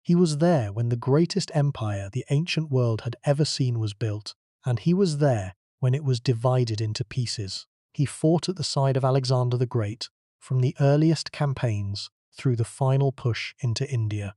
He was there when the greatest empire the ancient world had ever seen was built, and he was there when it was divided into pieces. He fought at the side of Alexander the Great, from the earliest campaigns through the final push into India.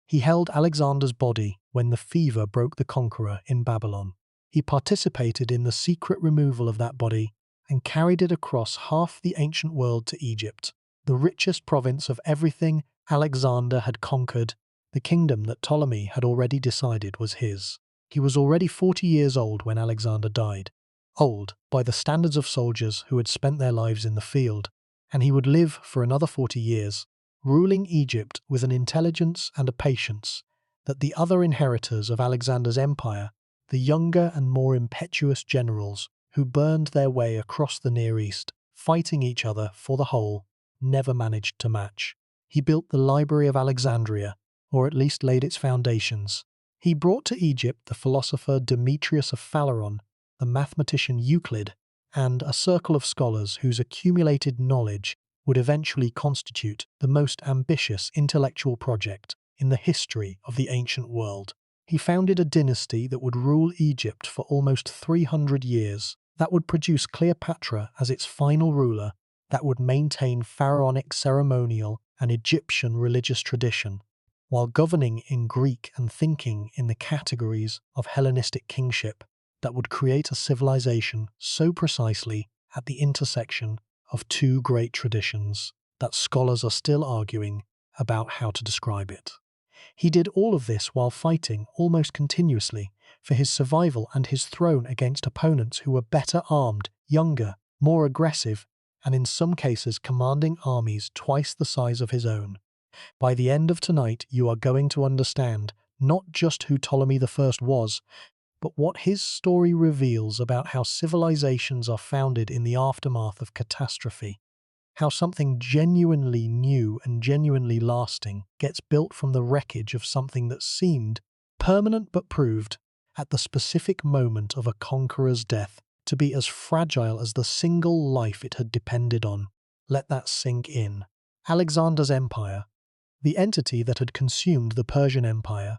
He held Alexander's body when the fever broke the conqueror in Babylon. He participated in the secret removal of that body and carried it across half the ancient world to Egypt, the richest province of everything Alexander had conquered, the kingdom that Ptolemy had already decided was his. He was already 40 years old when Alexander died. Old by the standards of soldiers who had spent their lives in the field, and he would live for another 40 years, ruling Egypt with an intelligence and a patience that the other inheritors of Alexander's empire, the younger and more impetuous generals who burned their way across the Near East, fighting each other for the whole, never managed to match. He built the Library of Alexandria, or at least laid its foundations. He brought to Egypt the philosopher Demetrius of Phaleron, the mathematician Euclid, and a circle of scholars whose accumulated knowledge would eventually constitute the most ambitious intellectual project in the history of the ancient world. He founded a dynasty that would rule Egypt for almost 300 years, that would produce Cleopatra as its final ruler, that would maintain pharaonic ceremonial and Egyptian religious tradition, while governing in Greek and thinking in the categories of Hellenistic kingship, that would create a civilization so precisely at the intersection of two great traditions that scholars are still arguing about how to describe it. He did all of this while fighting almost continuously for his survival and his throne against opponents who were better armed, younger, more aggressive, and in some cases commanding armies twice the size of his own. By the end of tonight, you are going to understand not just who Ptolemy I was, but what his story reveals about how civilizations are founded in the aftermath of catastrophe, how something genuinely new and genuinely lasting gets built from the wreckage of something that seemed permanent but proved, at the specific moment of a conqueror's death, to be as fragile as the single life it had depended on. Let that sink in. Alexander's empire, the entity that had consumed the Persian Empire,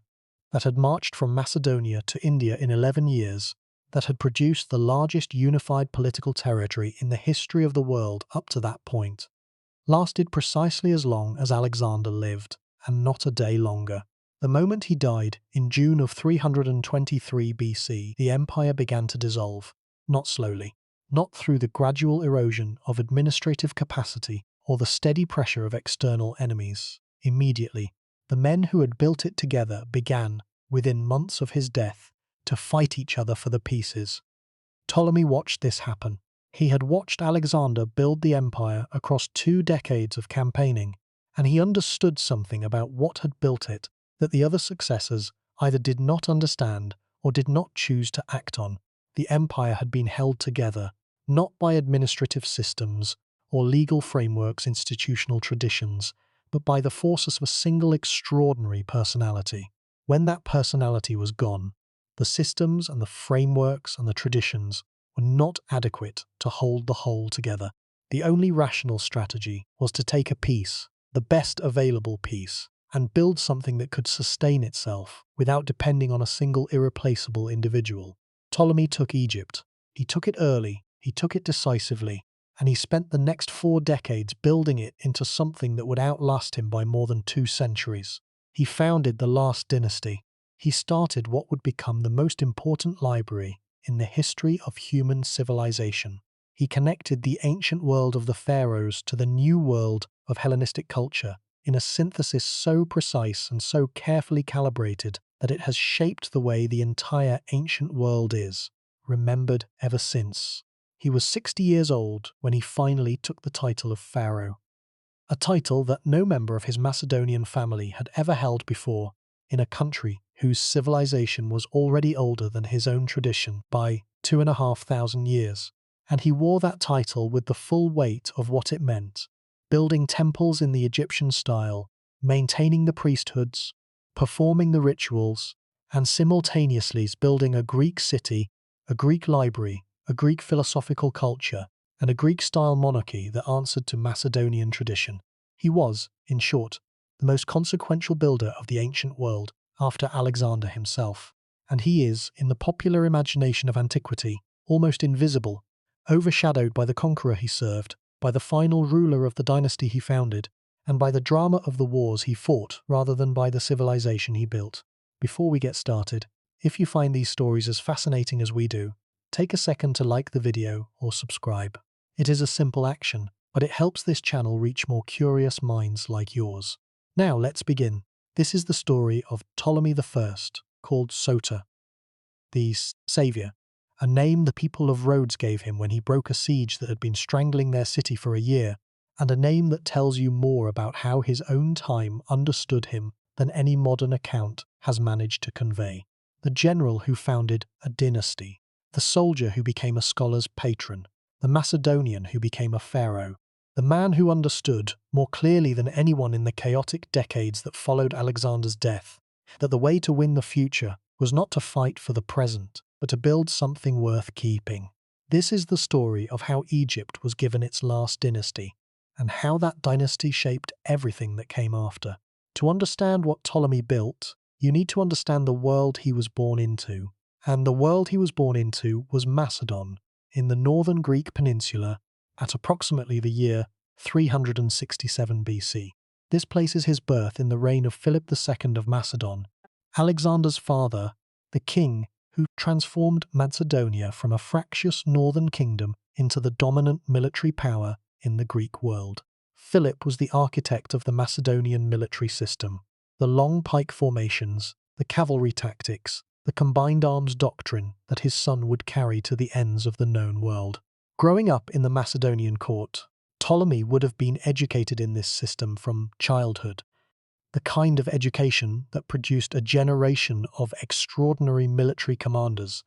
that had marched from Macedonia to India in 11 years, that had produced the largest unified political territory in the history of the world up to that point, lasted precisely as long as Alexander lived, and not a day longer. The moment he died, in June of 323 BC, the empire began to dissolve, not slowly, not through the gradual erosion of administrative capacity or the steady pressure of external enemies. Immediately, the men who had built it together began, within months of his death, to fight each other for the pieces. Ptolemy watched this happen. He had watched Alexander build the empire across 2 decades of campaigning, and he understood something about what had built it that the other successors either did not understand or did not choose to act on. The empire had been held together, not by administrative systems or legal frameworks, institutional traditions, but by the forces of a single extraordinary personality. When that personality was gone, the systems and the frameworks and the traditions were not adequate to hold the whole together. The only rational strategy was to take a piece, the best available piece, and build something that could sustain itself without depending on a single irreplaceable individual. Ptolemy took Egypt. He took it early, he took it decisively, and he spent the next 4 decades building it into something that would outlast him by more than 2 centuries. He founded the last dynasty. He started what would become the most important library in the history of human civilization. He connected the ancient world of the pharaohs to the new world of Hellenistic culture in a synthesis so precise and so carefully calibrated that it has shaped the way the entire ancient world is, remembered ever since. He was 60 years old when he finally took the title of pharaoh, a title that no member of his Macedonian family had ever held before in a country whose civilization was already older than his own tradition by 2,500 years. And he wore that title with the full weight of what it meant, building temples in the Egyptian style, maintaining the priesthoods, performing the rituals, and simultaneously building a Greek city, a Greek library, a Greek philosophical culture, and a Greek-style monarchy that answered to Macedonian tradition. He was, in short, the most consequential builder of the ancient world after Alexander himself. And he is, in the popular imagination of antiquity, almost invisible, overshadowed by the conqueror he served, by the final ruler of the dynasty he founded, and by the drama of the wars he fought rather than by the civilization he built. Before we get started, if you find these stories as fascinating as we do, take a second to like the video or subscribe. It is a simple action, but it helps this channel reach more curious minds like yours. Now let's begin. This is the story of Ptolemy I, called Soter, the Saviour, a name the people of Rhodes gave him when he broke a siege that had been strangling their city for a year, and a name that tells you more about how his own time understood him than any modern account has managed to convey. The general who founded a dynasty, the soldier who became a scholar's patron, the Macedonian who became a pharaoh, the man who understood, more clearly than anyone in the chaotic decades that followed Alexander's death, that the way to win the future was not to fight for the present, but to build something worth keeping. This is the story of how Egypt was given its last dynasty, and how that dynasty shaped everything that came after. To understand what Ptolemy built, you need to understand the world he was born into. And the world he was born into was Macedon, in the northern Greek peninsula, at approximately the year 367 BC. This places his birth in the reign of Philip II of Macedon, Alexander's father, the king who transformed Macedonia from a fractious northern kingdom into the dominant military power in the Greek world. Philip was the architect of the Macedonian military system. The long pike formations, the cavalry tactics, the combined arms doctrine that his son would carry to the ends of the known world. Growing up in the Macedonian court, Ptolemy would have been educated in this system from childhood, the kind of education that produced a generation of extraordinary military commanders,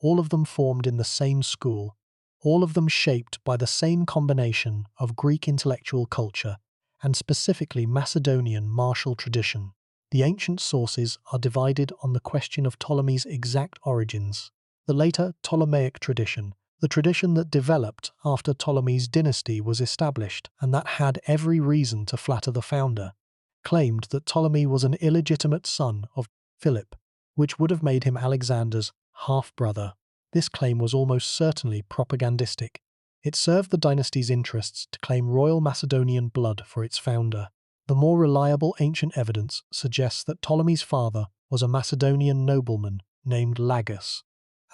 all of them formed in the same school, all of them shaped by the same combination of Greek intellectual culture and specifically Macedonian martial tradition. The ancient sources are divided on the question of Ptolemy's exact origins. The later Ptolemaic tradition, the tradition that developed after Ptolemy's dynasty was established and that had every reason to flatter the founder, claimed that Ptolemy was an illegitimate son of Philip, which would have made him Alexander's half-brother. This claim was almost certainly propagandistic. It served the dynasty's interests to claim royal Macedonian blood for its founder. The more reliable ancient evidence suggests that Ptolemy's father was a Macedonian nobleman named Lagus,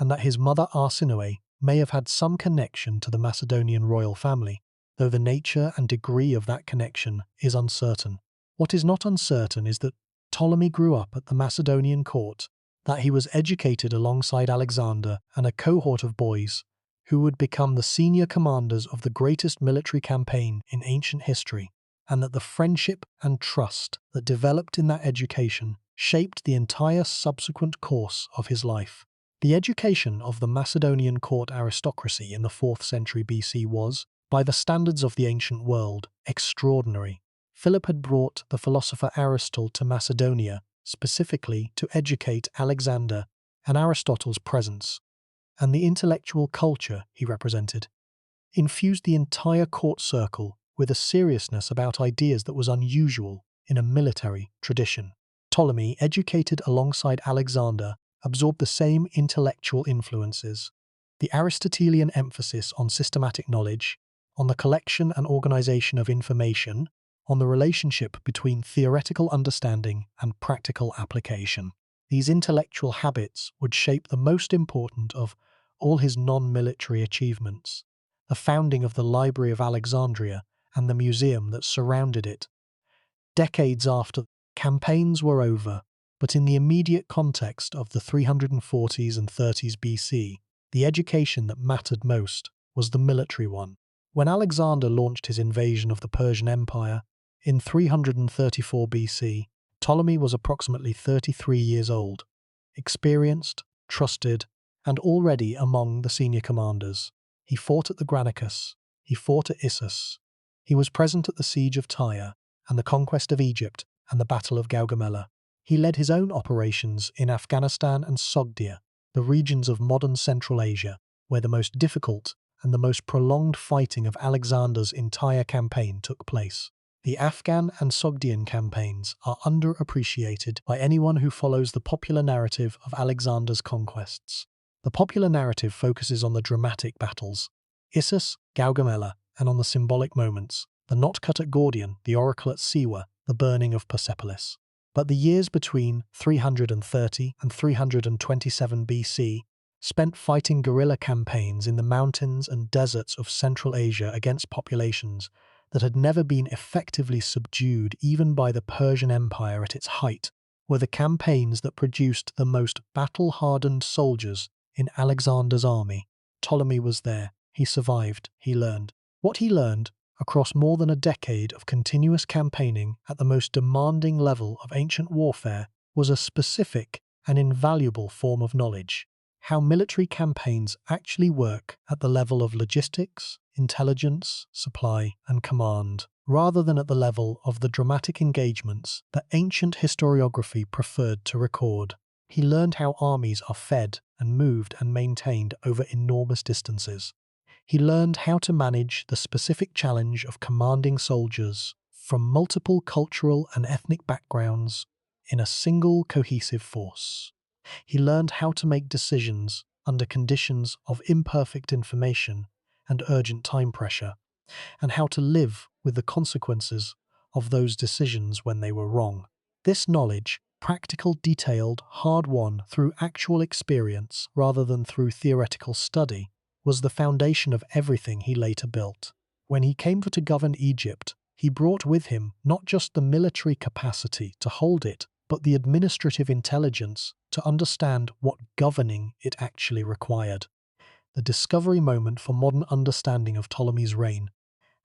and that his mother Arsinoe may have had some connection to the Macedonian royal family, though the nature and degree of that connection is uncertain. What is not uncertain is that Ptolemy grew up at the Macedonian court, that he was educated alongside Alexander and a cohort of boys who would become the senior commanders of the greatest military campaign in ancient history, and that the friendship and trust that developed in that education shaped the entire subsequent course of his life. The education of the Macedonian court aristocracy in the 4th century BC was, by the standards of the ancient world, extraordinary. Philip had brought the philosopher Aristotle to Macedonia specifically to educate Alexander, and Aristotle's presence, and the intellectual culture he represented, infused the entire court circle with a seriousness about ideas that was unusual in a military tradition. Ptolemy, educated alongside Alexander, absorbed the same intellectual influences, the Aristotelian emphasis on systematic knowledge, on the collection and organization of information, on the relationship between theoretical understanding and practical application. These intellectual habits would shape the most important of all his non-military achievements, the founding of the Library of Alexandria and the museum that surrounded it. Decades after campaigns were over, but in the immediate context of the 340s and 30s BC, the education that mattered most was the military one. When Alexander launched his invasion of the Persian Empire in 334 BC, Ptolemy was approximately 33 years old, experienced, trusted, and already among the senior commanders. He fought at the Granicus, he fought at Issus, he was present at the siege of Tyre and the conquest of Egypt and the Battle of Gaugamela. He led his own operations in Afghanistan and Sogdia, the regions of modern Central Asia, where the most difficult and the most prolonged fighting of Alexander's entire campaign took place. The Afghan and Sogdian campaigns are underappreciated by anyone who follows the popular narrative of Alexander's conquests. The popular narrative focuses on the dramatic battles, Issus, Gaugamela, and on the symbolic moments, the knot cut at Gordian, the oracle at Siwa, the burning of Persepolis. But the years between 330 and 327 BC spent fighting guerrilla campaigns in the mountains and deserts of Central Asia against populations that had never been effectively subdued even by the Persian Empire at its height, were the campaigns that produced the most battle-hardened soldiers in Alexander's army. Ptolemy was there. He survived. He learned. What he learned, across more than a decade of continuous campaigning at the most demanding level of ancient warfare, was a specific and invaluable form of knowledge. How military campaigns actually work at the level of logistics, intelligence, supply, and command, rather than at the level of the dramatic engagements that ancient historiography preferred to record. He learned how armies are fed and moved and maintained over enormous distances. He learned how to manage the specific challenge of commanding soldiers from multiple cultural and ethnic backgrounds in a single cohesive force. He learned how to make decisions under conditions of imperfect information and urgent time pressure, and how to live with the consequences of those decisions when they were wrong. This knowledge, practical, detailed, hard-won through actual experience rather than through theoretical study, was the foundation of everything he later built. When he came to govern Egypt, he brought with him not just the military capacity to hold it, but the administrative intelligence to understand what governing it actually required. The discovery moment for modern understanding of Ptolemy's reign,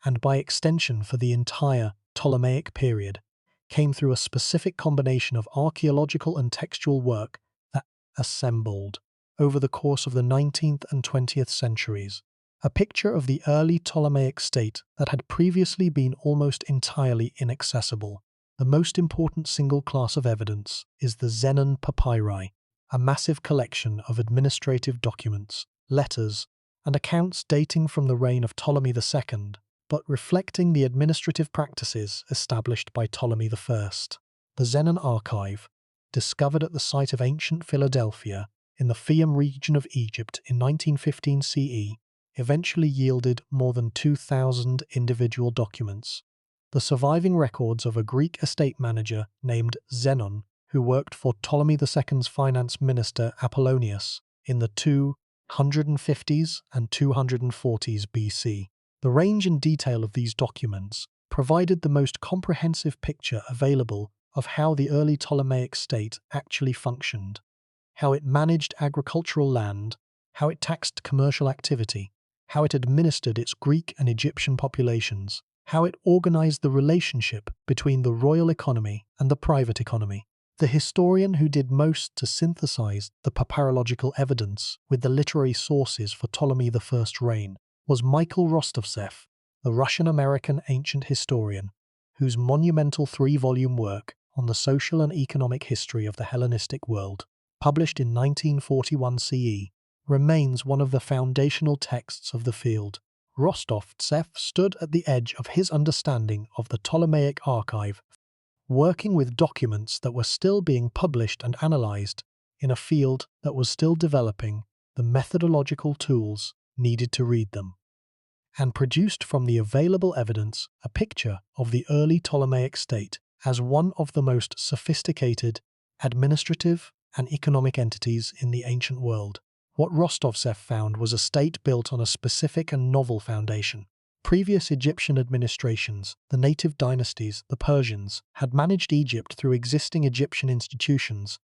and by extension for the entire Ptolemaic period, came through a specific combination of archaeological and textual work that assembled over the course of the 19th and 20th centuries, a picture of the early Ptolemaic state that had previously been almost entirely inaccessible. The most important single class of evidence is the Zenon papyri, a massive collection of administrative documents, letters, and accounts dating from the reign of Ptolemy II, but reflecting the administrative practices established by Ptolemy I. The Zenon archive, discovered at the site of ancient Philadelphia in the Fayum region of Egypt in 1915 CE, eventually yielded more than 2,000 individual documents. The surviving records of a Greek estate manager named Zenon, who worked for Ptolemy II's finance minister Apollonius in the 250s and 240s BC. The range and detail of these documents provided the most comprehensive picture available of how the early Ptolemaic state actually functioned, how it managed agricultural land, how it taxed commercial activity, how it administered its Greek and Egyptian populations, how it organized the relationship between the royal economy and the private economy. The historian who did most to synthesize the papyrological evidence with the literary sources for Ptolemy I's reign was Michael Rostovtsev, the Russian-American ancient historian, whose monumental 3-volume work on the social and economic history of the Hellenistic world, published in 1941 CE, remains one of the foundational texts of the field. Rostovtsev stood at the edge of his understanding of the Ptolemaic archive, working with documents that were still being published and analyzed in a field that was still developing the methodological tools needed to read them, and produced from the available evidence a picture of the early Ptolemaic state as one of the most sophisticated administrative and economic entities in the ancient world. What Rostovtsev found was a state built on a specific and novel foundation. Previous Egyptian administrations, the native dynasties, the Persians, had managed Egypt through existing Egyptian institutions,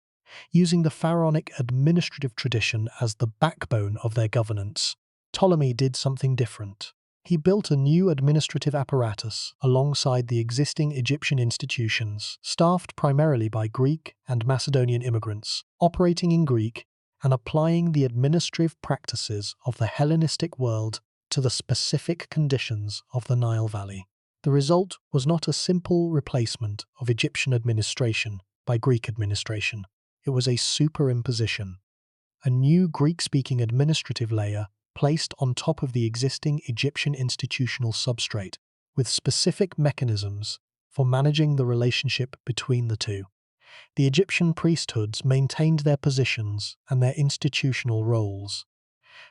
using the pharaonic administrative tradition as the backbone of their governance. Ptolemy did something different. He built a new administrative apparatus alongside the existing Egyptian institutions, staffed primarily by Greek and Macedonian immigrants, operating in Greek and applying the administrative practices of the Hellenistic world to the specific conditions of the Nile Valley. The result was not a simple replacement of Egyptian administration by Greek administration. It was a superimposition, a new Greek-speaking administrative layer placed on top of the existing Egyptian institutional substrate. with specific mechanisms for managing the relationship between the two. The Egyptian priesthoods maintained their positions and their institutional roles.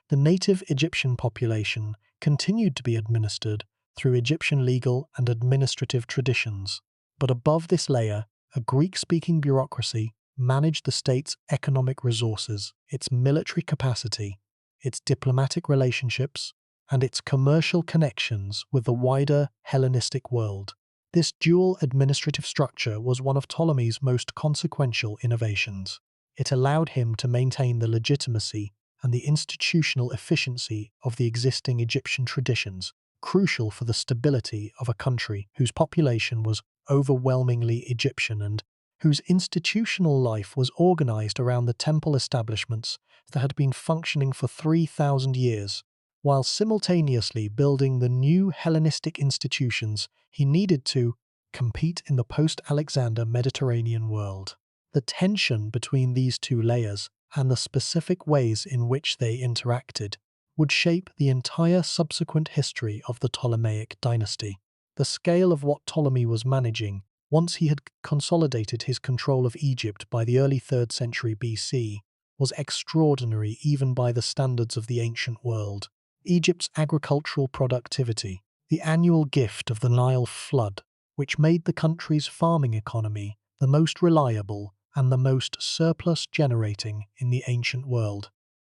The native Egyptian population continued to be administered through Egyptian legal and administrative traditions, but above this layer, a Greek-speaking bureaucracy managed the state's economic resources, its military capacity, its diplomatic relationships, and its commercial connections with the wider Hellenistic world. This dual administrative structure was one of Ptolemy's most consequential innovations. It allowed him to maintain the legitimacy and the institutional efficiency of the existing Egyptian traditions, crucial for the stability of a country whose population was overwhelmingly Egyptian and whose institutional life was organized around the temple establishments that had been functioning for 3,000 years. While simultaneously building the new Hellenistic institutions he needed to compete in the post-Alexander Mediterranean world. The tension between these two layers and the specific ways in which they interacted would shape the entire subsequent history of the Ptolemaic dynasty. The scale of what Ptolemy was managing, once he had consolidated his control of Egypt by the early 3rd century BC, was extraordinary even by the standards of the ancient world. Egypt's agricultural productivity, the annual gift of the Nile flood, which made the country's farming economy the most reliable and the most surplus-generating in the ancient world,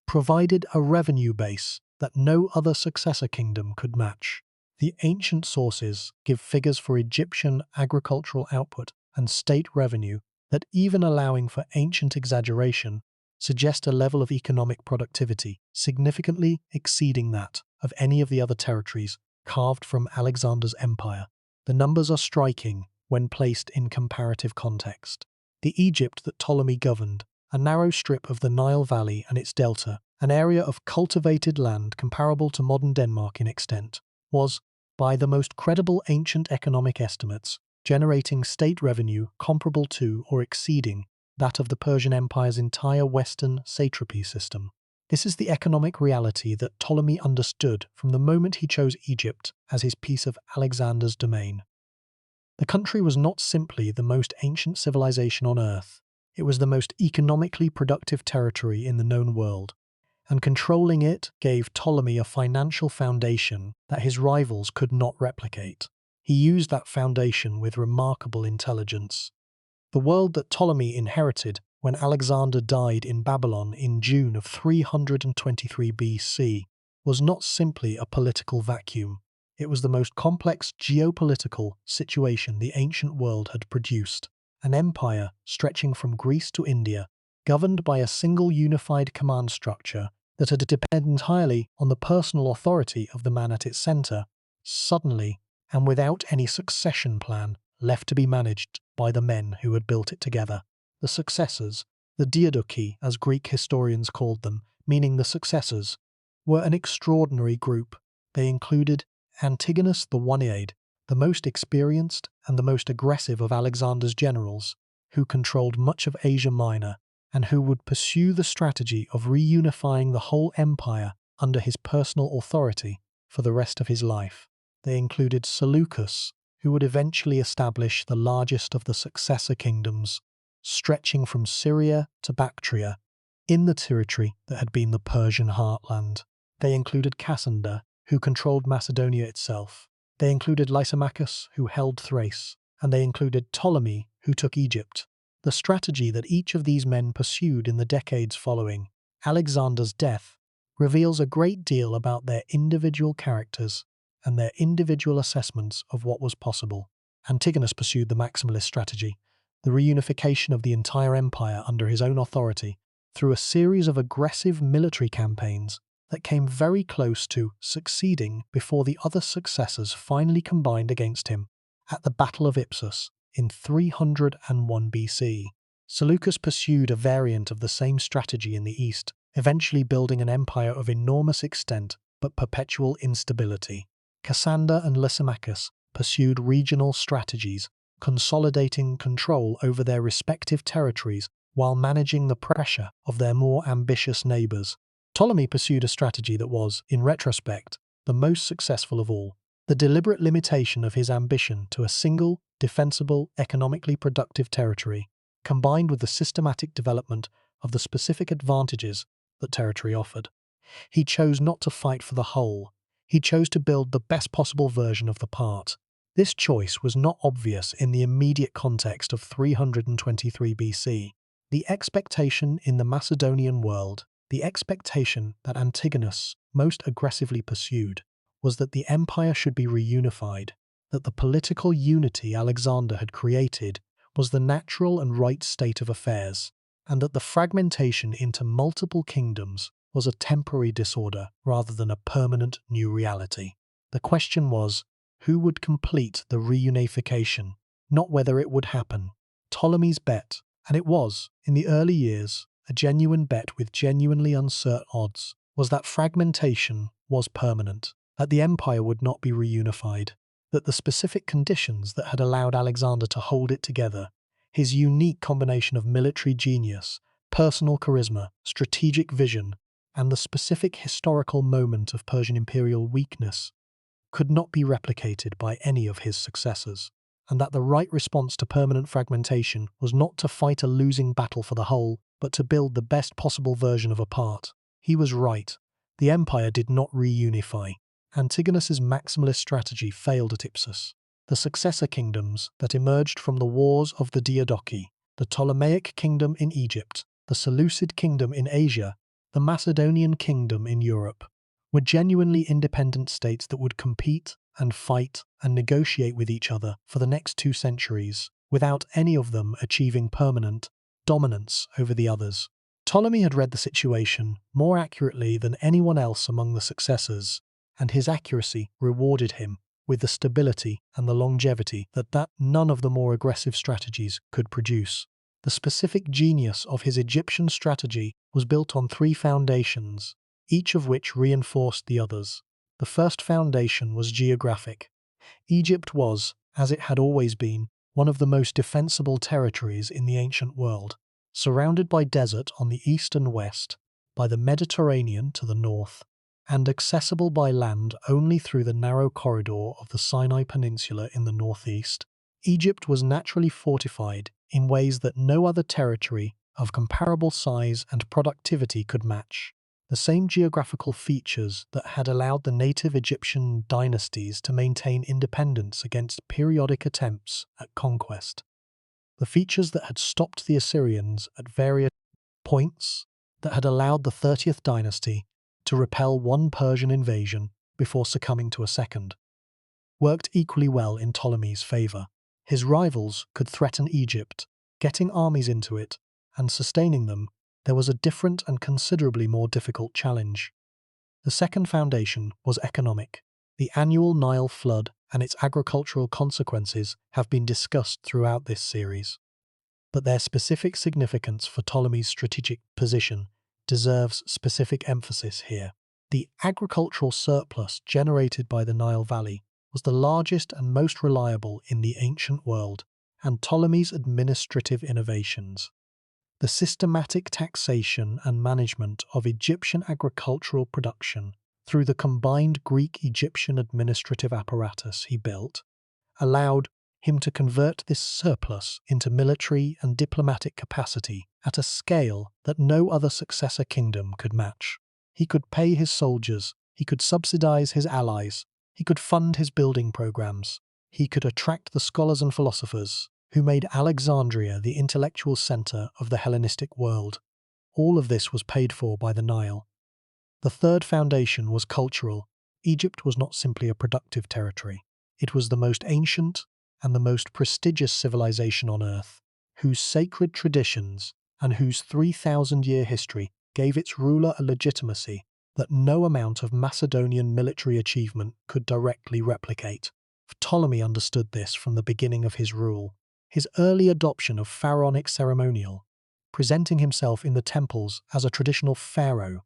provided a revenue base that no other successor kingdom could match. The ancient sources give figures for Egyptian agricultural output and state revenue that, even allowing for ancient exaggeration, suggest a level of economic productivity significantly exceeding that of any of the other territories carved from Alexander's empire. The numbers are striking when placed in comparative context. The Egypt that Ptolemy governed, a narrow strip of the Nile Valley and its delta, an area of cultivated land comparable to modern Denmark in extent, was, by the most credible ancient economic estimates, generating state revenue comparable to or exceeding that of the Persian Empire's entire Western satrapy system. This is the economic reality that Ptolemy understood from the moment he chose Egypt as his piece of Alexander's domain. The country was not simply the most ancient civilization on Earth, it was the most economically productive territory in the known world, and controlling it gave Ptolemy a financial foundation that his rivals could not replicate. He used that foundation with remarkable intelligence. The world that Ptolemy inherited when Alexander died in Babylon in June of 323 BC was not simply a political vacuum. It was the most complex geopolitical situation the ancient world had produced, an empire stretching from Greece to India, governed by a single unified command structure that had depended entirely on the personal authority of the man at its center, suddenly, and without any succession plan, left to be managed by the men who had built it together. The successors, the diadochi as Greek historians called them, meaning the successors, were an extraordinary group. They included Antigonus the One-Eyed, the most experienced and the most aggressive of Alexander's generals, who controlled much of Asia Minor and who would pursue the strategy of reunifying the whole empire under his personal authority for the rest of his life. They included Seleucus, who would eventually establish the largest of the successor kingdoms, stretching from Syria to Bactria, in the territory that had been the Persian heartland. They included Cassander, who controlled Macedonia itself. They included Lysimachus, who held Thrace, and they included Ptolemy, who took Egypt. The strategy that each of these men pursued in the decades following Alexander's death reveals a great deal about their individual characters and their individual assessments of what was possible. Antigonus pursued the maximalist strategy, the reunification of the entire empire under his own authority, through a series of aggressive military campaigns that came very close to succeeding before the other successors finally combined against him at the Battle of Ipsus in 301 BC. Seleucus pursued a variant of the same strategy in the east, eventually building an empire of enormous extent but perpetual instability. Cassander and Lysimachus pursued regional strategies, consolidating control over their respective territories while managing the pressure of their more ambitious neighbours. Ptolemy pursued a strategy that was, in retrospect, the most successful of all. The deliberate limitation of his ambition to a single, defensible, economically productive territory, combined with the systematic development of the specific advantages that territory offered. He chose not to fight for the whole. He chose to build the best possible version of the part. This choice was not obvious in the immediate context of 323 BC. The expectation in the Macedonian world, the expectation that Antigonus most aggressively pursued, was that the empire should be reunified, that the political unity Alexander had created was the natural and right state of affairs, and that the fragmentation into multiple kingdoms was a temporary disorder rather than a permanent new reality. The question was, who would complete the reunification, not whether it would happen. Ptolemy's bet, and it was, in the early years, a genuine bet with genuinely uncertain odds, was that fragmentation was permanent, that the empire would not be reunified, that the specific conditions that had allowed Alexander to hold it together, his unique combination of military genius, personal charisma, strategic vision, and the specific historical moment of Persian imperial weakness, could not be replicated by any of his successors, and that the right response to permanent fragmentation was not to fight a losing battle for the whole, but to build the best possible version of a part. He was right. The empire did not reunify. Antigonus's maximalist strategy failed at Ipsus. The successor kingdoms that emerged from the wars of the Diadochi, the Ptolemaic kingdom in Egypt, the Seleucid kingdom in Asia, the Macedonian kingdom in Europe, were genuinely independent states that would compete and fight and negotiate with each other for the next 2 centuries, without any of them achieving permanent dominance over the others. Ptolemy had read the situation more accurately than anyone else among the successors, and his accuracy rewarded him with the stability and the longevity that none of the more aggressive strategies could produce. The specific genius of his Egyptian strategy was built on 3 foundations, each of which reinforced the others. The first foundation was geographic. Egypt was, as it had always been, one of the most defensible territories in the ancient world, surrounded by desert on the east and west, by the Mediterranean to the north, and accessible by land only through the narrow corridor of the Sinai Peninsula in the northeast. Egypt was naturally fortified in ways that no other territory of comparable size and productivity could match. The same geographical features that had allowed the native Egyptian dynasties to maintain independence against periodic attempts at conquest. The features that had stopped the Assyrians at various points, that had allowed the 30th dynasty to repel one Persian invasion before succumbing to a second, worked equally well in Ptolemy's favour. His rivals could threaten Egypt, getting armies into it, and sustaining them. There was a different and considerably more difficult challenge. The second foundation was economic. The annual Nile flood and its agricultural consequences have been discussed throughout this series, but their specific significance for Ptolemy's strategic position deserves specific emphasis here. The agricultural surplus generated by the Nile Valley was the largest and most reliable in the ancient world, and Ptolemy's administrative innovations, the systematic taxation and management of Egyptian agricultural production through the combined Greek-Egyptian administrative apparatus he built, allowed him to convert this surplus into military and diplomatic capacity at a scale that no other successor kingdom could match. He could pay his soldiers, he could subsidize his allies, he could fund his building programs, he could attract the scholars and philosophers who made Alexandria the intellectual center of the Hellenistic world. All of this was paid for by the Nile. The third foundation was cultural. Egypt was not simply a productive territory. It was the most ancient and the most prestigious civilization on earth, whose sacred traditions and whose 3,000-year history gave its ruler a legitimacy that no amount of Macedonian military achievement could directly replicate. Ptolemy understood this from the beginning of his rule. His early adoption of pharaonic ceremonial, presenting himself in the temples as a traditional pharaoh,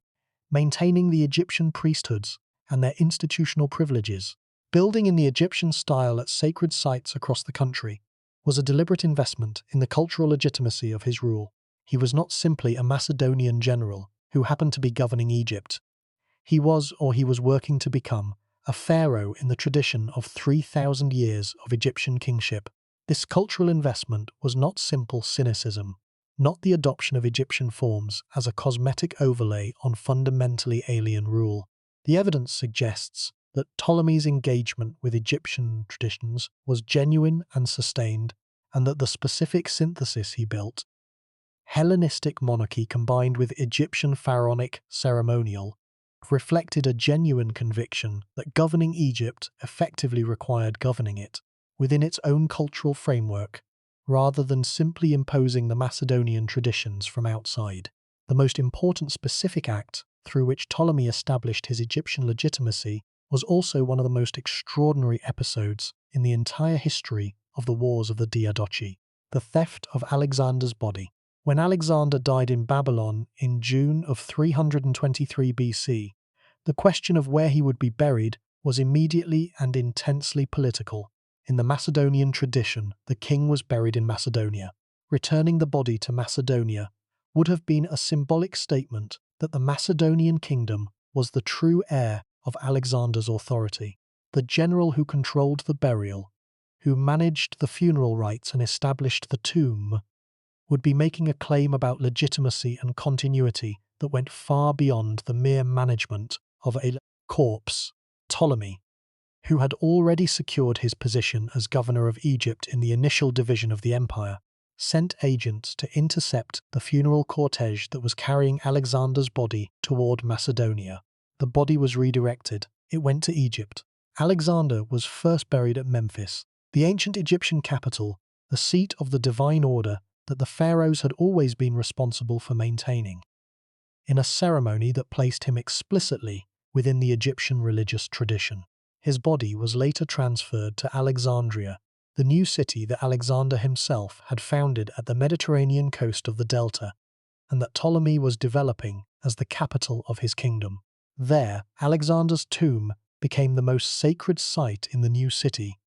maintaining the Egyptian priesthoods and their institutional privileges, building in the Egyptian style at sacred sites across the country, was a deliberate investment in the cultural legitimacy of his rule. He was not simply a Macedonian general who happened to be governing Egypt. He was, or he was working to become, a pharaoh in the tradition of 3,000 years of Egyptian kingship. This cultural investment was not simple cynicism, not the adoption of Egyptian forms as a cosmetic overlay on fundamentally alien rule. The evidence suggests that Ptolemy's engagement with Egyptian traditions was genuine and sustained, and that the specific synthesis he built, Hellenistic monarchy combined with Egyptian pharaonic ceremonial, reflected a genuine conviction that governing Egypt effectively required governing it within its own cultural framework, rather than simply imposing the Macedonian traditions from outside. The most important specific act through which Ptolemy established his Egyptian legitimacy was also one of the most extraordinary episodes in the entire history of the Wars of the Diadochi: the theft of Alexander's body. When Alexander died in Babylon in June of 323 BC, the question of where he would be buried was immediately and intensely political. In the Macedonian tradition, the king was buried in Macedonia. Returning the body to Macedonia would have been a symbolic statement that the Macedonian kingdom was the true heir of Alexander's authority. The general who controlled the burial, who managed the funeral rites and established the tomb, would be making a claim about legitimacy and continuity that went far beyond the mere management of a corpse. Ptolemy, who had already secured his position as governor of Egypt in the initial division of the empire, sent agents to intercept the funeral cortege that was carrying Alexander's body toward Macedonia. The body was redirected. It went to Egypt. Alexander was first buried at Memphis, the ancient Egyptian capital, the seat of the divine order that the pharaohs had always been responsible for maintaining, in a ceremony that placed him explicitly within the Egyptian religious tradition. His body was later transferred to Alexandria, the new city that Alexander himself had founded at the Mediterranean coast of the Delta, and that Ptolemy was developing as the capital of his kingdom. There, Alexander's tomb became the most sacred site in the new city,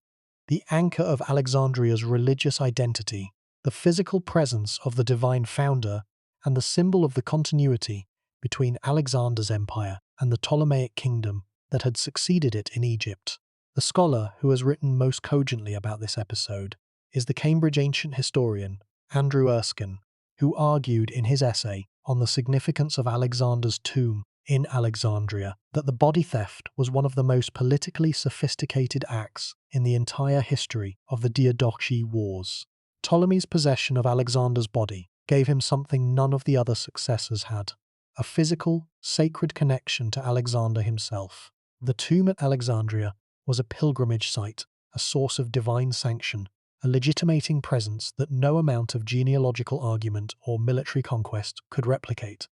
the anchor of Alexandria's religious identity, the physical presence of the divine founder, and the symbol of the continuity between Alexander's empire and the Ptolemaic kingdom that had succeeded it in Egypt. The scholar who has written most cogently about this episode is the Cambridge ancient historian Andrew Erskine, who argued in his essay on the significance of Alexander's tomb in Alexandria that the body theft was one of the most politically sophisticated acts in the entire history of the Diadochi Wars. Ptolemy's possession of Alexander's body gave him something none of the other successors had: a physical, sacred connection to Alexander himself. The tomb at Alexandria was a pilgrimage site, a source of divine sanction, a legitimating presence that no amount of genealogical argument or military conquest could replicate.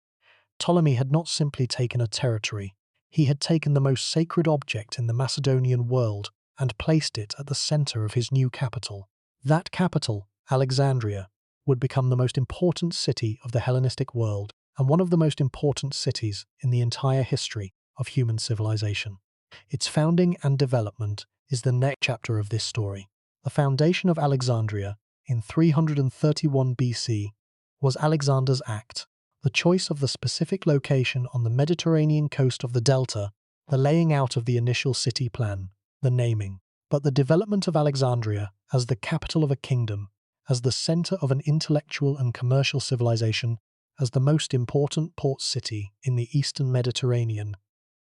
Ptolemy had not simply taken a territory, he had taken the most sacred object in the Macedonian world and placed it at the center of his new capital. That capital, Alexandria, would become the most important city of the Hellenistic world and one of the most important cities in the entire history of human civilization. Its founding and development is the next chapter of this story. The foundation of Alexandria in 331 BC was Alexander's act. The choice of the specific location on the Mediterranean coast of the Delta, the laying out of the initial city plan, the naming. But the development of Alexandria as the capital of a kingdom, as the center of an intellectual and commercial civilization, as the most important port city in the eastern Mediterranean,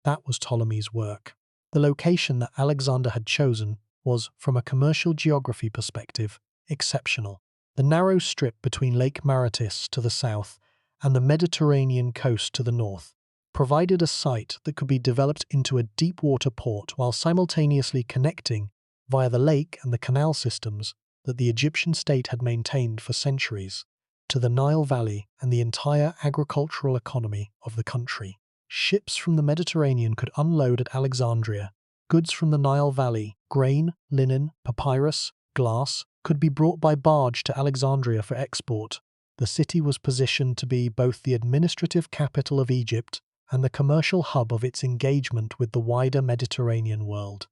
that was Ptolemy's work. The location that Alexander had chosen was, from a commercial geography perspective, exceptional. The narrow strip between Lake Maretis to the south and the Mediterranean coast to the north provided a site that could be developed into a deep-water port while simultaneously connecting, via the lake and the canal systems that the Egyptian state had maintained for centuries, to the Nile Valley and the entire agricultural economy of the country. Ships from the Mediterranean could unload at Alexandria. Goods from the Nile Valley, grain, linen, papyrus, glass, could be brought by barge to Alexandria for export. The city was positioned to be both the administrative capital of Egypt and the commercial hub of its engagement with the wider Mediterranean world.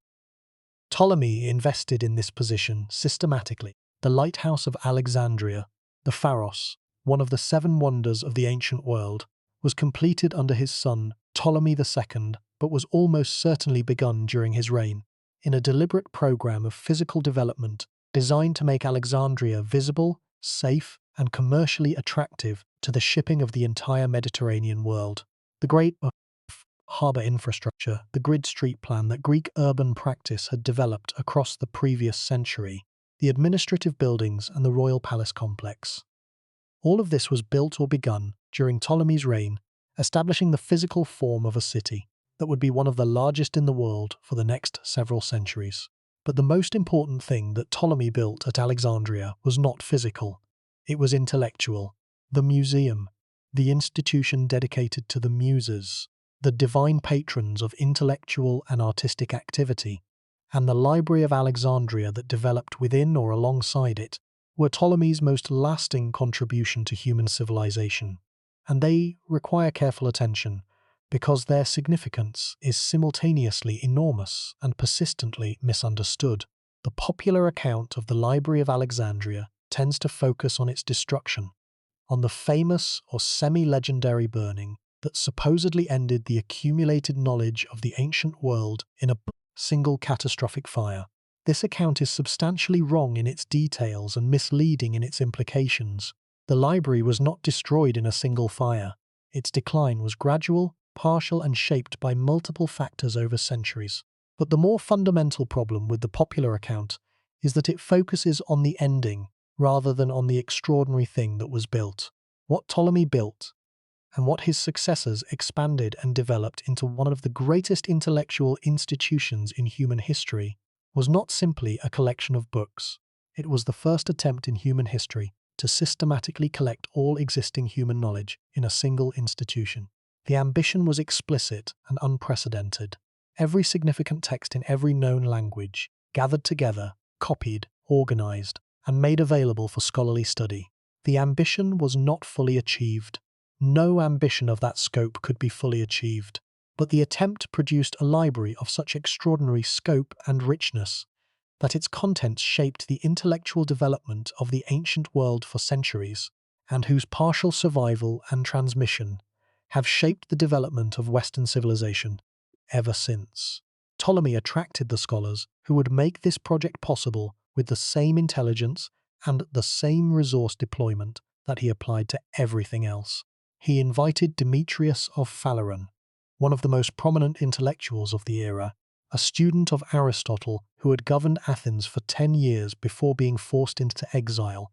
Ptolemy invested in this position systematically. The lighthouse of Alexandria, the Pharos, one of the 7 wonders of the ancient world, was completed under his son Ptolemy II but was almost certainly begun during his reign, in a deliberate program of physical development designed to make Alexandria visible, safe, and commercially attractive to the shipping of the entire Mediterranean world. The great harbour infrastructure, the grid street plan that Greek urban practice had developed across the previous century, the administrative buildings and the royal palace complex. All of this was built or begun during Ptolemy's reign, establishing the physical form of a city that would be one of the largest in the world for the next several centuries. But the most important thing that Ptolemy built at Alexandria was not physical, it was intellectual. The museum, the institution dedicated to the muses, the divine patrons of intellectual and artistic activity, and the Library of Alexandria that developed within or alongside it, were Ptolemy's most lasting contribution to human civilization, and they require careful attention because their significance is simultaneously enormous and persistently misunderstood. The popular account of the Library of Alexandria tends to focus on its destruction, on the famous or semi-legendary burning that supposedly ended the accumulated knowledge of the ancient world in a single catastrophic fire. This account is substantially wrong in its details and misleading in its implications. The library was not destroyed in a single fire. Its decline was gradual, partial, and shaped by multiple factors over centuries. But the more fundamental problem with the popular account is that it focuses on the ending rather than on the extraordinary thing that was built. What Ptolemy built, and what his successors expanded and developed into one of the greatest intellectual institutions in human history, was not simply a collection of books. It was the first attempt in human history to systematically collect all existing human knowledge in a single institution. The ambition was explicit and unprecedented. Every significant text in every known language, gathered together, copied, organized, and made available for scholarly study. The ambition was not fully achieved. No ambition of that scope could be fully achieved, but the attempt produced a library of such extraordinary scope and richness that its contents shaped the intellectual development of the ancient world for centuries, and whose partial survival and transmission have shaped the development of Western civilization ever since. Ptolemy attracted the scholars who would make this project possible with the same intelligence and the same resource deployment that he applied to everything else. He invited Demetrius of Phaleron, one of the most prominent intellectuals of the era, a student of Aristotle who had governed Athens for 10 years before being forced into exile,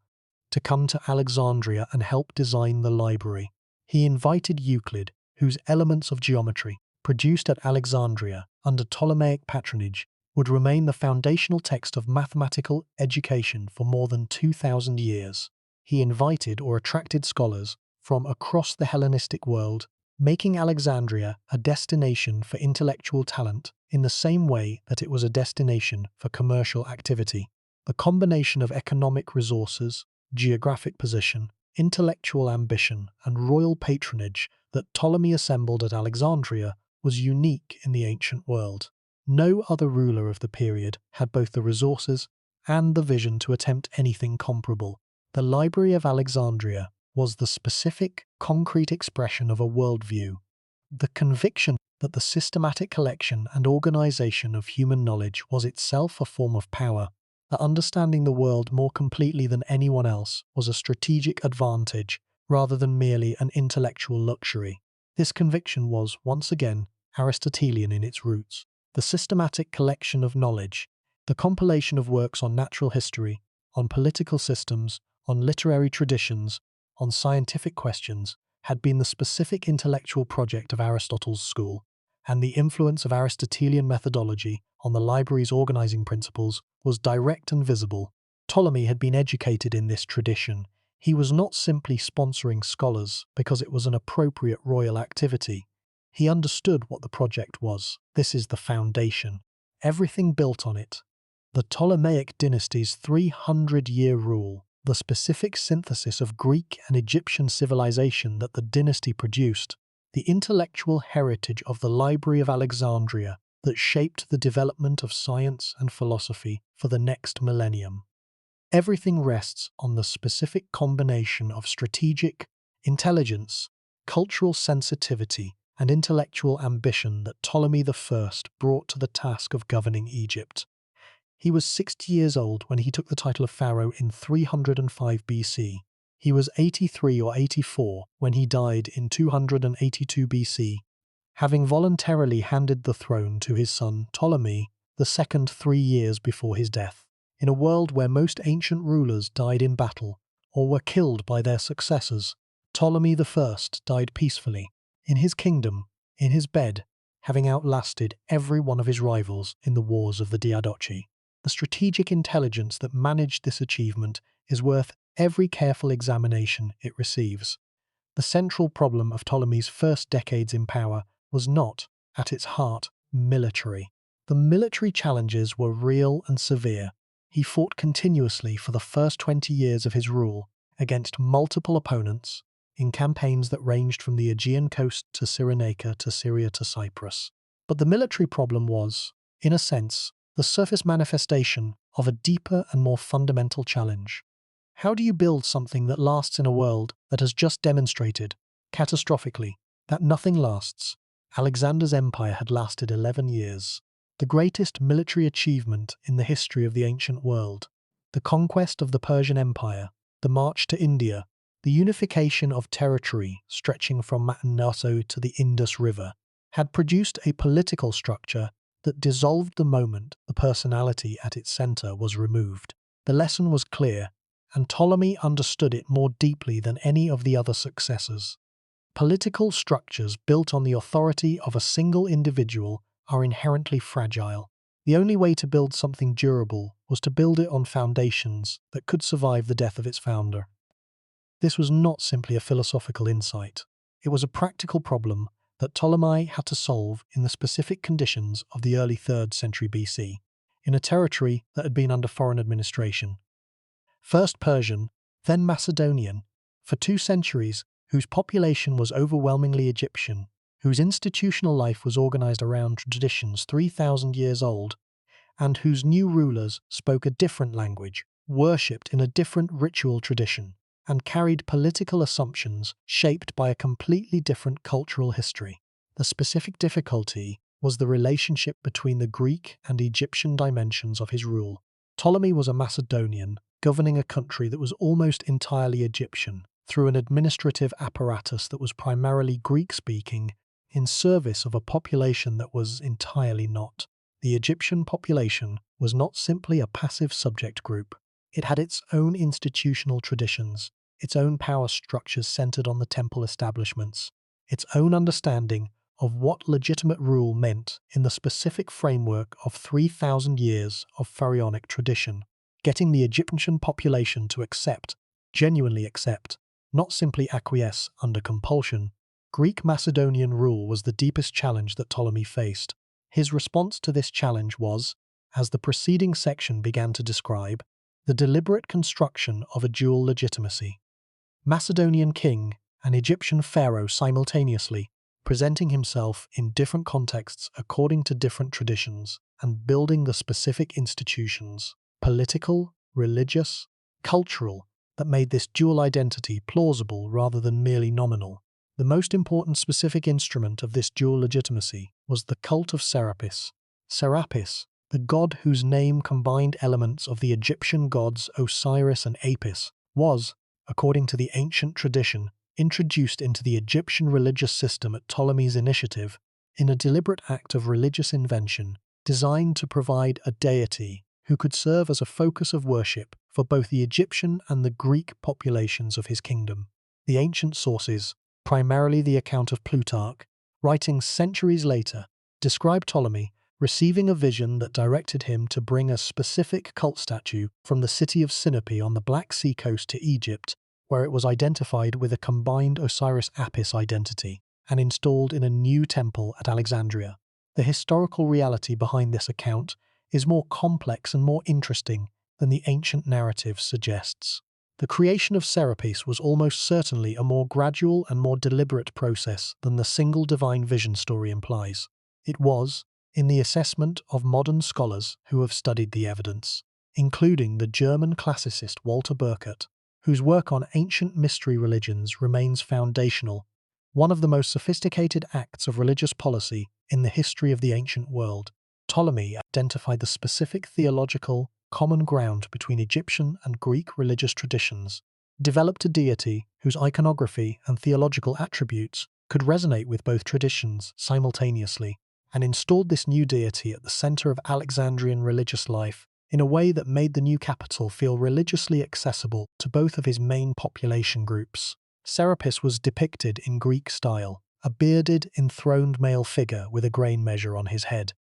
to come to Alexandria and help design the library. He invited Euclid, whose Elements of Geometry, produced at Alexandria under Ptolemaic patronage, would remain the foundational text of mathematical education for more than 2,000 years. He invited or attracted scholars from across the Hellenistic world, making Alexandria a destination for intellectual talent in the same way that it was a destination for commercial activity. The combination of economic resources, geographic position, intellectual ambition, and royal patronage that Ptolemy assembled at Alexandria was unique in the ancient world. No other ruler of the period had both the resources and the vision to attempt anything comparable. The Library of Alexandria was the specific, concrete expression of a worldview, the conviction that the systematic collection and organization of human knowledge was itself a form of power, that understanding the world more completely than anyone else was a strategic advantage rather than merely an intellectual luxury. This conviction was, once again, Aristotelian in its roots. The systematic collection of knowledge, the compilation of works on natural history, on political systems, on literary traditions, on scientific questions, had been the specific intellectual project of Aristotle's school, and the influence of Aristotelian methodology on the library's organizing principles was direct and visible. Ptolemy had been educated in this tradition. He was not simply sponsoring scholars because it was an appropriate royal activity. He understood what the project was. This is the foundation. Everything built on it. The Ptolemaic dynasty's 300-year rule, the specific synthesis of Greek and Egyptian civilization that the dynasty produced, the intellectual heritage of the Library of Alexandria that shaped the development of science and philosophy for the next millennium. Everything rests on the specific combination of strategic intelligence, cultural sensitivity, and intellectual ambition that Ptolemy I brought to the task of governing Egypt. He was 60 years old when he took the title of pharaoh in 305 BC. He was 83 or 84 when he died in 282 BC, having voluntarily handed the throne to his son Ptolemy II 3 years before his death. In a world where most ancient rulers died in battle or were killed by their successors, Ptolemy I died peacefully, in his kingdom, in his bed, having outlasted every one of his rivals in the wars of the Diadochi. The strategic intelligence that managed this achievement is worth every careful examination it receives. The central problem of Ptolemy's first decades in power was not, at its heart, military. The military challenges were real and severe. He fought continuously for the first 20 years of his rule against multiple opponents in campaigns that ranged from the Aegean coast to Cyrenaica to Syria to Cyprus. But the military problem was, in a sense, the surface manifestation of a deeper and more fundamental challenge. How do you build something that lasts in a world that has just demonstrated, catastrophically, that nothing lasts? Alexander's empire had lasted 11 years. The greatest military achievement in the history of the ancient world, the conquest of the Persian Empire, the march to India, the unification of territory stretching from Matanosso to the Indus River, had produced a political structure that dissolved the moment the personality at its center was removed. The lesson was clear, and Ptolemy understood it more deeply than any of the other successors. Political structures built on the authority of a single individual are inherently fragile. The only way to build something durable was to build it on foundations that could survive the death of its founder. This was not simply a philosophical insight. It was a practical problem that Ptolemy had to solve in the specific conditions of the early 3rd century BC, in a territory that had been under foreign administration. First Persian, then Macedonian, for 2 centuries, whose population was overwhelmingly Egyptian, whose institutional life was organized around traditions 3,000 years old, and whose new rulers spoke a different language, worshipped in a different ritual tradition, and carried political assumptions shaped by a completely different cultural history. The specific difficulty was the relationship between the Greek and Egyptian dimensions of his rule. Ptolemy was a Macedonian, governing a country that was almost entirely Egyptian, through an administrative apparatus that was primarily Greek-speaking, in service of a population that was entirely not. The Egyptian population was not simply a passive subject group. It had its own institutional traditions, its own power structures centered on the temple establishments, its own understanding of what legitimate rule meant in the specific framework of 3,000 years of pharaonic tradition. Getting the Egyptian population to accept, genuinely accept, not simply acquiesce under compulsion, Greek Macedonian rule was the deepest challenge that Ptolemy faced. His response to this challenge was, as the preceding section began to describe, the deliberate construction of a dual legitimacy. Macedonian king and Egyptian pharaoh simultaneously, presenting himself in different contexts according to different traditions, and building the specific institutions, political, religious, cultural, that made this dual identity plausible rather than merely nominal. The most important specific instrument of this dual legitimacy was the cult of Serapis. Serapis, the god whose name combined elements of the Egyptian gods Osiris and Apis, was, according to the ancient tradition, introduced into the Egyptian religious system at Ptolemy's initiative in a deliberate act of religious invention designed to provide a deity who could serve as a focus of worship for both the Egyptian and the Greek populations of his kingdom. The ancient sources, primarily the account of Plutarch, writing centuries later, describe Ptolemy receiving a vision that directed him to bring a specific cult statue from the city of Sinope on the Black Sea coast to Egypt, where it was identified with a combined Osiris-Apis identity and installed in a new temple at Alexandria. The historical reality behind this account is more complex and more interesting than the ancient narrative suggests. The creation of Serapis was almost certainly a more gradual and more deliberate process than the single divine vision story implies. It was, in the assessment of modern scholars who have studied the evidence, including the German classicist Walter Burkert, whose work on ancient mystery religions remains foundational, one of the most sophisticated acts of religious policy in the history of the ancient world. Ptolemy identified the specific theological common ground between Egyptian and Greek religious traditions, developed a deity whose iconography and theological attributes could resonate with both traditions simultaneously, and installed this new deity at the center of Alexandrian religious life in a way that made the new capital feel religiously accessible to both of his main population groups. Serapis was depicted in Greek style, a bearded, enthroned male figure with a grain measure on his head,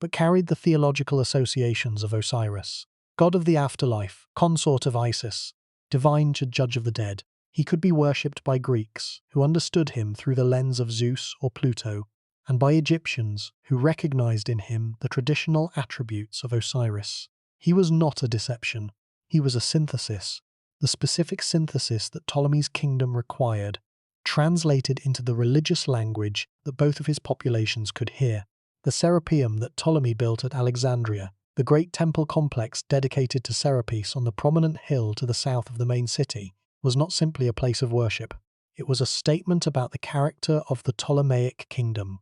but carried the theological associations of Osiris, god of the afterlife, consort of Isis, divine judge of the dead. He could be worshipped by Greeks, who understood him through the lens of Zeus or Pluto, and by Egyptians, who recognized in him the traditional attributes of Osiris. He was not a deception, he was a synthesis, the specific synthesis that Ptolemy's kingdom required, translated into the religious language that both of his populations could hear. The Serapeum that Ptolemy built at Alexandria, the great temple complex dedicated to Serapis on the prominent hill to the south of the main city, was not simply a place of worship. It was a statement about the character of the Ptolemaic kingdom,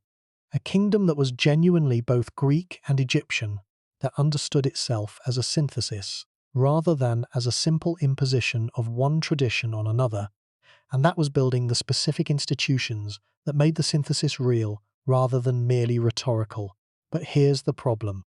a kingdom that was genuinely both Greek and Egyptian, that understood itself as a synthesis, rather than as a simple imposition of one tradition on another, and that was building the specific institutions that made the synthesis real rather than merely rhetorical. But here's the problem,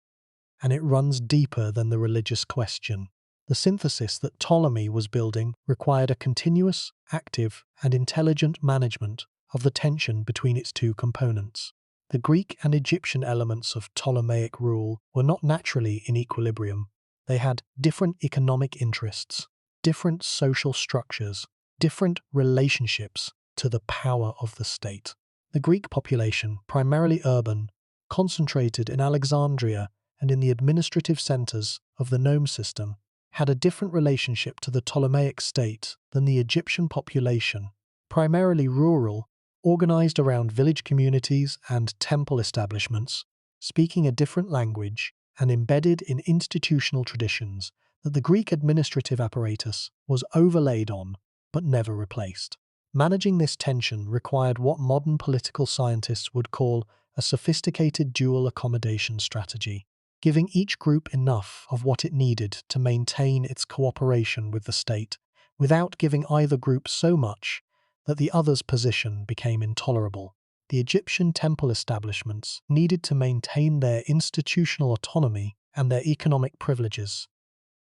and it runs deeper than the religious question. The synthesis that Ptolemy was building required a continuous, active, and intelligent management of the tension between its two components. The Greek and Egyptian elements of Ptolemaic rule were not naturally in equilibrium. They had different economic interests, different social structures, different relationships to the power of the state. The Greek population, primarily urban, concentrated in Alexandria and in the administrative centers of the nome system, had a different relationship to the Ptolemaic state than the Egyptian population, primarily rural, organized around village communities and temple establishments, speaking a different language and embedded in institutional traditions that the Greek administrative apparatus was overlaid on but never replaced. Managing this tension required what modern political scientists would call a sophisticated dual accommodation strategy, giving each group enough of what it needed to maintain its cooperation with the state, without giving either group so much that the other's position became intolerable. The Egyptian temple establishments needed to maintain their institutional autonomy and their economic privileges.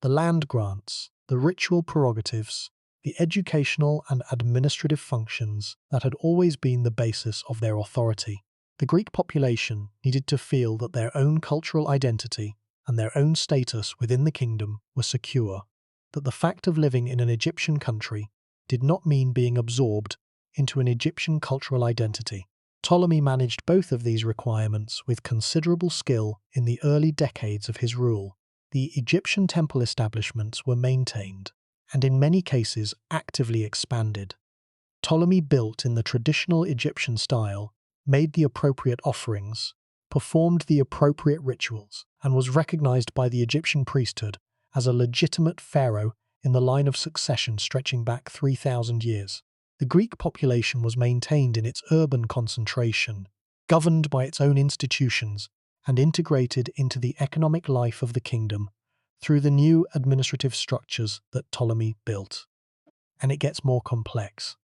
The land grants, the ritual prerogatives, the educational and administrative functions that had always been the basis of their authority. The Greek population needed to feel that their own cultural identity and their own status within the kingdom were secure, that the fact of living in an Egyptian country did not mean being absorbed into an Egyptian cultural identity. Ptolemy managed both of these requirements with considerable skill in the early decades of his rule. The Egyptian temple establishments were maintained, and in many cases actively expanded. Ptolemy built in the traditional Egyptian style, made the appropriate offerings, performed the appropriate rituals, and was recognized by the Egyptian priesthood as a legitimate pharaoh in the line of succession stretching back 3,000 years. The Greek population was maintained in its urban concentration, governed by its own institutions, and integrated into the economic life of the kingdom through the new administrative structures that Ptolemy built. And it gets more complex.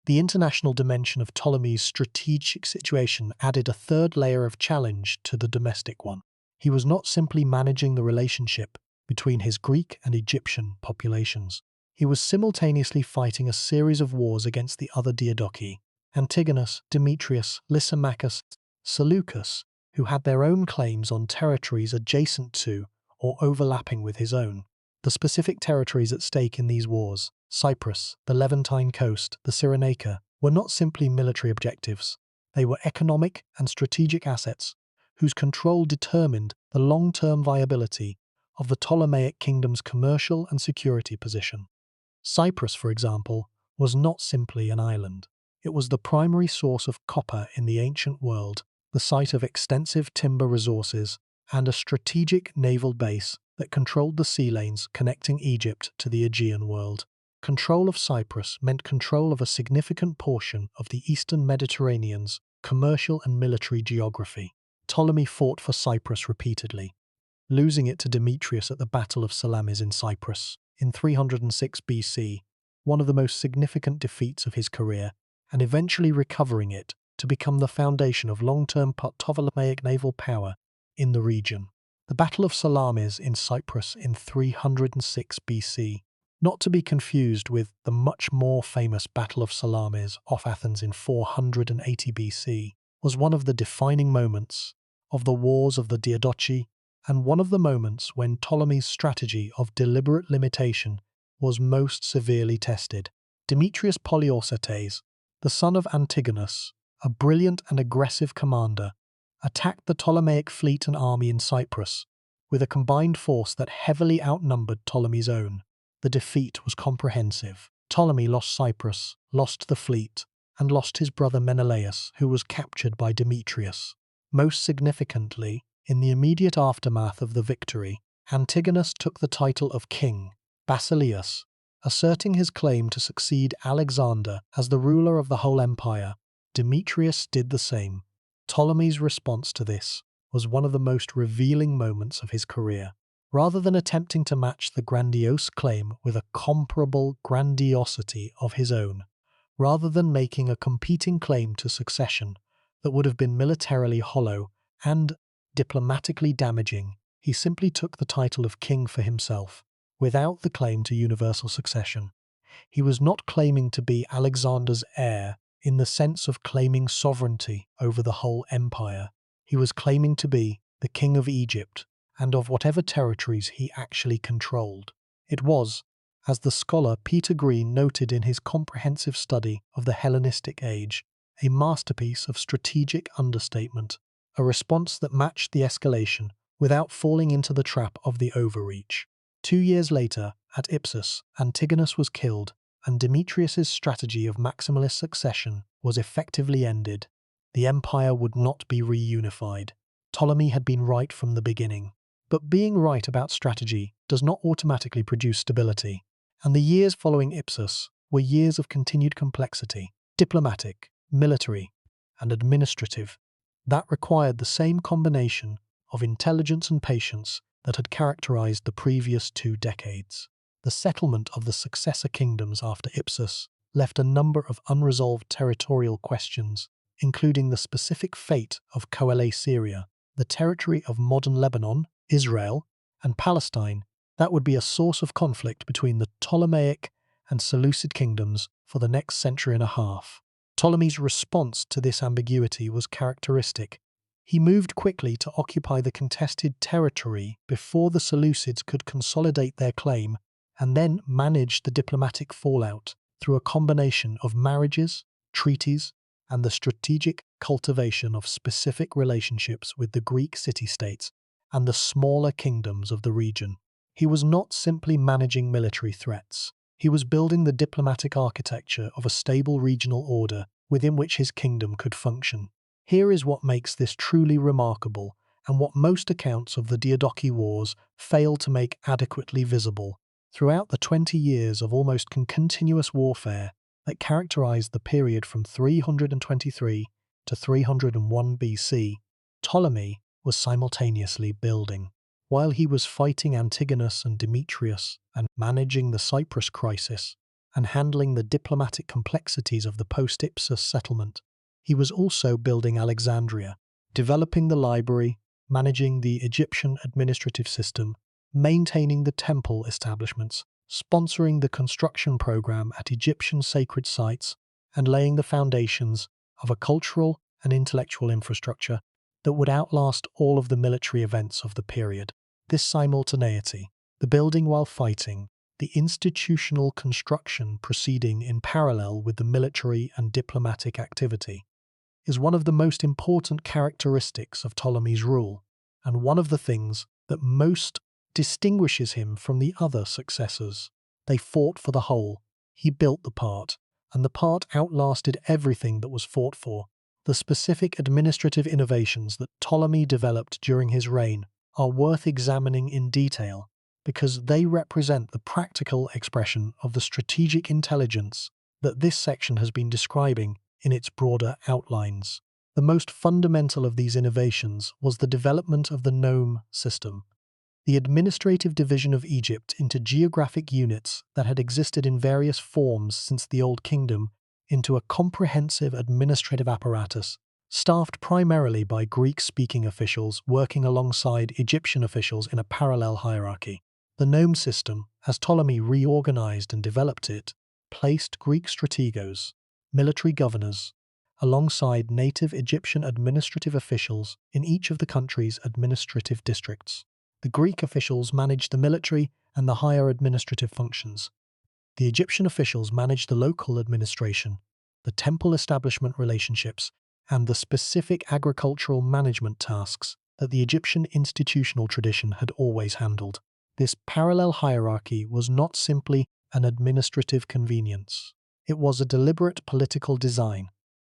The international dimension of Ptolemy's strategic situation added a third layer of challenge to the domestic one. He was not simply managing the relationship between his Greek and Egyptian populations. He was simultaneously fighting a series of wars against the other Diadochi, Antigonus, Demetrius, Lysimachus, Seleucus, who had their own claims on territories adjacent to or overlapping with his own. The specific territories at stake in these wars, Cyprus, the Levantine coast, the Cyrenaica, were not simply military objectives. They were economic and strategic assets whose control determined the long-term viability of the Ptolemaic kingdom's commercial and security position. Cyprus, for example, was not simply an island. It was the primary source of copper in the ancient world, the site of extensive timber resources, and a strategic naval base that controlled the sea lanes connecting Egypt to the Aegean world. Control of Cyprus meant control of a significant portion of the eastern Mediterranean's commercial and military geography. Ptolemy fought for Cyprus repeatedly, losing it to Demetrius at the Battle of Salamis in Cyprus in 306 BC, one of the most significant defeats of his career, and eventually recovering it to become the foundation of long-term Ptolemaic naval power in the region. The Battle of Salamis in Cyprus in 306 BC, not to be confused with the much more famous Battle of Salamis off Athens in 480 BC, was one of the defining moments of the Wars of the Diadochi, and one of the moments when Ptolemy's strategy of deliberate limitation was most severely tested. Demetrius Poliorcetes, the son of Antigonus, a brilliant and aggressive commander, attacked the Ptolemaic fleet and army in Cyprus with a combined force that heavily outnumbered Ptolemy's own. The defeat was comprehensive. Ptolemy lost Cyprus, lost the fleet, and lost his brother Menelaus, who was captured by Demetrius. Most significantly, in the immediate aftermath of the victory, Antigonus took the title of king, Basileus, asserting his claim to succeed Alexander as the ruler of the whole empire. Demetrius did the same. Ptolemy's response to this was one of the most revealing moments of his career. Rather than attempting to match the grandiose claim with a comparable grandiosity of his own, rather than making a competing claim to succession that would have been militarily hollow and diplomatically damaging, he simply took the title of king for himself, without the claim to universal succession. He was not claiming to be Alexander's heir in the sense of claiming sovereignty over the whole empire. He was claiming to be the king of Egypt and of whatever territories he actually controlled. It was, as the scholar Peter Green noted in his comprehensive study of the Hellenistic age, a masterpiece of strategic understatement, a response that matched the escalation without falling into the trap of the overreach. 2 years later, at Ipsus, Antigonus was killed, and Demetrius's strategy of maximalist succession was effectively ended. The empire would not be reunified. Ptolemy had been right from the beginning. But being right about strategy does not automatically produce stability, and the years following Ipsus were years of continued complexity, diplomatic, military, and administrative, that required the same combination of intelligence and patience that had characterized the previous 2 decades. The settlement of the successor kingdoms after Ipsus left a number of unresolved territorial questions, including the specific fate of Coele Syria, the territory of modern Lebanon, Israel, and Palestine that would be a source of conflict between the Ptolemaic and Seleucid kingdoms for the next century and a half. Ptolemy's response to this ambiguity was characteristic. He moved quickly to occupy the contested territory before the Seleucids could consolidate their claim, and then managed the diplomatic fallout through a combination of marriages, treaties, and the strategic cultivation of specific relationships with the Greek city-states and the smaller kingdoms of the region. He was not simply managing military threats. He was building the diplomatic architecture of a stable regional order within which his kingdom could function. Here is what makes this truly remarkable, and what most accounts of the Diadochi Wars fail to make adequately visible. Throughout the 20 years of almost continuous warfare that characterized the period from 323 to 301 BC, Ptolemy was simultaneously building. While he was fighting Antigonus and Demetrius and managing the Cyprus crisis and handling the diplomatic complexities of the post-Ipsus settlement, he was also building Alexandria, developing the library, managing the Egyptian administrative system, maintaining the temple establishments, sponsoring the construction program at Egyptian sacred sites, and laying the foundations of a cultural and intellectual infrastructure that would outlast all of the military events of the period. This simultaneity, the building while fighting, the institutional construction proceeding in parallel with the military and diplomatic activity, is one of the most important characteristics of Ptolemy's rule, and one of the things that most distinguishes him from the other successors. They fought for the whole. He built the part, and the part outlasted everything that was fought for. The specific administrative innovations that Ptolemy developed during his reign are worth examining in detail, because they represent the practical expression of the strategic intelligence that this section has been describing in its broader outlines. The most fundamental of these innovations was the development of the nome system, the administrative division of Egypt into geographic units that had existed in various forms since the Old Kingdom into a comprehensive administrative apparatus, staffed primarily by Greek-speaking officials working alongside Egyptian officials in a parallel hierarchy. The nome system, as Ptolemy reorganized and developed it, placed Greek strategos, military governors, alongside native Egyptian administrative officials in each of the country's administrative districts. The Greek officials managed the military and the higher administrative functions. The Egyptian officials managed the local administration, the temple establishment relationships, and the specific agricultural management tasks that the Egyptian institutional tradition had always handled. This parallel hierarchy was not simply an administrative convenience. It was a deliberate political design,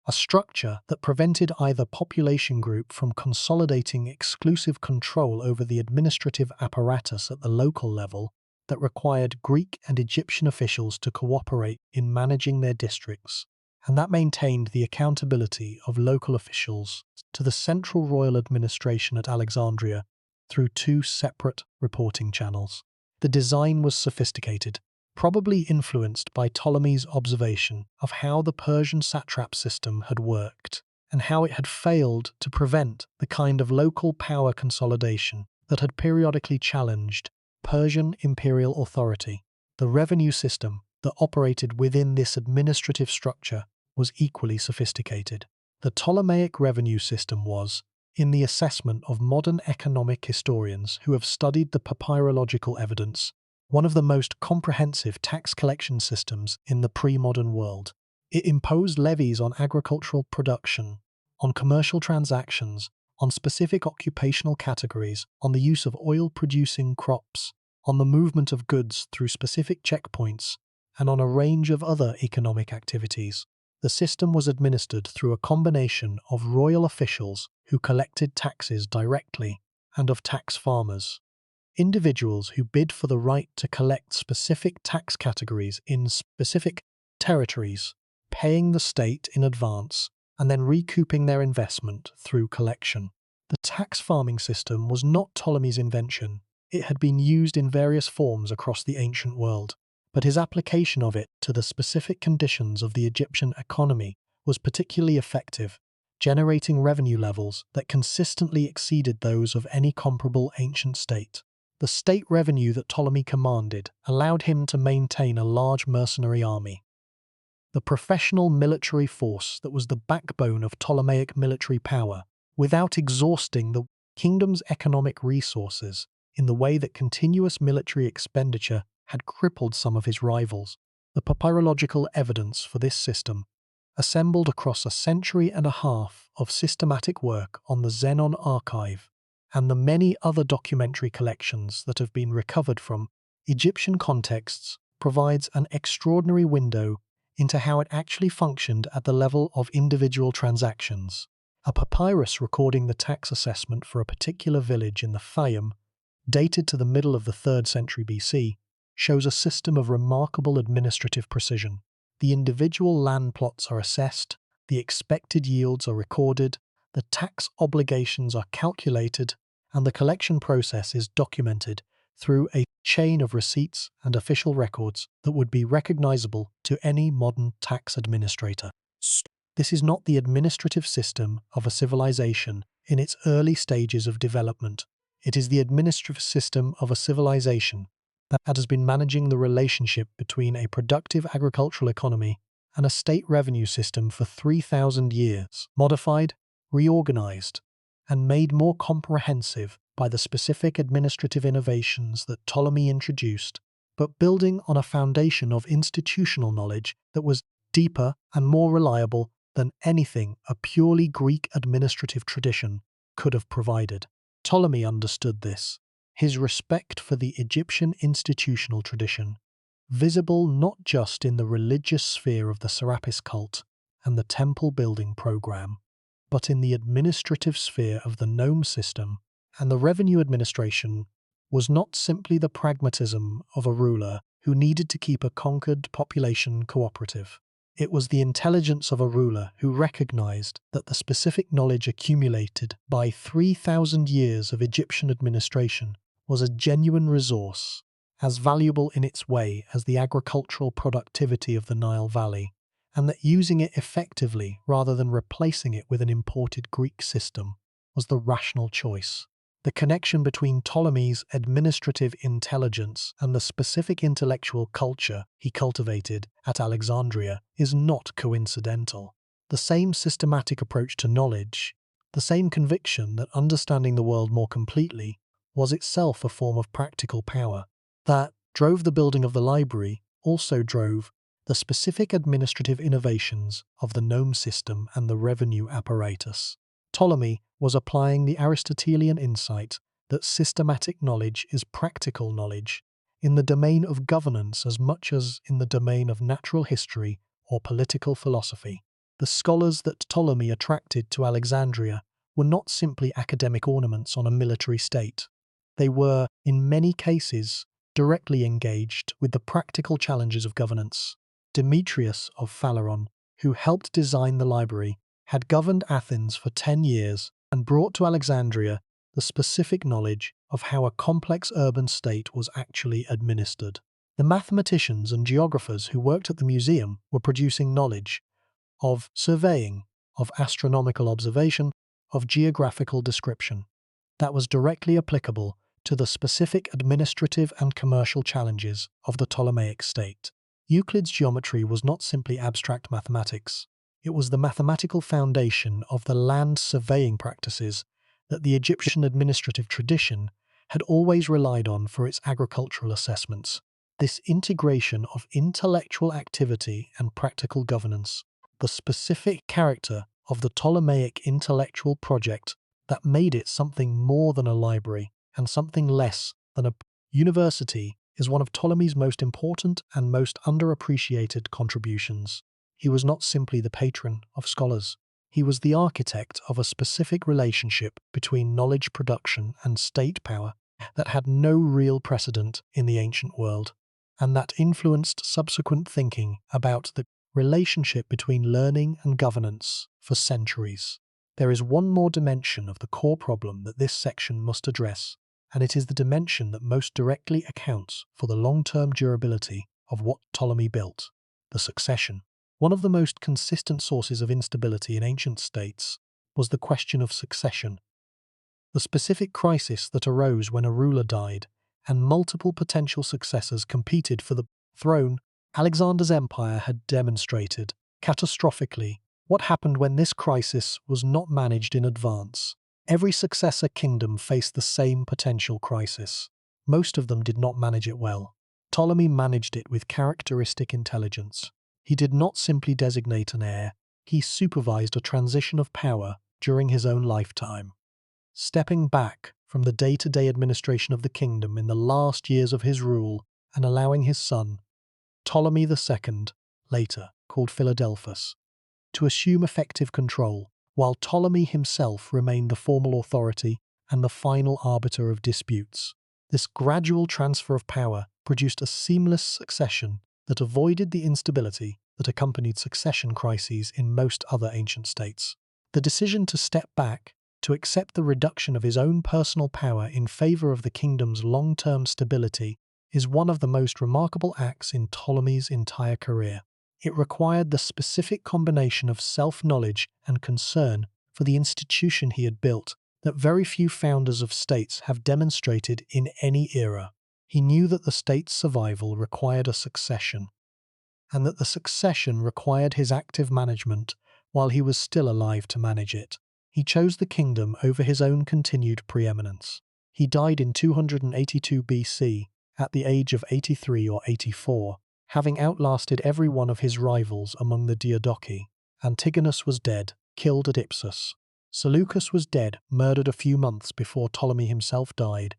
a structure that prevented either population group from consolidating exclusive control over the administrative apparatus at the local level that required Greek and Egyptian officials to cooperate in managing their districts, and that maintained the accountability of local officials to the central royal administration at Alexandria through two separate reporting channels. The design was sophisticated, probably influenced by Ptolemy's observation of how the Persian satrap system had worked and how it had failed to prevent the kind of local power consolidation that had periodically challenged Persian imperial authority. The revenue system that operated within this administrative structure was equally sophisticated. The Ptolemaic revenue system was, in the assessment of modern economic historians who have studied the papyrological evidence, one of the most comprehensive tax collection systems in the pre-modern world. It imposed levies on agricultural production, on commercial transactions, on specific occupational categories, on the use of oil-producing crops, on the movement of goods through specific checkpoints, and on a range of other economic activities. The system was administered through a combination of royal officials who collected taxes directly and of tax farmers, individuals who bid for the right to collect specific tax categories in specific territories, paying the state in advance and then recouping their investment through collection. The tax farming system was not Ptolemy's invention. It had been used in various forms across the ancient world, but his application of it to the specific conditions of the Egyptian economy was particularly effective, generating revenue levels that consistently exceeded those of any comparable ancient state. The state revenue that Ptolemy commanded allowed him to maintain a large mercenary army. The professional military force that was the backbone of Ptolemaic military power, without exhausting the kingdom's economic resources in the way that continuous military expenditure had crippled some of his rivals. The papyrological evidence for this system, assembled across a century and a half of systematic work on the Zenon archive, and the many other documentary collections that have been recovered from Egyptian contexts, provides an extraordinary window into how it actually functioned at the level of individual transactions. A papyrus recording the tax assessment for a particular village in the Fayum, dated to the middle of the 3rd century BC, shows a system of remarkable administrative precision. The individual land plots are assessed, the expected yields are recorded, the tax obligations are calculated, and the collection process is documented through a chain of receipts and official records that would be recognizable to any modern tax administrator. This is not the administrative system of a civilization in its early stages of development. It is the administrative system of a civilization that has been managing the relationship between a productive agricultural economy and a state revenue system for 3,000 years, modified, reorganized, and made more comprehensive by the specific administrative innovations that Ptolemy introduced, but building on a foundation of institutional knowledge that was deeper and more reliable than anything a purely Greek administrative tradition could have provided. Ptolemy understood this. His respect for the Egyptian institutional tradition, visible not just in the religious sphere of the Serapis cult and the temple building program, but in the administrative sphere of the nome system and the revenue administration, was not simply the pragmatism of a ruler who needed to keep a conquered population cooperative. It was the intelligence of a ruler who recognized that the specific knowledge accumulated by 3,000 years of Egyptian administration was a genuine resource, as valuable in its way as the agricultural productivity of the Nile Valley, and that using it effectively rather than replacing it with an imported Greek system was the rational choice. The connection between Ptolemy's administrative intelligence and the specific intellectual culture he cultivated at Alexandria is not coincidental. The same systematic approach to knowledge, the same conviction that understanding the world more completely was itself a form of practical power, that drove the building of the library also drove the specific administrative innovations of the nome system and the revenue apparatus. Ptolemy was applying the Aristotelian insight that systematic knowledge is practical knowledge in the domain of governance as much as in the domain of natural history or political philosophy. The scholars that Ptolemy attracted to Alexandria were not simply academic ornaments on a military state. They were, in many cases, directly engaged with the practical challenges of governance. Demetrius of Phaleron, who helped design the library, had governed Athens for 10 years and brought to Alexandria the specific knowledge of how a complex urban state was actually administered. The mathematicians and geographers who worked at the museum were producing knowledge of surveying, of astronomical observation, of geographical description that was directly applicable to the specific administrative and commercial challenges of the Ptolemaic state. Euclid's geometry was not simply abstract mathematics. It was the mathematical foundation of the land surveying practices that the Egyptian administrative tradition had always relied on for its agricultural assessments. This integration of intellectual activity and practical governance, the specific character of the Ptolemaic intellectual project that made it something more than a library and something less than a university, is one of Ptolemy's most important and most underappreciated contributions. He was not simply the patron of scholars. He was the architect of a specific relationship between knowledge production and state power that had no real precedent in the ancient world, and that influenced subsequent thinking about the relationship between learning and governance for centuries. There is one more dimension of the core problem that this section must address, and it is the dimension that most directly accounts for the long-term durability of what Ptolemy built: the succession. One of the most consistent sources of instability in ancient states was the question of succession, the specific crisis that arose when a ruler died and multiple potential successors competed for the throne. Alexander's empire had demonstrated, catastrophically, what happened when this crisis was not managed in advance. Every successor kingdom faced the same potential crisis. Most of them did not manage it well. Ptolemy managed it with characteristic intelligence. He did not simply designate an heir, he supervised a transition of power during his own lifetime, stepping back from the day-to-day administration of the kingdom in the last years of his rule and allowing his son, Ptolemy II, later called Philadelphus, to assume effective control, while Ptolemy himself remained the formal authority and the final arbiter of disputes. This gradual transfer of power produced a seamless succession that avoided the instability that accompanied succession crises in most other ancient states. The decision to step back, to accept the reduction of his own personal power in favor of the kingdom's long-term stability, is one of the most remarkable acts in Ptolemy's entire career. It required the specific combination of self-knowledge and concern for the institution he had built that very few founders of states have demonstrated in any era. He knew that the state's survival required a succession, and that the succession required his active management while he was still alive to manage it. He chose the kingdom over his own continued preeminence. He died in 282 BC, at the age of 83 or 84, having outlasted every one of his rivals among the Diadochi. Antigonus was dead, killed at Ipsus. Seleucus was dead, murdered a few months before Ptolemy himself died,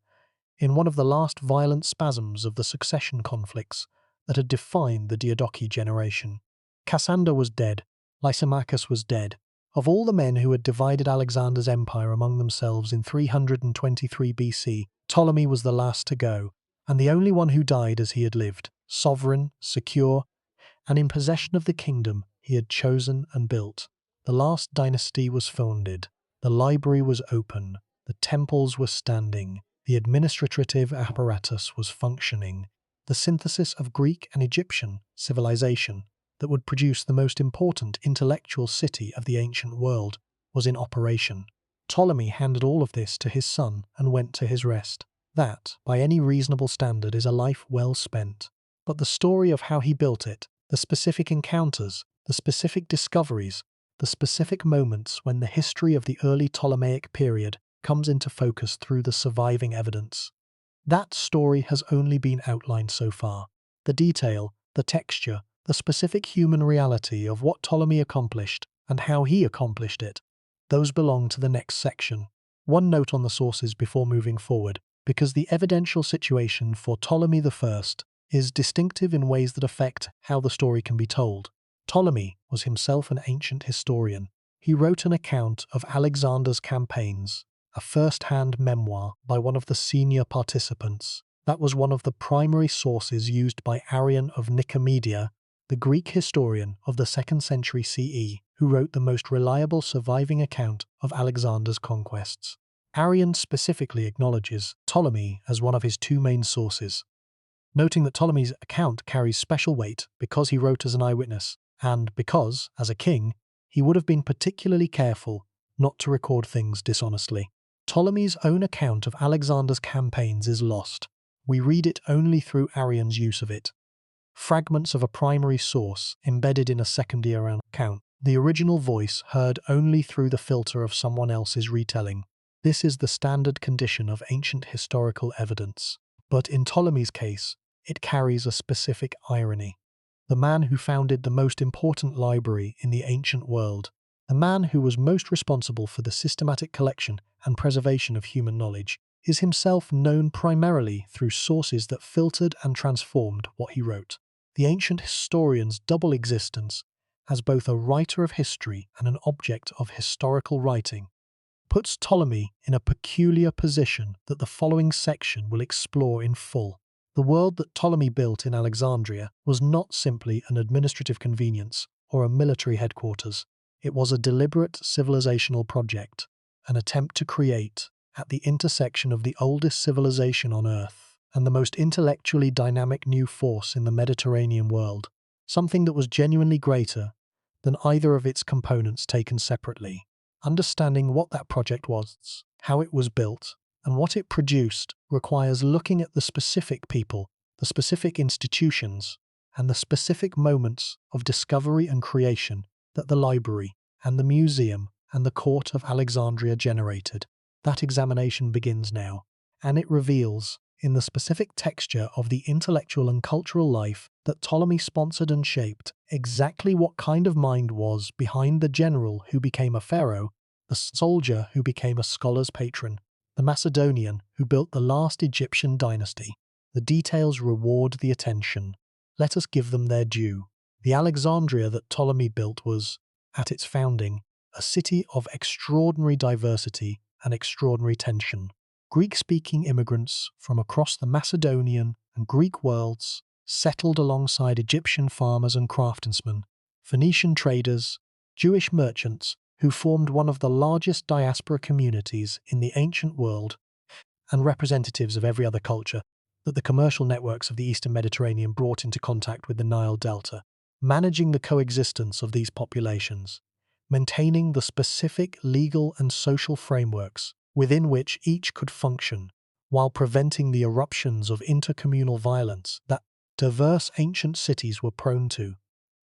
in one of the last violent spasms of the succession conflicts that had defined the Diadochi generation. Cassander was dead, Lysimachus was dead, Of all the men who had divided Alexander's empire among themselves in 323 BC, Ptolemy was the last to go, and the only one who died as he had lived, sovereign, secure, and in possession of the kingdom he had chosen and built. The last dynasty was founded, the library was open, the temples were standing, the administrative apparatus was functioning, the synthesis of Greek and Egyptian civilization that would produce the most important intellectual city of the ancient world was in operation. Ptolemy handed all of this to his son and went to his rest. That, by any reasonable standard, is a life well spent. But the story of how he built it, the specific encounters, the specific discoveries, the specific moments when the history of the early Ptolemaic period comes into focus through the surviving evidence. That story has only been outlined so far. The detail, the texture, the specific human reality of what Ptolemy accomplished and how he accomplished it, those belong to the next section. One note on the sources before moving forward, because the evidential situation for Ptolemy I is distinctive in ways that affect how the story can be told. Ptolemy was himself an ancient historian. He wrote an account of Alexander's campaigns, a first-hand memoir by one of the senior participants. That was one of the primary sources used by Arrian of Nicomedia, the Greek historian of the 2nd century CE, who wrote the most reliable surviving account of Alexander's conquests. Arrian specifically acknowledges Ptolemy as one of his two main sources, noting that Ptolemy's account carries special weight because he wrote as an eyewitness, and because, as a king, he would have been particularly careful not to record things dishonestly. Ptolemy's own account of Alexander's campaigns is lost. We read it only through Arrian's use of it. Fragments of a primary source embedded in a secondary account, the original voice heard only through the filter of someone else's retelling. This is the standard condition of ancient historical evidence. But in Ptolemy's case, it carries a specific irony. The man who founded the most important library in the ancient world, the man who was most responsible for the systematic collection and preservation of human knowledge, is himself known primarily through sources that filtered and transformed what he wrote. The ancient historian's double existence as both a writer of history and an object of historical writing puts Ptolemy in a peculiar position that the following section will explore in full. The world that Ptolemy built in Alexandria was not simply an administrative convenience or a military headquarters. It was a deliberate civilizational project, an attempt to create, at the intersection of the oldest civilization on Earth and the most intellectually dynamic new force in the Mediterranean world, something that was genuinely greater than either of its components taken separately. Understanding what that project was, how it was built, and what it produced requires looking at the specific people, the specific institutions, and the specific moments of discovery and creation that the library and the museum and the court of Alexandria generated. That examination begins now, and it reveals, in the specific texture of the intellectual and cultural life that Ptolemy sponsored and shaped, exactly what kind of mind was behind the general who became a pharaoh, the soldier who became a scholar's patron, the Macedonian who built the last Egyptian dynasty. The details reward the attention. Let us give them their due. The Alexandria that Ptolemy built was, at its founding, a city of extraordinary diversity and extraordinary tension. Greek-speaking immigrants from across the Macedonian and Greek worlds settled alongside Egyptian farmers and craftsmen, Phoenician traders, Jewish merchants who formed one of the largest diaspora communities in the ancient world, and representatives of every other culture that the commercial networks of the Eastern Mediterranean brought into contact with the Nile Delta, managing the coexistence of these populations, maintaining the specific legal and social frameworks within which each could function, while preventing the eruptions of intercommunal violence that diverse ancient cities were prone to,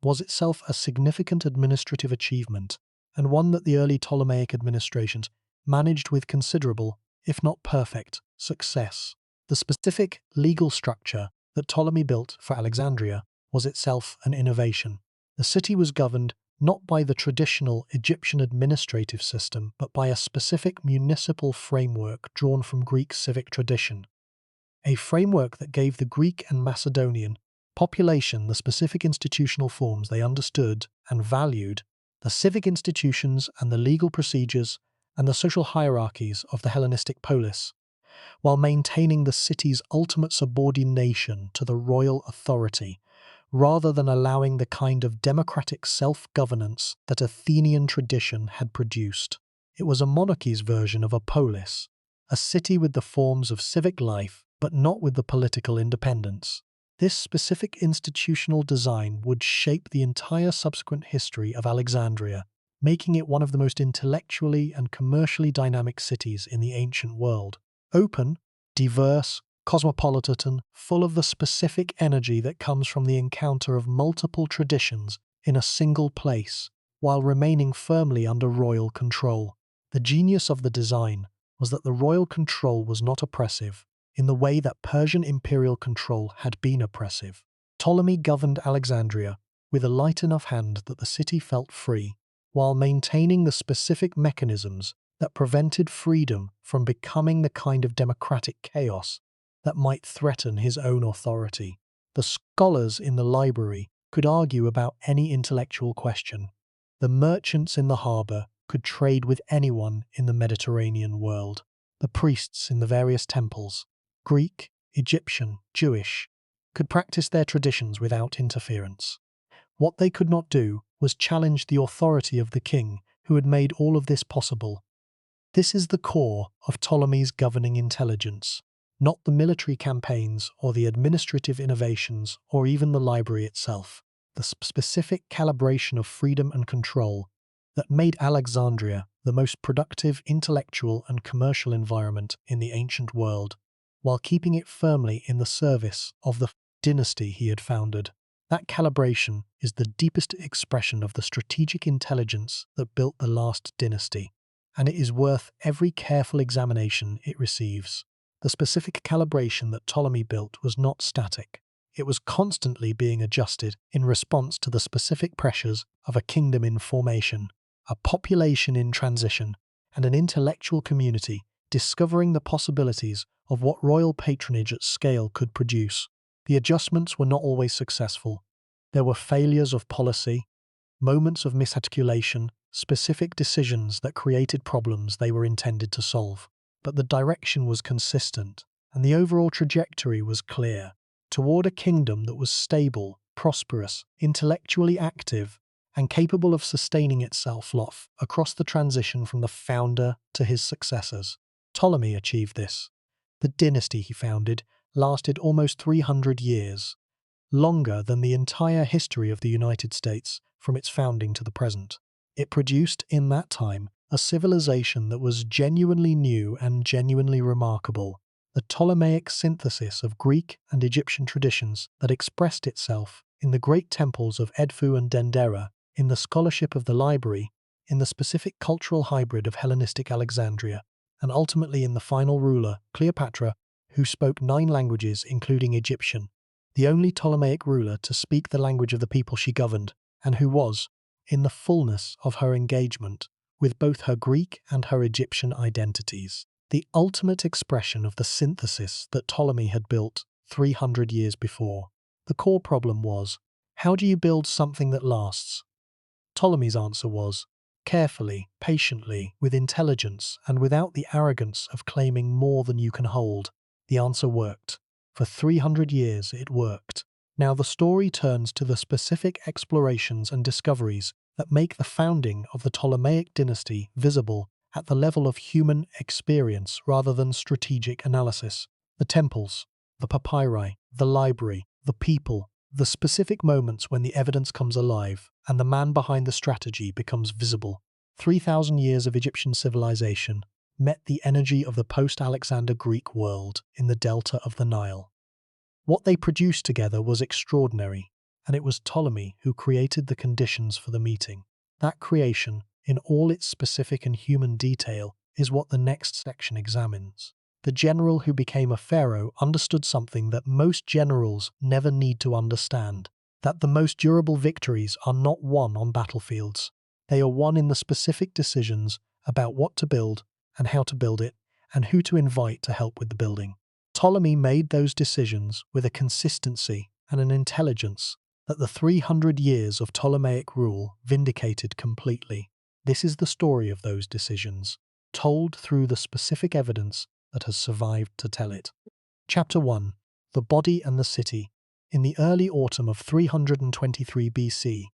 was itself a significant administrative achievement, and one that the early Ptolemaic administrations managed with considerable, if not perfect, success. The specific legal structure that Ptolemy built for Alexandria was itself an innovation. The city was governed not by the traditional Egyptian administrative system, but by a specific municipal framework drawn from Greek civic tradition. A framework that gave the Greek and Macedonian population the specific institutional forms they understood and valued the civic institutions and the legal procedures and the social hierarchies of the Hellenistic polis, while maintaining the city's ultimate subordination to the royal authority, rather than allowing the kind of democratic self-governance that Athenian tradition had produced. It was a monarchy's version of a polis, a city with the forms of civic life but not with the political independence. This specific institutional design would shape the entire subsequent history of Alexandria, making it one of the most intellectually and commercially dynamic cities in the ancient world. Open, diverse, cosmopolitan, full of the specific energy that comes from the encounter of multiple traditions in a single place, while remaining firmly under royal control. The genius of the design was that the royal control was not oppressive, in the way that Persian imperial control had been oppressive. Ptolemy governed Alexandria with a light enough hand that the city felt free, while maintaining the specific mechanisms that prevented freedom from becoming the kind of democratic chaos that might threaten his own authority. The scholars in the library could argue about any intellectual question. The merchants in the harbour could trade with anyone in the Mediterranean world. The priests in the various temples, Greek, Egyptian, Jewish, could practice their traditions without interference. What they could not do was challenge the authority of the king who had made all of this possible. This is the core of Ptolemy's governing intelligence, not the military campaigns or the administrative innovations or even the library itself. The specific calibration of freedom and control that made Alexandria the most productive intellectual and commercial environment in the ancient world, while keeping it firmly in the service of the dynasty he had founded. That calibration is the deepest expression of the strategic intelligence that built the last dynasty, and it is worth every careful examination it receives. The specific calibration that Ptolemy built was not static. It was constantly being adjusted in response to the specific pressures of a kingdom in formation, a population in transition, and an intellectual community discovering the possibilities of what royal patronage at scale could produce. The adjustments were not always successful. There were failures of policy, moments of misarticulation, specific decisions that created problems they were intended to solve. But the direction was consistent, and the overall trajectory was clear, toward a kingdom that was stable, prosperous, intellectually active, and capable of sustaining itself across the transition from the founder to his successors. Ptolemy achieved this. The dynasty he founded lasted almost 300 years, longer than the entire history of the United States from its founding to the present. It produced, in that time, a civilization that was genuinely new and genuinely remarkable, the Ptolemaic synthesis of Greek and Egyptian traditions that expressed itself in the great temples of Edfu and Dendera, in the scholarship of the library, in the specific cultural hybrid of Hellenistic Alexandria, and ultimately in the final ruler, Cleopatra, who spoke 9 languages including Egyptian, the only Ptolemaic ruler to speak the language of the people she governed, and who was, in the fullness of her engagement, with both her Greek and her Egyptian identities, the ultimate expression of the synthesis that Ptolemy had built 300 years before. The core problem was, how do you build something that lasts? Ptolemy's answer was, carefully, patiently, with intelligence, and without the arrogance of claiming more than you can hold. The answer worked. For 300 years it worked. Now the story turns to the specific explorations and discoveries that make the founding of the Ptolemaic dynasty visible at the level of human experience rather than strategic analysis. The temples, the papyri, the library, the people, the specific moments when the evidence comes alive and the man behind the strategy becomes visible. 3,000 years of Egyptian civilization met the energy of the post-Alexander Greek world in the delta of the Nile. What they produced together was extraordinary, and it was Ptolemy who created the conditions for the meeting. That creation, in all its specific and human detail, is what the next section examines. The general who became a pharaoh understood something that most generals never need to understand, that the most durable victories are not won on battlefields. They are won in the specific decisions about what to build and how to build it, and who to invite to help with the building. Ptolemy made those decisions with a consistency and an intelligence that the 300 years of Ptolemaic rule vindicated completely. This is the story of those decisions, told through the specific evidence that has survived to tell it. Chapter 1. The Body and the City. In the early autumn of 323 BC,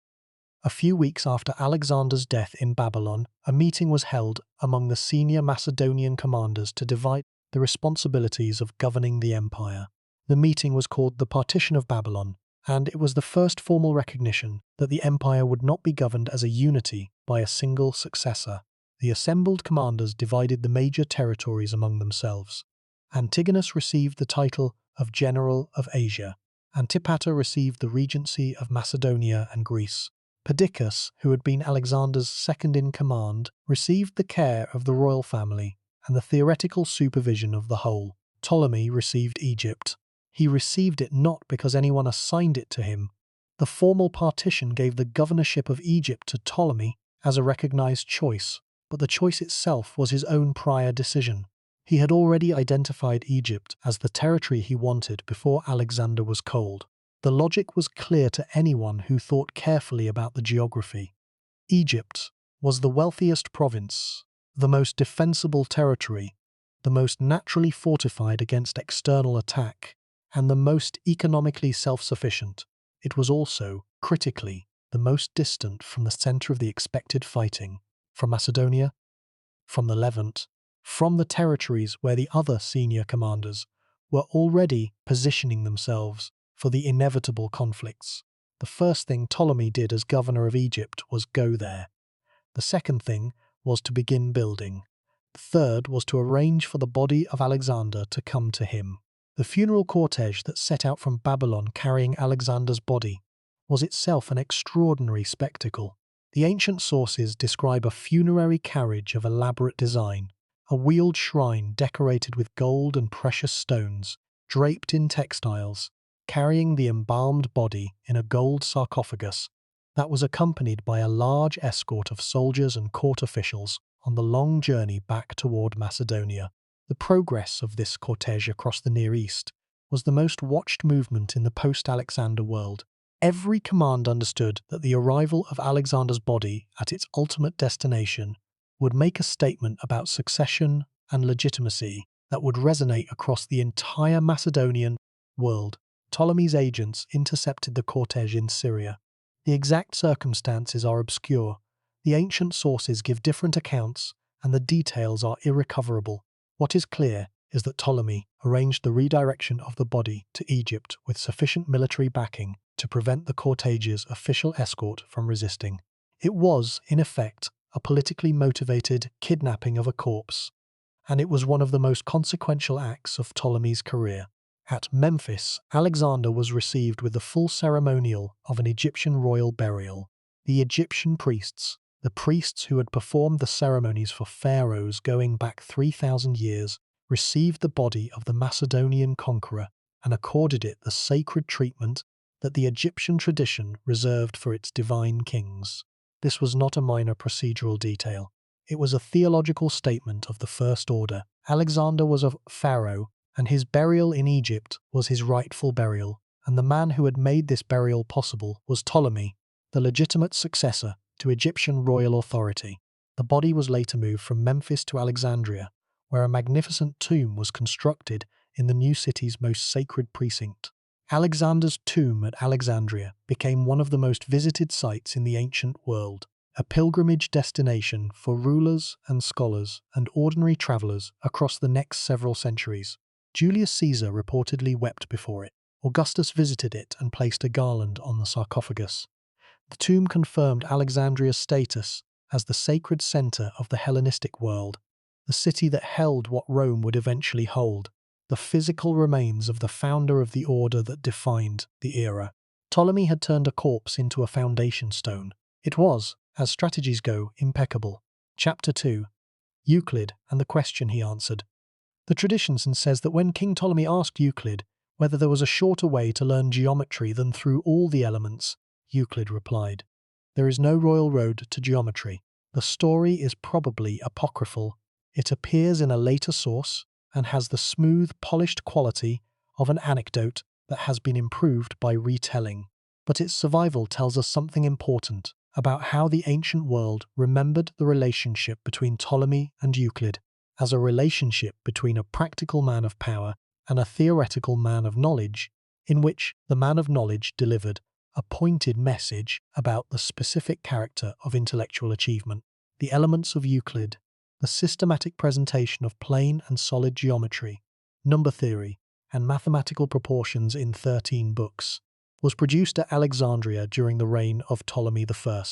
a few weeks after Alexander's death in Babylon, a meeting was held among the senior Macedonian commanders to divide the responsibilities of governing the empire. The meeting was called the Partition of Babylon, and it was the first formal recognition that the empire would not be governed as a unity by a single successor. The assembled commanders divided the major territories among themselves. Antigonus received the title of General of Asia. Antipater received the regency of Macedonia and Greece. Perdiccas, who had been Alexander's second-in-command, received the care of the royal family and the theoretical supervision of the whole. Ptolemy received Egypt. He received it not because anyone assigned it to him. The formal partition gave the governorship of Egypt to Ptolemy as a recognized choice, but the choice itself was his own prior decision. He had already identified Egypt as the territory he wanted before Alexander was cold. The logic was clear to anyone who thought carefully about the geography. Egypt was the wealthiest province, the most defensible territory, the most naturally fortified against external attack, and the most economically self-sufficient. It was also, critically, the most distant from the center of the expected fighting, from Macedonia, from the Levant, from the territories where the other senior commanders were already positioning themselves for the inevitable conflicts. The first thing Ptolemy did as governor of Egypt was go there. The second thing was to begin building. The third was to arrange for the body of Alexander to come to him. The funeral cortege that set out from Babylon carrying Alexander's body was itself an extraordinary spectacle. The ancient sources describe a funerary carriage of elaborate design, a wheeled shrine decorated with gold and precious stones, draped in textiles, carrying the embalmed body in a gold sarcophagus that was accompanied by a large escort of soldiers and court officials on the long journey back toward Macedonia. The progress of this cortege across the Near East was the most watched movement in the post-Alexander world. Every command understood that the arrival of Alexander's body at its ultimate destination would make a statement about succession and legitimacy that would resonate across the entire Macedonian world. Ptolemy's agents intercepted the cortege in Syria. The exact circumstances are obscure. The ancient sources give different accounts, and the details are irrecoverable. What is clear is that Ptolemy arranged the redirection of the body to Egypt with sufficient military backing to prevent the cortege's official escort from resisting. It was, in effect, a politically motivated kidnapping of a corpse, and it was one of the most consequential acts of Ptolemy's career. At Memphis, Alexander was received with the full ceremonial of an Egyptian royal burial. The Egyptian priests, the priests who had performed the ceremonies for pharaohs going back 3,000 years, received the body of the Macedonian conqueror and accorded it the sacred treatment that the Egyptian tradition reserved for its divine kings. This was not a minor procedural detail. It was a theological statement of the first order. Alexander was a pharaoh, and his burial in Egypt was his rightful burial, and the man who had made this burial possible was Ptolemy, the legitimate successor to Egyptian royal authority. The body was later moved from Memphis to Alexandria, where a magnificent tomb was constructed in the new city's most sacred precinct. Alexander's tomb at Alexandria became one of the most visited sites in the ancient world, a pilgrimage destination for rulers and scholars and ordinary travelers across the next several centuries. Julius Caesar reportedly wept before it. Augustus visited it and placed a garland on the sarcophagus. The tomb confirmed Alexandria's status as the sacred center of the Hellenistic world, the city that held what Rome would eventually hold, the physical remains of the founder of the order that defined the era. Ptolemy had turned a corpse into a foundation stone. It was, as strategies go, impeccable. Chapter 2. Euclid and the question he answered. The tradition says that when King Ptolemy asked Euclid whether there was a shorter way to learn geometry than through all the elements, Euclid replied, "There is no royal road to geometry." The story is probably apocryphal. It appears in a later source and has the smooth, polished quality of an anecdote that has been improved by retelling. but its survival tells us something important about how the ancient world remembered the relationship between Ptolemy and Euclid as a relationship between a practical man of power and a theoretical man of knowledge, in which the man of knowledge delivered a pointed message about the specific character of intellectual achievement. The elements of Euclid, the systematic presentation of plane and solid geometry, number theory, and mathematical proportions in 13 books, was produced at Alexandria during the reign of Ptolemy I.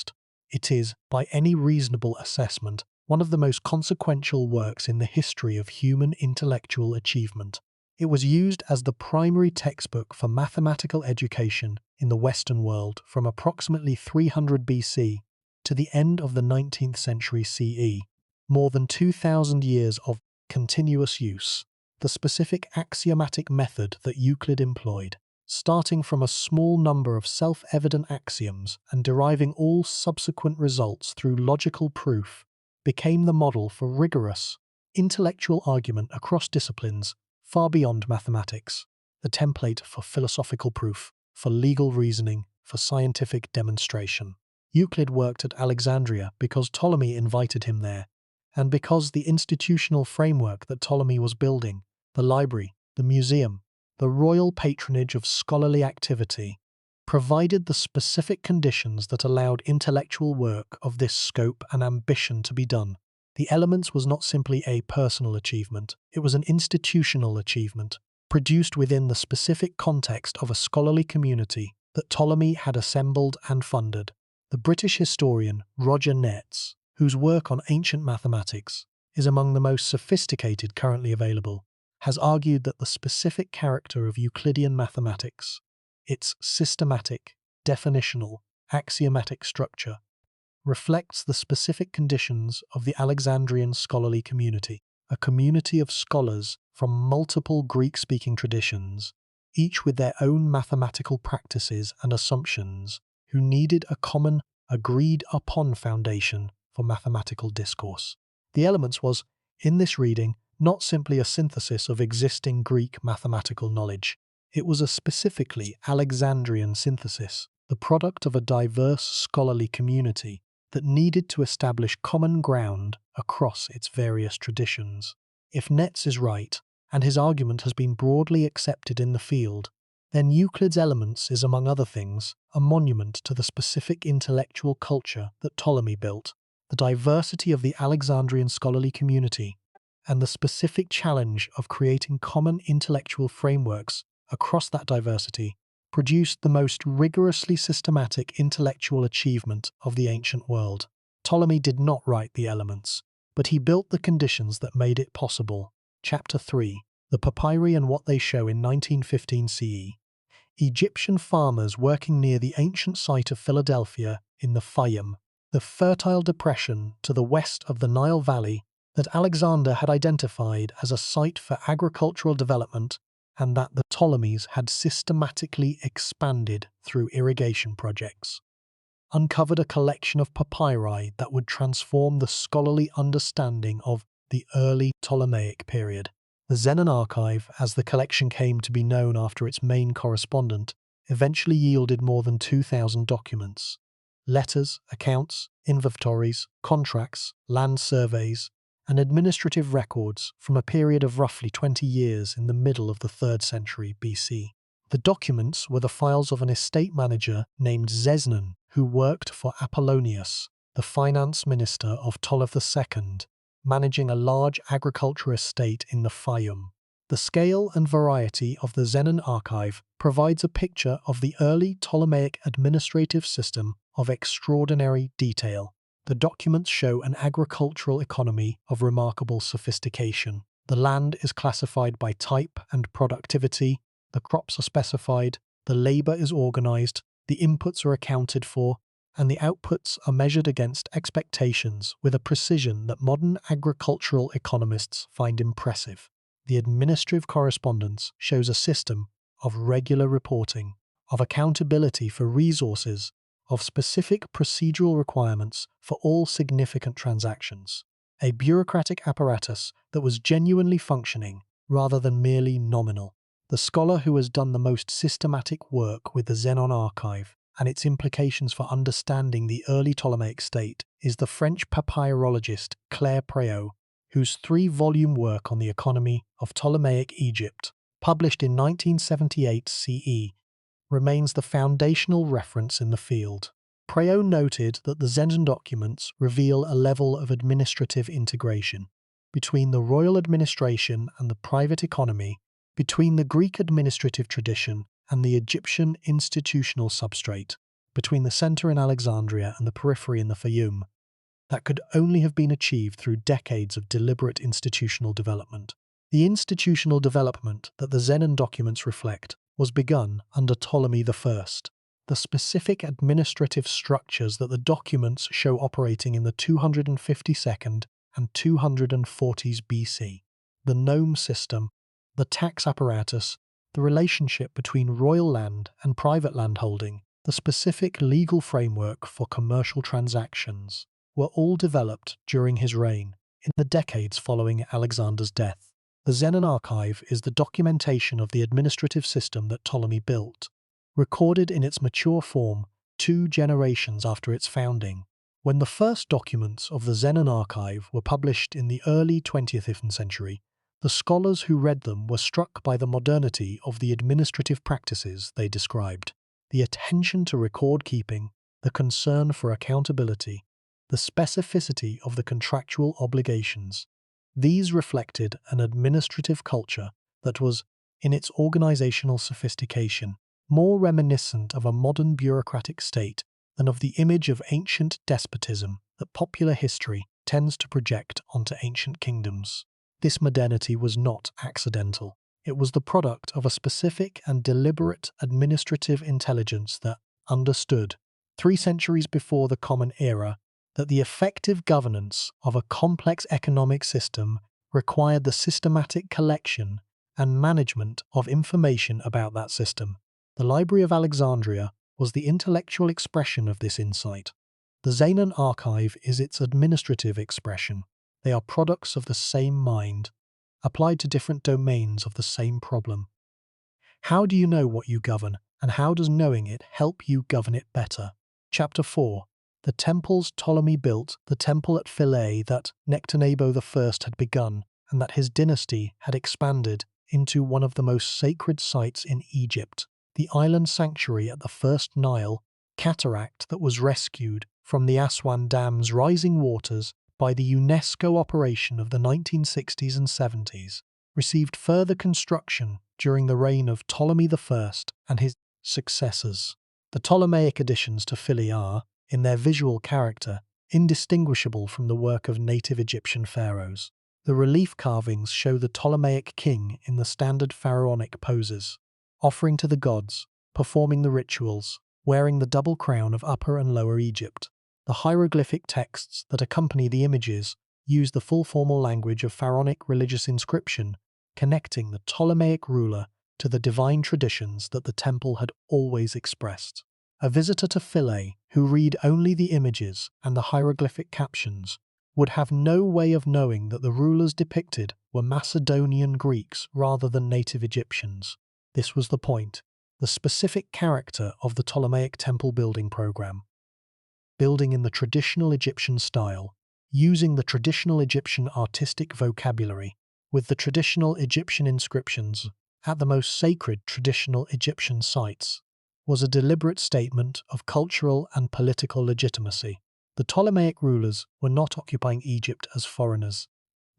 It is, by any reasonable assessment, one of the most consequential works in the history of human intellectual achievement. It was used as the primary textbook for mathematical education in the Western world from approximately 300 BC to the end of the 19th century CE, more than 2,000 years of continuous use. The specific axiomatic method that Euclid employed, starting from a small number of self-evident axioms and deriving all subsequent results through logical proof, became the model for rigorous, intellectual argument across disciplines far beyond mathematics, the template for philosophical proof, for legal reasoning, for scientific demonstration. Euclid worked at Alexandria because Ptolemy invited him there, and because the institutional framework that Ptolemy was building, the library, the museum, the royal patronage of scholarly activity, provided the specific conditions that allowed intellectual work of this scope and ambition to be done. The Elements was not simply a personal achievement, it was an institutional achievement, produced within the specific context of a scholarly community that Ptolemy had assembled and funded. The British historian Roger Netz, whose work on ancient mathematics is among the most sophisticated currently available, has argued that the specific character of Euclidean mathematics, its systematic, definitional, axiomatic structure, reflects the specific conditions of the Alexandrian scholarly community, a community of scholars from multiple Greek-speaking traditions, each with their own mathematical practices and assumptions, who needed a common, agreed-upon foundation for mathematical discourse. The Elements was, in this reading, not simply a synthesis of existing Greek mathematical knowledge. It was a specifically Alexandrian synthesis, the product of a diverse scholarly community that needed to establish common ground across its various traditions. If Netz is right, and his argument has been broadly accepted in the field, then Euclid's Elements is, among other things, a monument to the specific intellectual culture that Ptolemy built, the diversity of the Alexandrian scholarly community, and the specific challenge of creating common intellectual frameworks across that diversity produced the most rigorously systematic intellectual achievement of the ancient world. Ptolemy did not write the Elements, but he built the conditions that made it possible. Chapter 3. The Papyri and What They Show in 1915 CE. Egyptian farmers working near the ancient site of Philadelphia in the Fayum, the fertile depression to the west of the Nile Valley that Alexander had identified as a site for agricultural development and that the Ptolemies had systematically expanded through irrigation projects, uncovered a collection of papyri that would transform the scholarly understanding of the early Ptolemaic period. The Zenon Archive, as the collection came to be known after its main correspondent, eventually yielded more than 2,000 documents. Letters, accounts, inventories, contracts, land surveys, and administrative records from a period of roughly 20 years in the middle of the 3rd century BC. The documents were the files of an estate manager named Zesnon, who worked for Apollonius, the finance minister of Ptolemy II, managing a large agriculture estate in the Fayum. The scale and variety of the Zenon archive provides a picture of the early Ptolemaic administrative system of extraordinary detail. The documents show an agricultural economy of remarkable sophistication. The land is classified by type and productivity, the crops are specified, the labour is organised, the inputs are accounted for, and the outputs are measured against expectations with a precision that modern agricultural economists find impressive. The administrative correspondence shows a system of regular reporting, of accountability for resources, of specific procedural requirements for all significant transactions, a bureaucratic apparatus that was genuinely functioning rather than merely nominal. The scholar who has done the most systematic work with the Zenon archive and its implications for understanding the early Ptolemaic state is the French papyrologist Claire Préau, whose 3-volume work on the economy of Ptolemaic Egypt, published in 1978 CE, remains the foundational reference in the field. Préau noted that the Zenon documents reveal a level of administrative integration between the royal administration and the private economy, between the Greek administrative tradition and the Egyptian institutional substrate, between the centre in Alexandria and the periphery in the Fayum, that could only have been achieved through decades of deliberate institutional development. The institutional development that the Zenon documents reflect was begun under Ptolemy I. The specific administrative structures that the documents show operating in the 252nd and 240s BC, the nome system, the tax apparatus, the relationship between royal land and private landholding, the specific legal framework for commercial transactions, were all developed during his reign in the decades following Alexander's death. The Zenon archive is the documentation of the administrative system that Ptolemy built, recorded in its mature form 2 generations after its founding. When the first documents of the Zenon archive were published in the early 20th century, the scholars who read them were struck by the modernity of the administrative practices they described, the attention to record keeping, the concern for accountability, the specificity of the contractual obligations. These reflected an administrative culture that was, in its organizational sophistication, more reminiscent of a modern bureaucratic state than of the image of ancient despotism that popular history tends to project onto ancient kingdoms. This modernity was not accidental. It was the product of a specific and deliberate administrative intelligence that understood, 3 centuries before the Common Era, that the effective governance of a complex economic system required the systematic collection and management of information about that system. The Library of Alexandria was the intellectual expression of this insight. The Zenon archive is its administrative expression. They are products of the same mind, applied to different domains of the same problem. How do you know what you govern, and how does knowing it help you govern it better? Chapter 4. The temples Ptolemy built, the temple at Philae that Nectanebo I had begun, and that his dynasty had expanded into one of the most sacred sites in Egypt, the island sanctuary at the First Nile, cataract that was rescued from the Aswan Dam's rising waters by the UNESCO operation of the 1960s and 70s, received further construction during the reign of Ptolemy I and his successors. The Ptolemaic additions to Philae are, in their visual character, indistinguishable from the work of native Egyptian pharaohs. The relief carvings show the Ptolemaic king in the standard pharaonic poses, offering to the gods, performing the rituals, wearing the double crown of Upper and Lower Egypt. The hieroglyphic texts that accompany the images use the full formal language of pharaonic religious inscription, connecting the Ptolemaic ruler to the divine traditions that the temple had always expressed. A visitor to Philae who read only the images and the hieroglyphic captions would have no way of knowing that the rulers depicted were Macedonian Greeks rather than native Egyptians. This was the point, the specific character of the Ptolemaic temple building program. Building in the traditional Egyptian style, using the traditional Egyptian artistic vocabulary, with the traditional Egyptian inscriptions at the most sacred traditional Egyptian sites, was a deliberate statement of cultural and political legitimacy. The Ptolemaic rulers were not occupying Egypt as foreigners.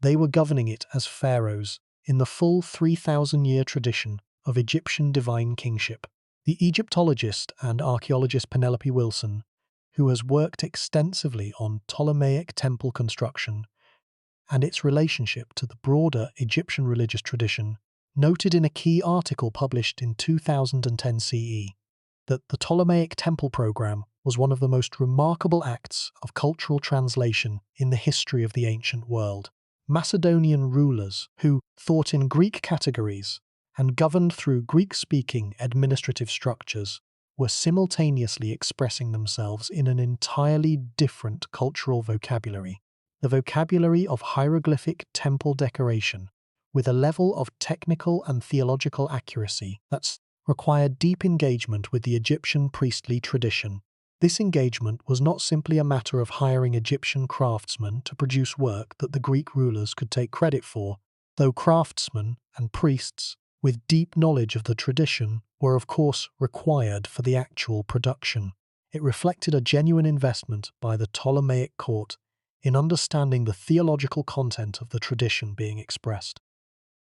They were governing it as pharaohs in the full 3,000-year tradition of Egyptian divine kingship. The Egyptologist and archaeologist Penelope Wilson, who has worked extensively on Ptolemaic temple construction and its relationship to the broader Egyptian religious tradition, noted in a key article published in 2010 CE that the Ptolemaic temple program was one of the most remarkable acts of cultural translation in the history of the ancient world. Macedonian rulers who thought in Greek categories and governed through Greek-speaking administrative structures were simultaneously expressing themselves in an entirely different cultural vocabulary, the vocabulary of hieroglyphic temple decoration, with a level of technical and theological accuracy that required deep engagement with the Egyptian priestly tradition. This engagement was not simply a matter of hiring Egyptian craftsmen to produce work that the Greek rulers could take credit for, though craftsmen and priests with deep knowledge of the tradition were of course required for the actual production. It reflected a genuine investment by the Ptolemaic court in understanding the theological content of the tradition being expressed.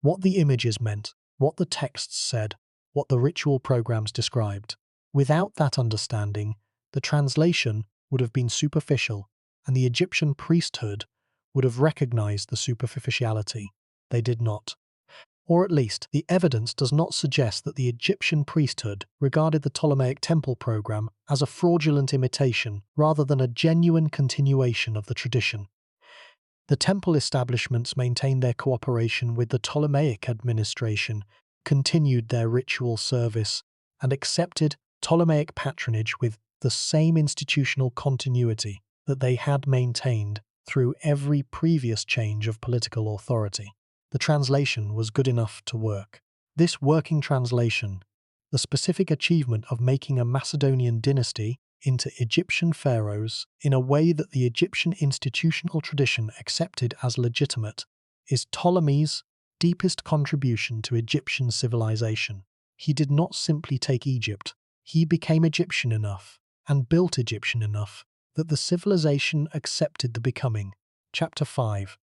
What the images meant, what the texts said, what the ritual programs described. Without that understanding, the translation would have been superficial, and the Egyptian priesthood would have recognized the superficiality. They did not. Or at least, the evidence does not suggest that the Egyptian priesthood regarded the Ptolemaic temple program as a fraudulent imitation rather than a genuine continuation of the tradition. The temple establishments maintained their cooperation with the Ptolemaic administration, continued their ritual service, and accepted Ptolemaic patronage with the same institutional continuity that they had maintained through every previous change of political authority. The translation was good enough to work. This working translation, the specific achievement of making a Macedonian dynasty into Egyptian pharaohs in a way that the Egyptian institutional tradition accepted as legitimate, is Ptolemy's deepest contribution to Egyptian civilization. He did not simply take Egypt, he became Egyptian enough and built Egyptian enough that the civilization accepted the becoming. Chapter 5.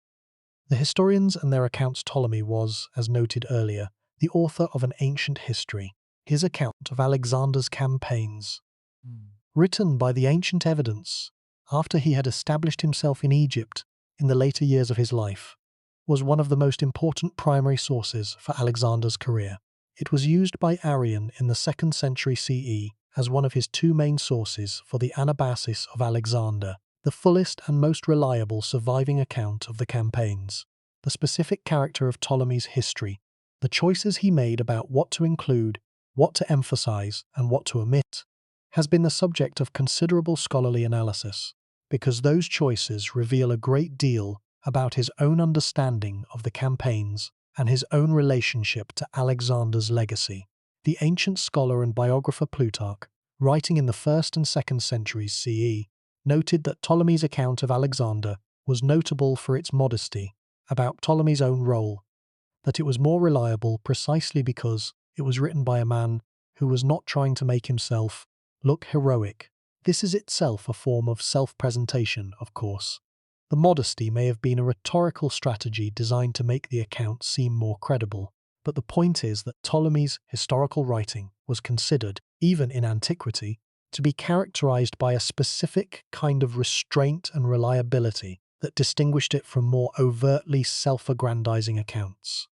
The historians and their accounts. Ptolemy was, as noted earlier, the author of an ancient history. His account of Alexander's campaigns, written by the ancient evidence after he had established himself in Egypt in the later years of his life, was one of the most important primary sources for Alexander's career. It was used by Arrian in the 2nd century CE as one of his two main sources for the Anabasis of Alexander, the fullest and most reliable surviving account of the campaigns. The specific character of Ptolemy's history, the choices he made about what to include, what to emphasize, and what to omit, has been the subject of considerable scholarly analysis, because those choices reveal a great deal about his own understanding of the campaigns and his own relationship to Alexander's legacy. The ancient scholar and biographer Plutarch, writing in the 1st and 2nd centuries CE, noted that Ptolemy's account of Alexander was notable for its modesty about Ptolemy's own role, that it was more reliable precisely because it was written by a man who was not trying to make himself look heroic. This is itself a form of self-presentation, of course. The modesty may have been a rhetorical strategy designed to make the account seem more credible, but the point is that Ptolemy's historical writing was considered, even in antiquity, to be characterized by a specific kind of restraint and reliability that distinguished it from more overtly self-aggrandizing accounts.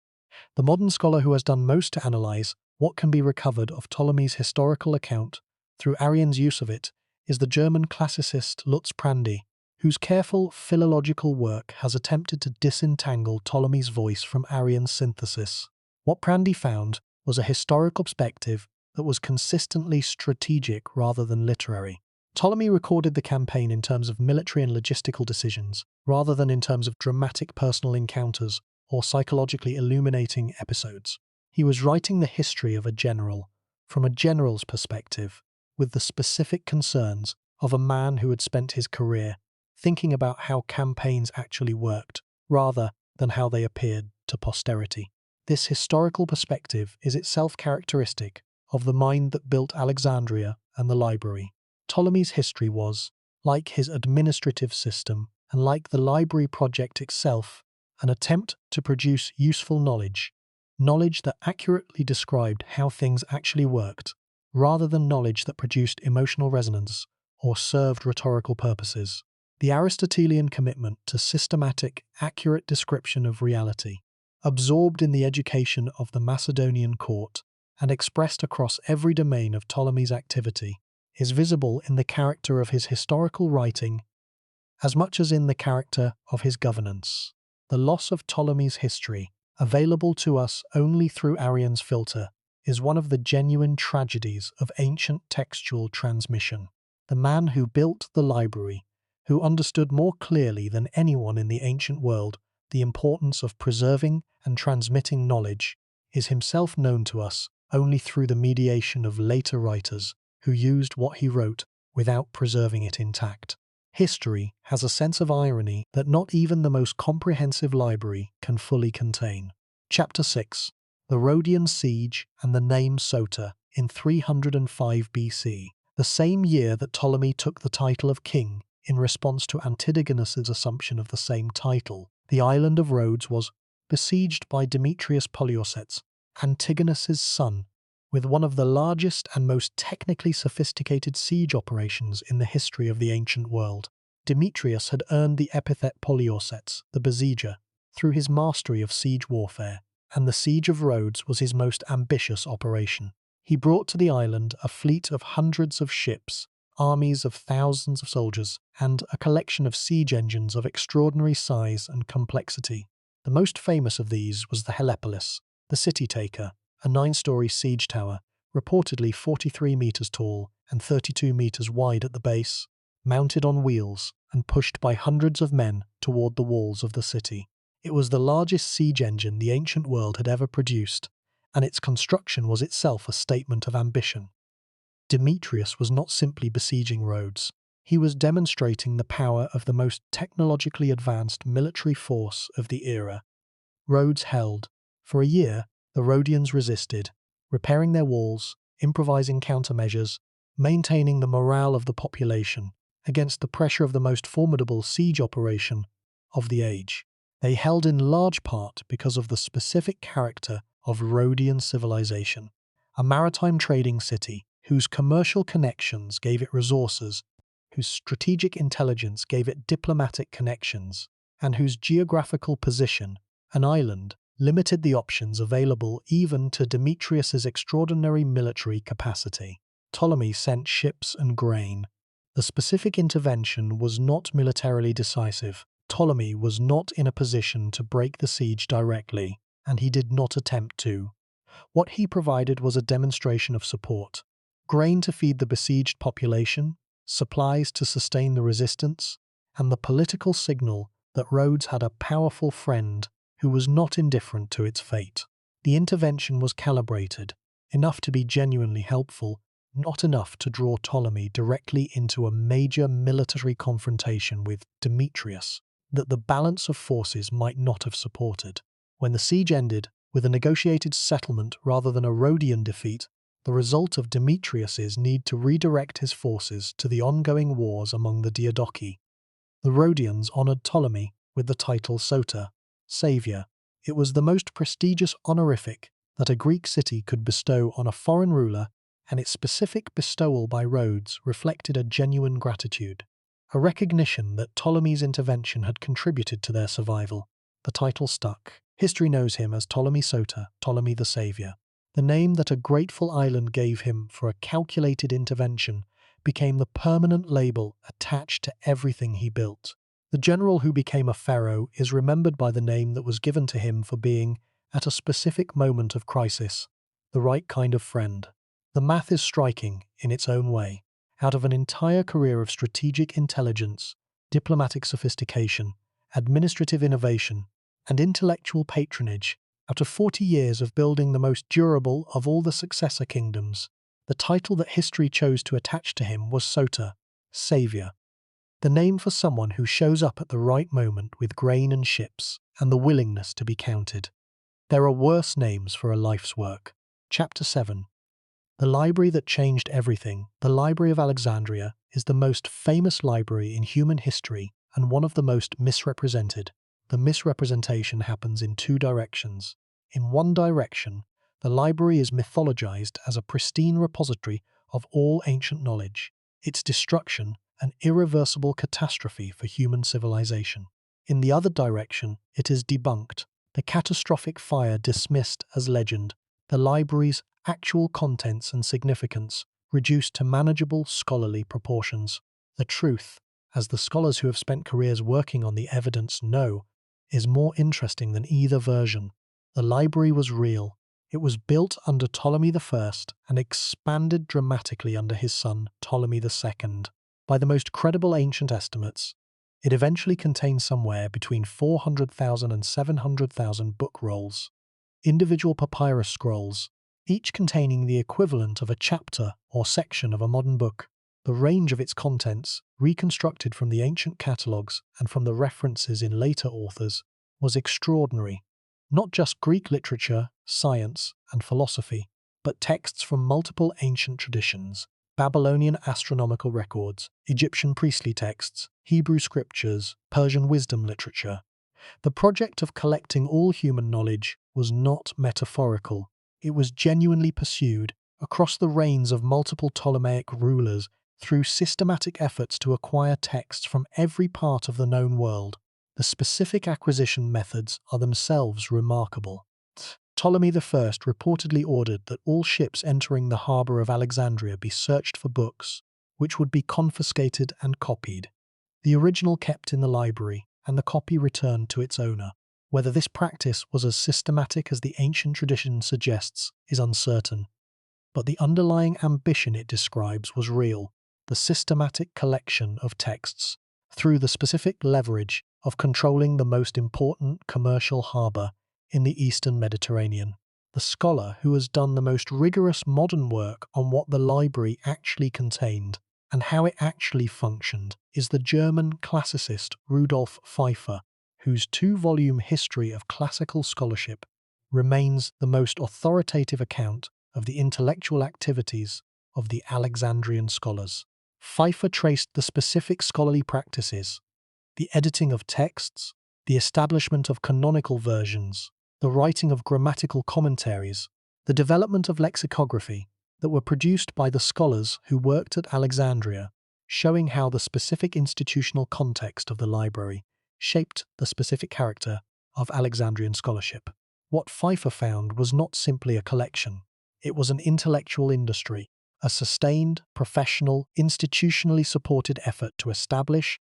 The modern scholar who has done most to analyze what can be recovered of Ptolemy's historical account through Arrian's use of it is the German classicist Lutz Prandi, whose careful philological work has attempted to disentangle Ptolemy's voice from Arrian's synthesis. What Prandi found was a historical perspective that was consistently strategic rather than literary. Ptolemy recorded the campaign in terms of military and logistical decisions, rather than in terms of dramatic personal encounters or psychologically illuminating episodes. He was writing the history of a general, from a general's perspective, with the specific concerns of a man who had spent his career thinking about how campaigns actually worked, rather than how they appeared to posterity. This historical perspective is itself characteristic of the mind that built Alexandria and the library. Ptolemy's history was, like his administrative system and like the library project itself, an attempt to produce useful knowledge that accurately described how things actually worked, rather than knowledge that produced emotional resonance or served rhetorical purposes. The Aristotelian commitment to systematic, accurate description of reality, absorbed in the education of the Macedonian court and expressed across every domain of Ptolemy's activity, is visible in the character of his historical writing as much as in the character of his governance. The loss of Ptolemy's history, available to us only through Arrian's filter, is one of the genuine tragedies of ancient textual transmission. The man who built the library, who understood more clearly than anyone in the ancient world the importance of preserving and transmitting knowledge, is himself known to us only through the mediation of later writers who used what he wrote without preserving it intact. History has a sense of irony that not even the most comprehensive library can fully contain. Chapter 6. The Rhodian Siege and the name Soter in 305 BC, the same year that Ptolemy took the title of king in response to Antigonus's assumption of the same title. The island of Rhodes was besieged by Demetrius Poliorcetes, Antigonus's son, with one of the largest and most technically sophisticated siege operations in the history of the ancient world. Demetrius had earned the epithet Poliorcetes, the besieger, through his mastery of siege warfare, and the siege of Rhodes was his most ambitious operation. He brought to the island a fleet of hundreds of ships, armies of thousands of soldiers, and a collection of siege engines of extraordinary size and complexity. The most famous of these was the Helepolis, the city-taker, a 9-story siege tower, reportedly 43 meters tall and 32 meters wide at the base, mounted on wheels and pushed by hundreds of men toward the walls of the city. It was the largest siege engine the ancient world had ever produced, and its construction was itself a statement of ambition. Demetrius was not simply besieging Rhodes. He was demonstrating the power of the most technologically advanced military force of the era. Rhodes held. For a year, the Rhodians resisted, repairing their walls, improvising countermeasures, maintaining the morale of the population against the pressure of the most formidable siege operation of the age. They held in large part because of the specific character of Rhodian civilization, a maritime trading city whose commercial connections gave it resources, whose strategic intelligence gave it diplomatic connections, and whose geographical position, an island, limited the options available even to Demetrius's extraordinary military capacity. Ptolemy sent ships and grain. The specific intervention was not militarily decisive. Ptolemy was not in a position to break the siege directly, and he did not attempt to. What he provided was a demonstration of support. Grain to feed the besieged population, supplies to sustain the resistance, and the political signal that Rhodes had a powerful friend who was not indifferent to its fate. The intervention was calibrated, enough to be genuinely helpful, not enough to draw Ptolemy directly into a major military confrontation with Demetrius that the balance of forces might not have supported. When the siege ended, with a negotiated settlement rather than a Rhodian defeat, the result of Demetrius's need to redirect his forces to the ongoing wars among the Diadochi. The Rhodians honoured Ptolemy with the title Soter, Saviour. It was the most prestigious honorific that a Greek city could bestow on a foreign ruler, and its specific bestowal by Rhodes reflected a genuine gratitude, a recognition that Ptolemy's intervention had contributed to their survival. The title stuck. History knows him as Ptolemy Soter, Ptolemy the Saviour. The name that a grateful island gave him for a calculated intervention became the permanent label attached to everything he built. The general who became a pharaoh is remembered by the name that was given to him for being, at a specific moment of crisis, the right kind of friend. The math is striking in its own way. Out of an entire career of strategic intelligence, diplomatic sophistication, administrative innovation, and intellectual patronage, out of 40 years of building the most durable of all the successor kingdoms, the title that history chose to attach to him was Soter, Saviour. The name for someone who shows up at the right moment with grain and ships and the willingness to be counted. There are worse names for a life's work. Chapter 7. The library that changed everything, the Library of Alexandria, is the most famous library in human history and one of the most misrepresented. The misrepresentation happens in two directions. In one direction, the library is mythologized as a pristine repository of all ancient knowledge, its destruction an irreversible catastrophe for human civilization. In the other direction, it is debunked, the catastrophic fire dismissed as legend, the library's actual contents and significance reduced to manageable scholarly proportions. The truth, as the scholars who have spent careers working on the evidence know, is more interesting than either version. The library was real. It was built under Ptolemy I and expanded dramatically under his son Ptolemy II. By the most credible ancient estimates, it eventually contained somewhere between 400,000 and 700,000 book rolls, individual papyrus scrolls, each containing the equivalent of a chapter or section of a modern book. The range of its contents, reconstructed from the ancient catalogues and from the references in later authors, was extraordinary. Not just Greek literature, science, and philosophy, but texts from multiple ancient traditions, Babylonian astronomical records, Egyptian priestly texts, Hebrew scriptures, Persian wisdom literature. The project of collecting all human knowledge was not metaphorical. It was genuinely pursued across the reigns of multiple Ptolemaic rulers through systematic efforts to acquire texts from every part of the known world. The specific acquisition methods are themselves remarkable. Ptolemy I reportedly ordered that all ships entering the harbour of Alexandria be searched for books, which would be confiscated and copied. The original kept in the library, and the copy returned to its owner. Whether this practice was as systematic as the ancient tradition suggests is uncertain, but the underlying ambition it describes was real: the systematic collection of texts through the specific leverage of controlling the most important commercial harbour in the eastern Mediterranean. The scholar who has done the most rigorous modern work on what the library actually contained and how it actually functioned is the German classicist Rudolf Pfeiffer, whose two-volume history of classical scholarship remains the most authoritative account of the intellectual activities of the Alexandrian scholars. Pfeiffer traced the specific scholarly practices, the editing of texts, the establishment of canonical versions, the writing of grammatical commentaries, the development of lexicography that were produced by the scholars who worked at Alexandria, showing how the specific institutional context of the library shaped the specific character of Alexandrian scholarship. What Pfeiffer found was not simply a collection. It was an intellectual industry, a sustained, professional, institutionally supported effort to establish,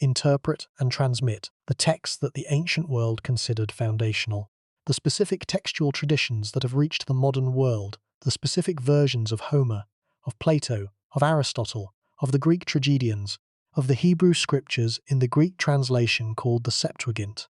interpret, and transmit the texts that the ancient world considered foundational. The specific textual traditions that have reached the modern world, the specific versions of Homer, of Plato, of Aristotle, of the Greek tragedians, of the Hebrew scriptures in the Greek translation called the Septuagint,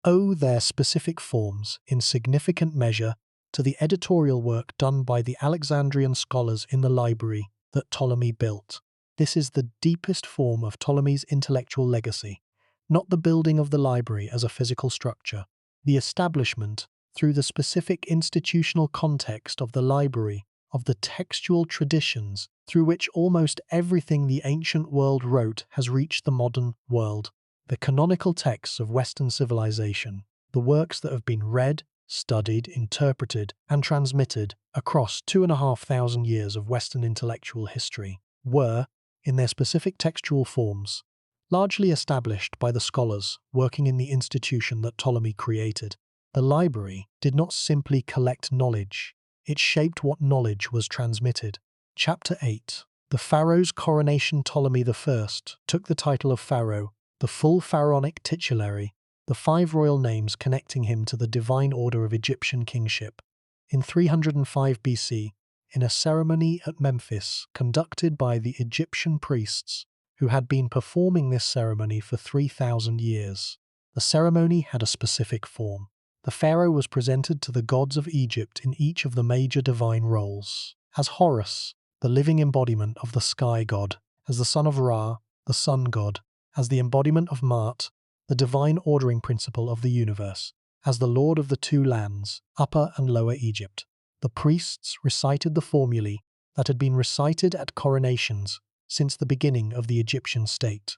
owe their specific forms in significant measure to the editorial work done by the Alexandrian scholars in the library that Ptolemy built. This is the deepest form of Ptolemy's intellectual legacy, not the building of the library as a physical structure. The establishment, through the specific institutional context of the library, of the textual traditions through which almost everything the ancient world wrote has reached the modern world. The canonical texts of Western civilization, the works that have been read, studied, interpreted, and transmitted across 2,500 years of Western intellectual history, were, in their specific textual forms, largely established by the scholars working in the institution that Ptolemy created. The library did not simply collect knowledge, it shaped what knowledge was transmitted. Chapter 8. The Pharaoh's coronation. Ptolemy I took the title of Pharaoh, the full pharaonic titulary, the 5 royal names connecting him to the divine order of Egyptian kingship, in 305 BC, in a ceremony at Memphis conducted by the Egyptian priests who had been performing this ceremony for 3,000 years. The ceremony had a specific form. The pharaoh was presented to the gods of Egypt in each of the major divine roles: as Horus, the living embodiment of the sky god; as the son of Ra, the sun god; as the embodiment of Ma'at, the divine ordering principle of the universe; as the lord of the 2 lands, Upper and Lower Egypt. The priests recited the formulae that had been recited at coronations since the beginning of the Egyptian state.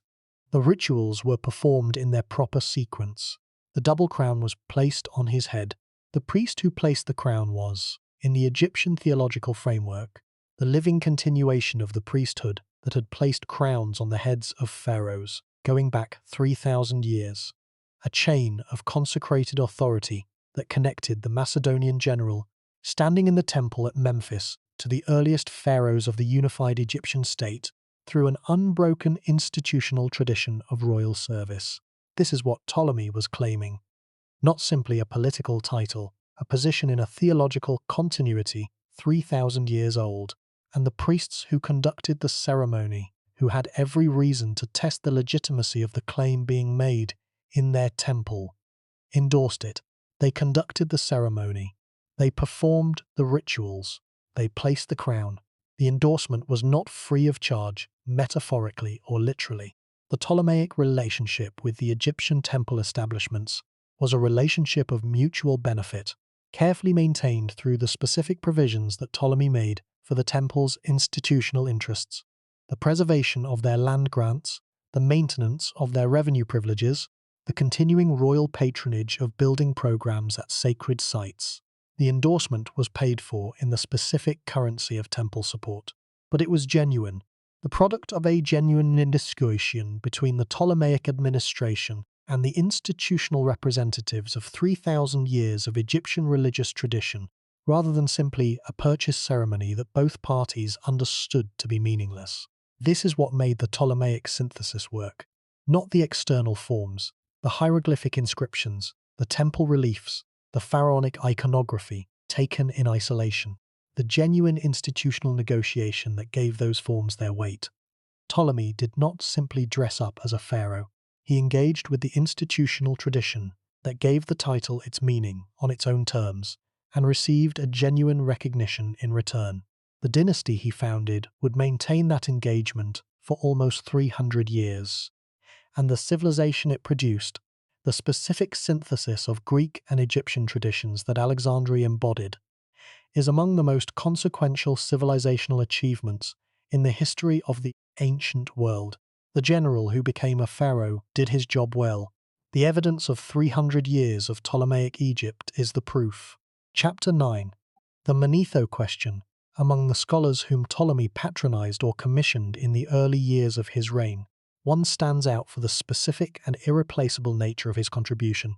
The rituals were performed in their proper sequence. The double crown was placed on his head. The priest who placed the crown was, in the Egyptian theological framework, the living continuation of the priesthood that had placed crowns on the heads of pharaohs, going back 3,000 years. A chain of consecrated authority that connected the Macedonian general standing in the temple at Memphis to the earliest pharaohs of the unified Egyptian state through an unbroken institutional tradition of royal service. This is what Ptolemy was claiming. Not simply a political title, a position in a theological continuity 3,000 years old, and the priests who conducted the ceremony, who had every reason to test the legitimacy of the claim being made in their temple, endorsed it. They conducted the ceremony. They performed the rituals. They placed the crown. The endorsement was not free of charge, metaphorically or literally. The Ptolemaic relationship with the Egyptian temple establishments was a relationship of mutual benefit, carefully maintained through the specific provisions that Ptolemy made for the temple's institutional interests, the preservation of their land grants, the maintenance of their revenue privileges, the continuing royal patronage of building programs at sacred sites. The endorsement was paid for in the specific currency of temple support, but it was genuine, the product of a genuine negotiation between the Ptolemaic administration and the institutional representatives of 3,000 years of Egyptian religious tradition, rather than simply a purchase ceremony that both parties understood to be meaningless. This is what made the Ptolemaic synthesis work, not the external forms, the hieroglyphic inscriptions, the temple reliefs, the pharaonic iconography taken in isolation, the genuine institutional negotiation that gave those forms their weight. Ptolemy did not simply dress up as a pharaoh. He engaged with the institutional tradition that gave the title its meaning on its own terms and received a genuine recognition in return. The dynasty he founded would maintain that engagement for almost 300 years, and the civilization it produced, the specific synthesis of Greek and Egyptian traditions that Alexandria embodied, is among the most consequential civilizational achievements in the history of the ancient world. The general who became a pharaoh did his job well. The evidence of 300 years of Ptolemaic Egypt is the proof. Chapter 9. The Manetho question. Among the scholars whom Ptolemy patronized or commissioned in the early years of his reign, one stands out for the specific and irreplaceable nature of his contribution.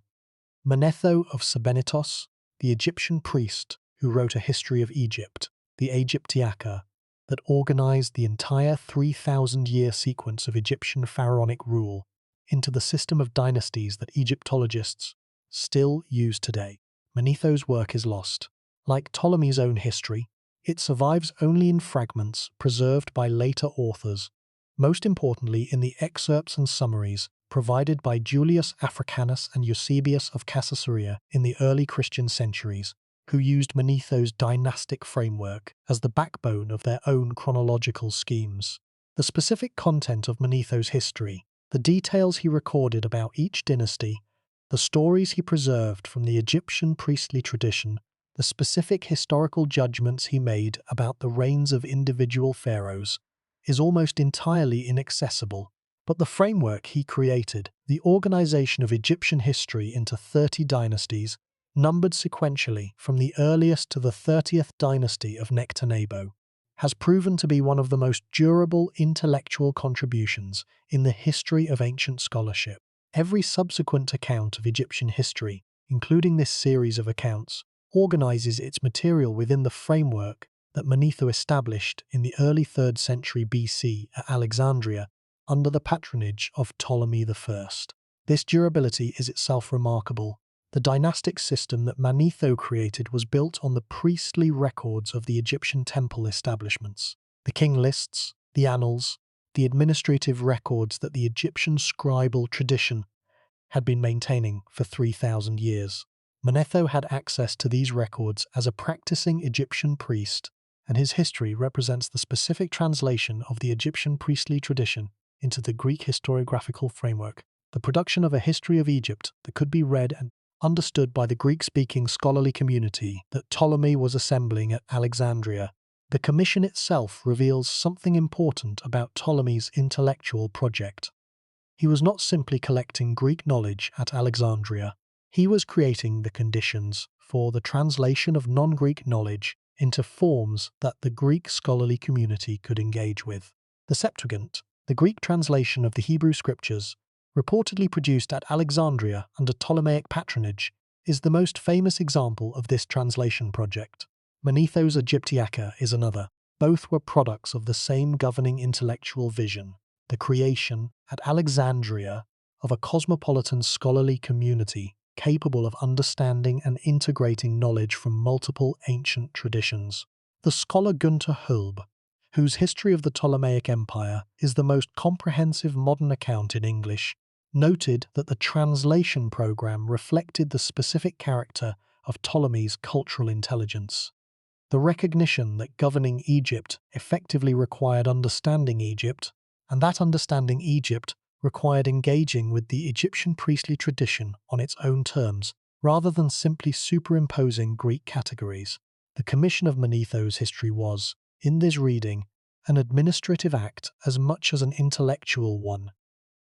Manetho of Sebennytos, the Egyptian priest who wrote a history of Egypt, the Aegyptiaca, that organized the entire 3,000-year sequence of Egyptian pharaonic rule into the system of dynasties that Egyptologists still use today. Manetho's work is lost. Like Ptolemy's own history, it survives only in fragments preserved by later authors, most importantly in the excerpts and summaries provided by Julius Africanus and Eusebius of Caesarea in the early Christian centuries, who used Manetho's dynastic framework as the backbone of their own chronological schemes. The specific content of Manetho's history, the details he recorded about each dynasty, the stories he preserved from the Egyptian priestly tradition, the specific historical judgments he made about the reigns of individual pharaohs, is almost entirely inaccessible. But the framework he created, the organization of Egyptian history into 30 dynasties, numbered sequentially from the earliest to the 30th dynasty of Nectanebo, has proven to be one of the most durable intellectual contributions in the history of ancient scholarship. Every subsequent account of Egyptian history, including this series of accounts, organizes its material within the framework that Manetho established in the early 3rd century BC at Alexandria under the patronage of Ptolemy I. This durability is itself remarkable. The dynastic system that Manetho created was built on the priestly records of the Egyptian temple establishments, the king lists, the annals, the administrative records that the Egyptian scribal tradition had been maintaining for 3,000 years. Manetho had access to these records as a practicing Egyptian priest, and his history represents the specific translation of the Egyptian priestly tradition into the Greek historiographical framework, the production of a history of Egypt that could be read and understood by the Greek-speaking scholarly community that Ptolemy was assembling at Alexandria. The commission itself reveals something important about Ptolemy's intellectual project. He was not simply collecting Greek knowledge at Alexandria. He was creating the conditions for the translation of non-Greek knowledge into forms that the Greek scholarly community could engage with. The Septuagint, the Greek translation of the Hebrew scriptures, reportedly produced at Alexandria under Ptolemaic patronage, is the most famous example of this translation project. Manetho's Aegyptiaca is another. Both were products of the same governing intellectual vision, the creation, at Alexandria, of a cosmopolitan scholarly community capable of understanding and integrating knowledge from multiple ancient traditions. The scholar Günther Hulb, whose History of the Ptolemaic Empire is the most comprehensive modern account in English, noted that the translation program reflected the specific character of Ptolemy's cultural intelligence. The recognition that governing Egypt effectively required understanding Egypt, and that understanding Egypt required engaging with the Egyptian priestly tradition on its own terms, rather than simply superimposing Greek categories. The commission of Manetho's history was, in this reading, an administrative act as much as an intellectual one.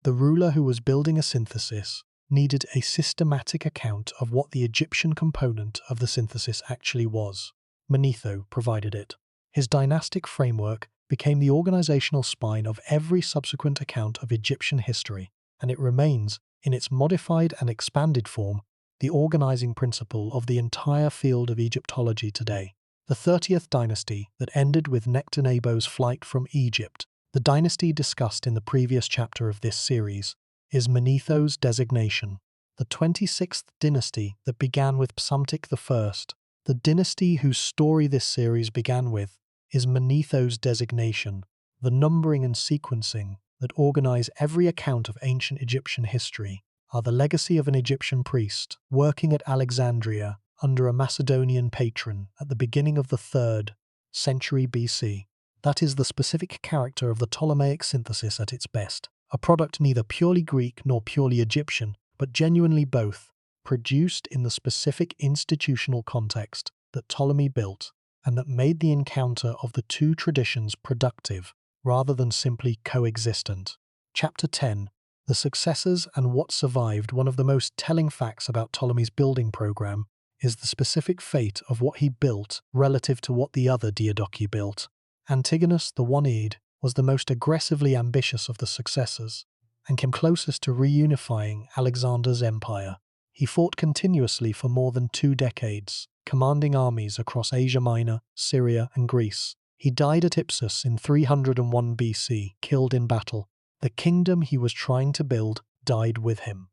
The ruler who was building a synthesis needed a systematic account of what the Egyptian component of the synthesis actually was. Manetho provided it. His dynastic framework became the organizational spine of every subsequent account of Egyptian history, and it remains, in its modified and expanded form, the organizing principle of the entire field of Egyptology today. The 30th dynasty that ended with Nectanebo's flight from Egypt, the dynasty discussed in the previous chapter of this series, is Manetho's designation. The 26th dynasty that began with Psamtik I, the dynasty whose story this series began with, is Manetho's designation. The numbering and sequencing that organize every account of ancient Egyptian history are the legacy of an Egyptian priest working at Alexandria under a Macedonian patron at the beginning of the 3rd century BC. That is the specific character of the Ptolemaic synthesis at its best, a product neither purely Greek nor purely Egyptian, but genuinely both, produced in the specific institutional context that Ptolemy built, and that made the encounter of the two traditions productive rather than simply coexistent. Chapter 10. The successors and what survived. One of the most telling facts about Ptolemy's building program is the specific fate of what he built relative to what the other Diadochi built. Antigonus the One-Eyed was the most aggressively ambitious of the successors, and came closest to reunifying Alexander's empire. He fought continuously for more than 2 decades, commanding armies across Asia Minor, Syria, and Greece. He died at Ipsus in 301 BC, killed in battle. The kingdom he was trying to build died with him.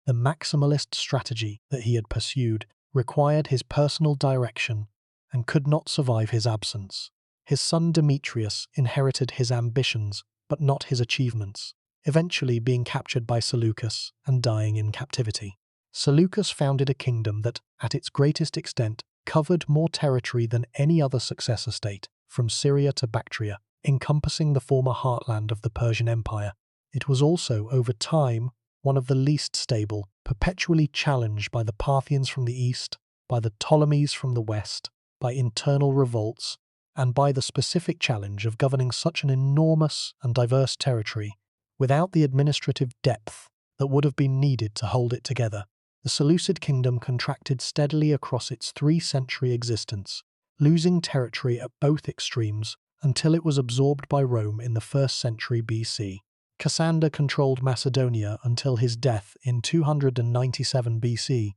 The maximalist strategy that he had pursued required his personal direction and could not survive his absence. His son Demetrius inherited his ambitions, but not his achievements, eventually being captured by Seleucus and dying in captivity. Seleucus founded a kingdom that, at its greatest extent, covered more territory than any other successor state, from Syria to Bactria, encompassing the former heartland of the Persian Empire. It was also, over time, one of the least stable, perpetually challenged by the Parthians from the east, by the Ptolemies from the west, by internal revolts, and by the specific challenge of governing such an enormous and diverse territory without the administrative depth that would have been needed to hold it together. The Seleucid kingdom contracted steadily across its 3-century existence, losing territory at both extremes until it was absorbed by Rome in the 1st century BC. Cassander controlled Macedonia until his death in 297 BC,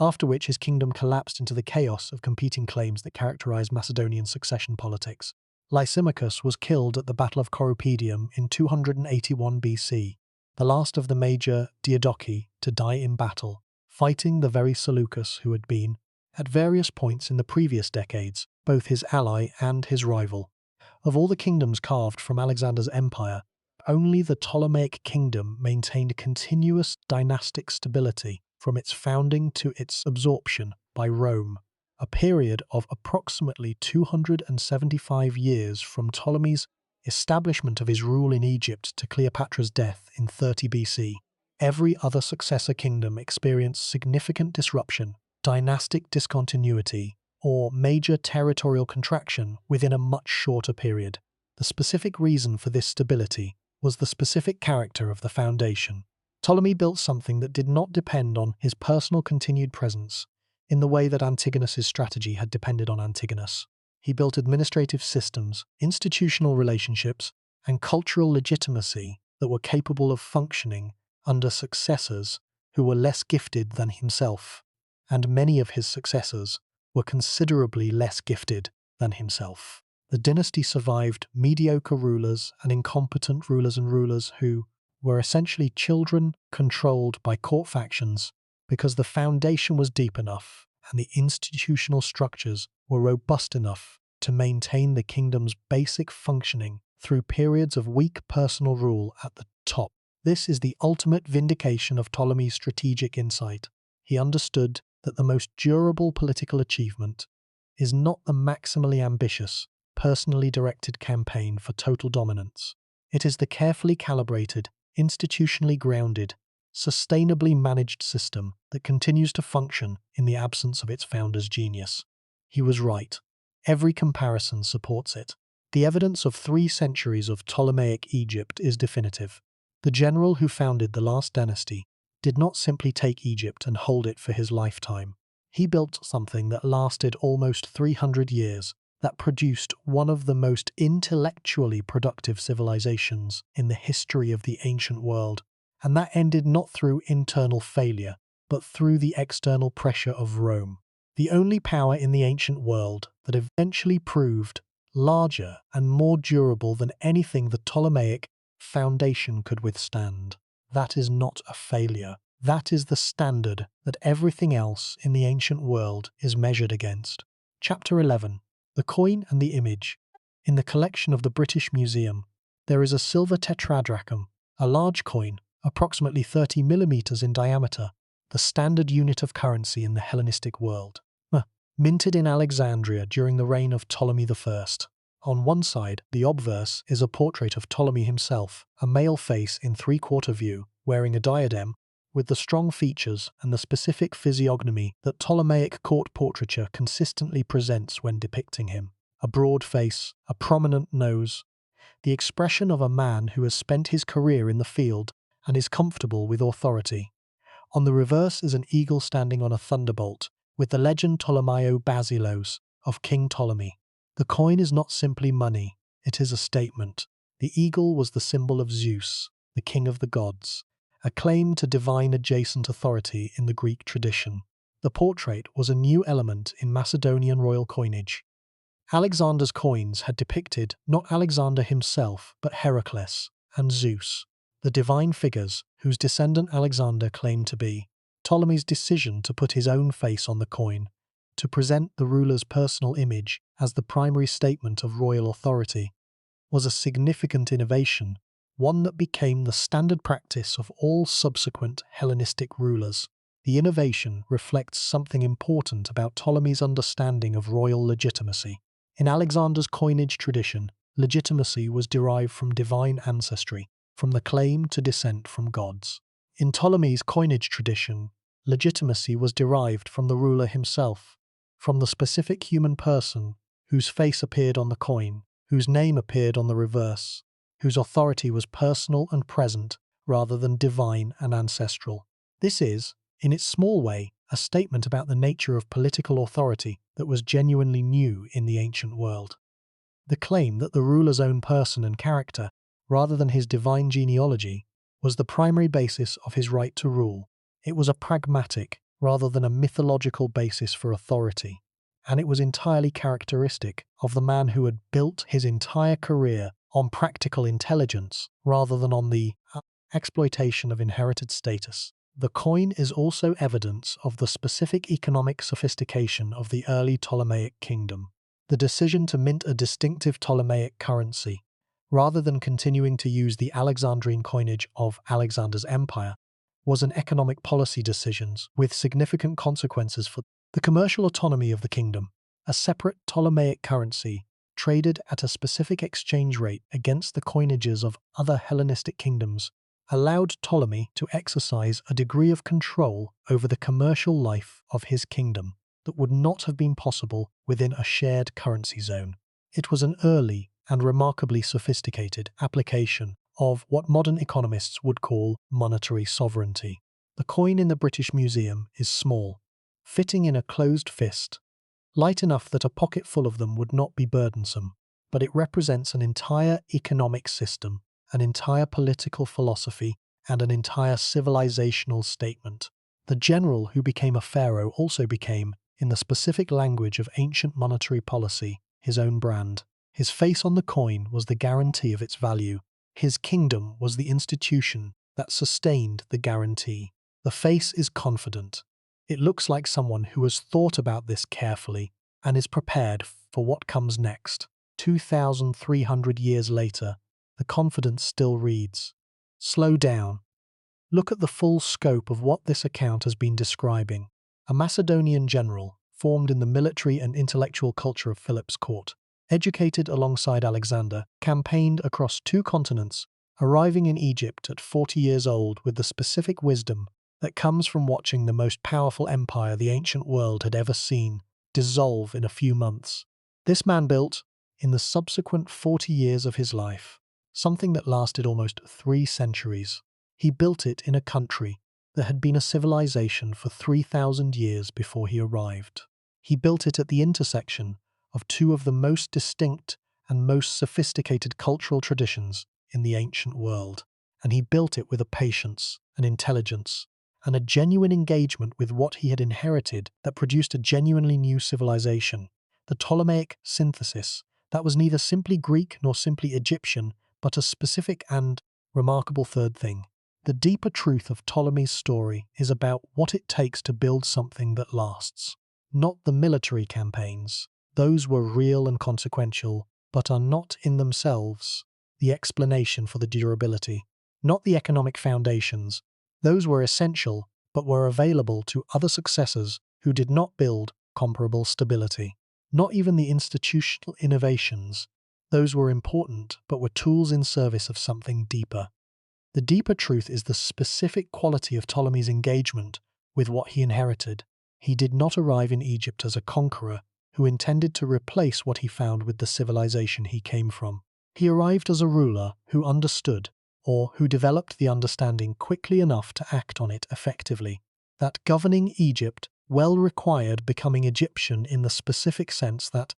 after which his kingdom collapsed into the chaos of competing claims that characterized Macedonian succession politics. Lysimachus was killed at the Battle of Corupedium in 281 BC, the last of the major Diadochi to die in battle, fighting the very Seleucus who had been, at various points in the previous decades, both his ally and his rival. Of all the kingdoms carved from Alexander's empire, only the Ptolemaic kingdom maintained continuous dynastic stability from its founding to its absorption by Rome, a period of approximately 275 years from Ptolemy's establishment of his rule in Egypt to Cleopatra's death in 30 BC. Every other successor kingdom experienced significant disruption, dynastic discontinuity, or major territorial contraction within a much shorter period. The specific reason for this stability was the specific character of the foundation. Ptolemy built something that did not depend on his personal continued presence in the way that Antigonus's strategy had depended on Antigonus. He built administrative systems, institutional relationships, and cultural legitimacy that were capable of functioning under successors who were less gifted than himself, and many of his successors were considerably less gifted than himself. The dynasty survived mediocre rulers and incompetent rulers and rulers who were essentially children controlled by court factions because the foundation was deep enough and the institutional structures were robust enough to maintain the kingdom's basic functioning through periods of weak personal rule at the top. This is the ultimate vindication of Ptolemy's strategic insight. He understood that the most durable political achievement is not the maximally ambitious, personally directed campaign for total dominance. It is the carefully calibrated, institutionally grounded, sustainably managed system that continues to function in the absence of its founder's genius. He was right. Every comparison supports it. The evidence of 3 centuries of Ptolemaic Egypt is definitive. The general who founded the last dynasty did not simply take Egypt and hold it for his lifetime. He built something that lasted almost 300 years, that produced one of the most intellectually productive civilizations in the history of the ancient world, and that ended not through internal failure, but through the external pressure of Rome, the only power in the ancient world that eventually proved larger and more durable than anything the Ptolemaic foundation could withstand. That is not a failure. That is the standard that everything else in the ancient world is measured against. Chapter 11. The Coin and the Image. In the collection of the British Museum, there is a silver tetradrachm, a large coin, approximately 30 millimeters in diameter, the standard unit of currency in the Hellenistic world. Minted in Alexandria during the reign of Ptolemy I. On one side, the obverse is a portrait of Ptolemy himself, a male face in 3/4 view, wearing a diadem, with the strong features and the specific physiognomy that Ptolemaic court portraiture consistently presents when depicting him. A broad face, a prominent nose, the expression of a man who has spent his career in the field and is comfortable with authority. On the reverse is an eagle standing on a thunderbolt, with the legend Ptolemaio Basilos of King Ptolemy. The coin is not simply money, it is a statement. The eagle was the symbol of Zeus, the king of the gods, a claim to divine adjacent authority in the Greek tradition. The portrait was a new element in Macedonian royal coinage. Alexander's coins had depicted not Alexander himself, but Heracles and Zeus, the divine figures whose descendant Alexander claimed to be. Ptolemy's decision to put his own face on the coin, to present the ruler's personal image as the primary statement of royal authority, was a significant innovation, one that became the standard practice of all subsequent Hellenistic rulers. The innovation reflects something important about Ptolemy's understanding of royal legitimacy. In Alexander's coinage tradition, legitimacy was derived from divine ancestry, from the claim to descent from gods. In Ptolemy's coinage tradition, legitimacy was derived from the ruler himself, from the specific human person whose face appeared on the coin, whose name appeared on the reverse, whose authority was personal and present rather than divine and ancestral. This is, in its small way, a statement about the nature of political authority that was genuinely new in the ancient world. The claim that the ruler's own person and character, rather than his divine genealogy, was the primary basis of his right to rule. It was a pragmatic, rather than a mythological basis for authority, and it was entirely characteristic of the man who had built his entire career on practical intelligence rather than on the exploitation of inherited status. The coin is also evidence of the specific economic sophistication of the early Ptolemaic kingdom. The decision to mint a distinctive Ptolemaic currency, rather than continuing to use the Alexandrine coinage of Alexander's empire, was an economic policy decision with significant consequences for the commercial autonomy of the kingdom. A separate Ptolemaic currency, traded at a specific exchange rate against the coinages of other Hellenistic kingdoms, allowed Ptolemy to exercise a degree of control over the commercial life of his kingdom that would not have been possible within a shared currency zone. It was an early and remarkably sophisticated application of what modern economists would call monetary sovereignty. The coin in the British Museum is small, fitting in a closed fist, light enough that a pocket full of them would not be burdensome, but it represents an entire economic system, an entire political philosophy, and an entire civilizational statement. The general who became a pharaoh also became, in the specific language of ancient monetary policy, his own brand. His face on the coin was the guarantee of its value. His kingdom was the institution that sustained the guarantee. The face is confident. It looks like someone who has thought about this carefully and is prepared for what comes next. 2,300 years later, the confidence still reads, "Slow down. Look at the full scope of what this account has been describing. a Macedonian general formed in the military and intellectual culture of Philip's court. Educated alongside Alexander, campaigned across 2 continents, arriving in Egypt at 40 years old with the specific wisdom that comes from watching the most powerful empire the ancient world had ever seen dissolve in a few months. This man built, in the subsequent 40 years of his life, something that lasted almost 3 centuries. He built it in a country that had been a civilization for 3,000 years before he arrived. He built it at the intersection of 2 of the most distinct and most sophisticated cultural traditions in the ancient world, and he built it with a patience, an intelligence, and a genuine engagement with what he had inherited that produced a genuinely new civilization, the Ptolemaic synthesis, that was neither simply Greek nor simply Egyptian, but a specific and remarkable third thing. The deeper truth of Ptolemy's story is about what it takes to build something that lasts. Not the military campaigns. Those were real and consequential, but are not in themselves the explanation for the durability. Not the economic foundations. Those were essential, but were available to other successors who did not build comparable stability. Not even the institutional innovations. Those were important, but were tools in service of something deeper. The deeper truth is the specific quality of Ptolemy's engagement with what he inherited. He did not arrive in Egypt as a conqueror who intended to replace what he found with the civilization he came from. He arrived as a ruler who understood, or who developed the understanding quickly enough to act on it effectively, that governing Egypt well required becoming Egyptian in the specific sense that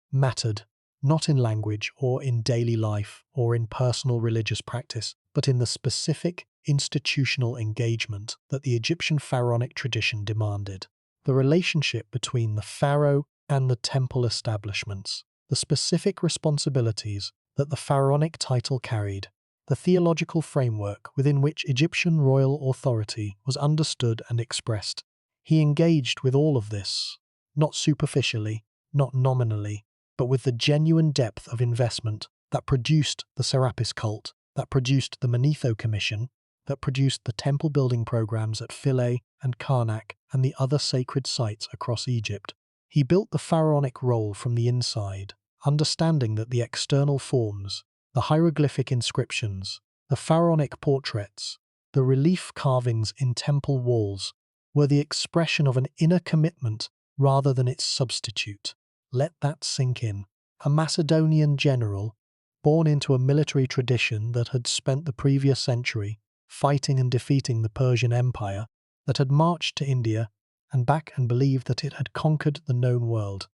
mattered, not in language or in daily life or in personal religious practice, but in the specific institutional engagement that the Egyptian pharaonic tradition demanded. The relationship between the pharaoh and the temple establishments, the specific responsibilities that the pharaonic title carried, the theological framework within which Egyptian royal authority was understood and expressed. He engaged with all of this, not superficially, not nominally, but with the genuine depth of investment that produced the Serapis cult, that produced the Manetho Commission, that produced the temple-building programs at Philae and Karnak and the other sacred sites across Egypt. He built the pharaonic role from the inside, understanding that the external forms, the hieroglyphic inscriptions, the pharaonic portraits, the relief carvings in temple walls were the expression of an inner commitment rather than its substitute. Let that sink in. A Macedonian general, born into a military tradition that had spent the previous century fighting and defeating the Persian Empire, that had marched to India and back and believed that it had conquered the known world.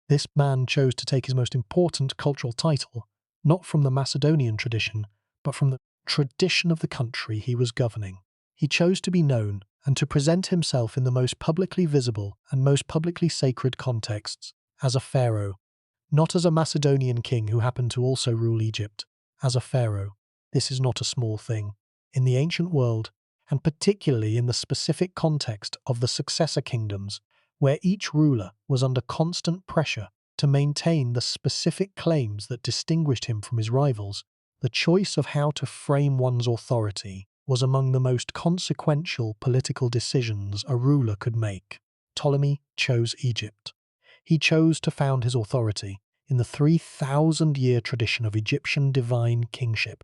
This man chose to take his most important cultural title, not from the Macedonian tradition, but from the tradition of the country he was governing. He chose to be known and to present himself in the most publicly visible and most publicly sacred contexts as a pharaoh, not as a Macedonian king who happened to also rule Egypt, as a pharaoh. This is not a small thing. In the ancient world, and particularly in the specific context of the successor kingdoms, where each ruler was under constant pressure to maintain the specific claims that distinguished him from his rivals, the choice of how to frame one's authority was among the most consequential political decisions a ruler could make. Ptolemy chose Egypt. He chose to found his authority in the 3,000-year tradition of Egyptian divine kingship,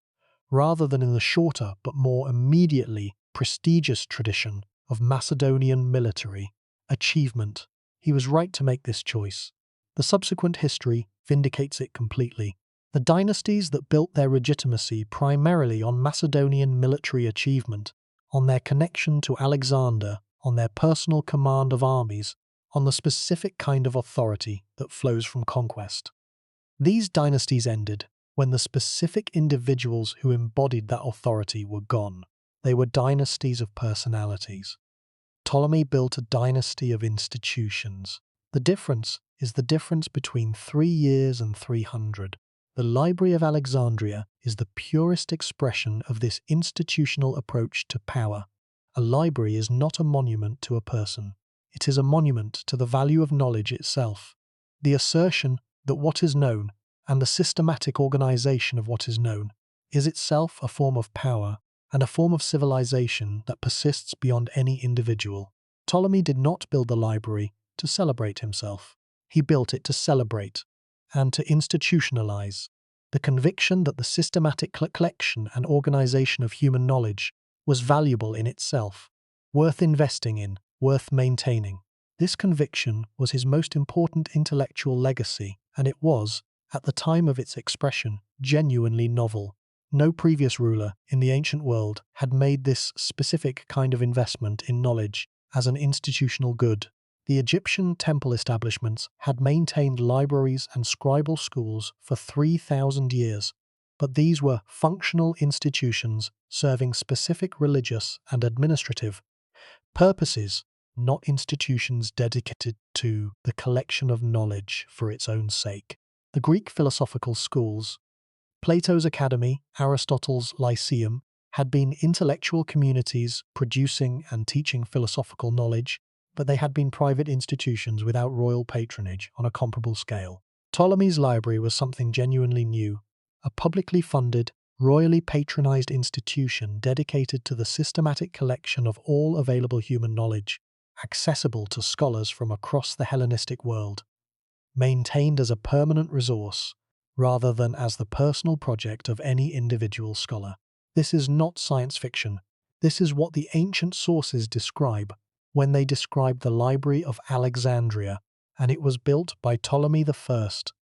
rather than in the shorter but more immediately prestigious tradition of Macedonian military achievement. He was right to make this choice. The subsequent history vindicates it completely. The dynasties that built their legitimacy primarily on Macedonian military achievement, on their connection to Alexander, on their personal command of armies, on the specific kind of authority that flows from conquest. These dynasties ended when the specific individuals who embodied that authority were gone. They were dynasties of personalities. Ptolemy built a dynasty of institutions. The difference is the difference between 3 years and 300. The Library of Alexandria is the purest expression of this institutional approach to power. A library is not a monument to a person. It is a monument to the value of knowledge itself. The assertion that what is known, and the systematic organization of what is known, is itself a form of power and a form of civilization that persists beyond any individual. Ptolemy did not build the library to celebrate himself. He built it to celebrate and to institutionalize the conviction that the systematic collection and organization of human knowledge was valuable in itself, worth investing in, worth maintaining. This conviction was his most important intellectual legacy, and it was, at the time of its expression, genuinely novel. No previous ruler in the ancient world had made this specific kind of investment in knowledge as an institutional good. The Egyptian temple establishments had maintained libraries and scribal schools for 3,000 years, but these were functional institutions serving specific religious and administrative purposes, not institutions dedicated to the collection of knowledge for its own sake. The Greek philosophical schools, Plato's Academy, Aristotle's Lyceum, had been intellectual communities producing and teaching philosophical knowledge, but they had been private institutions without royal patronage on a comparable scale. Ptolemy's library was something genuinely new, a publicly funded, royally patronized institution dedicated to the systematic collection of all available human knowledge, accessible to scholars from across the Hellenistic world, maintained as a permanent resource rather than as the personal project of any individual scholar. This is not science fiction. This is what the ancient sources describe when they describe the Library of Alexandria, and it was built by Ptolemy I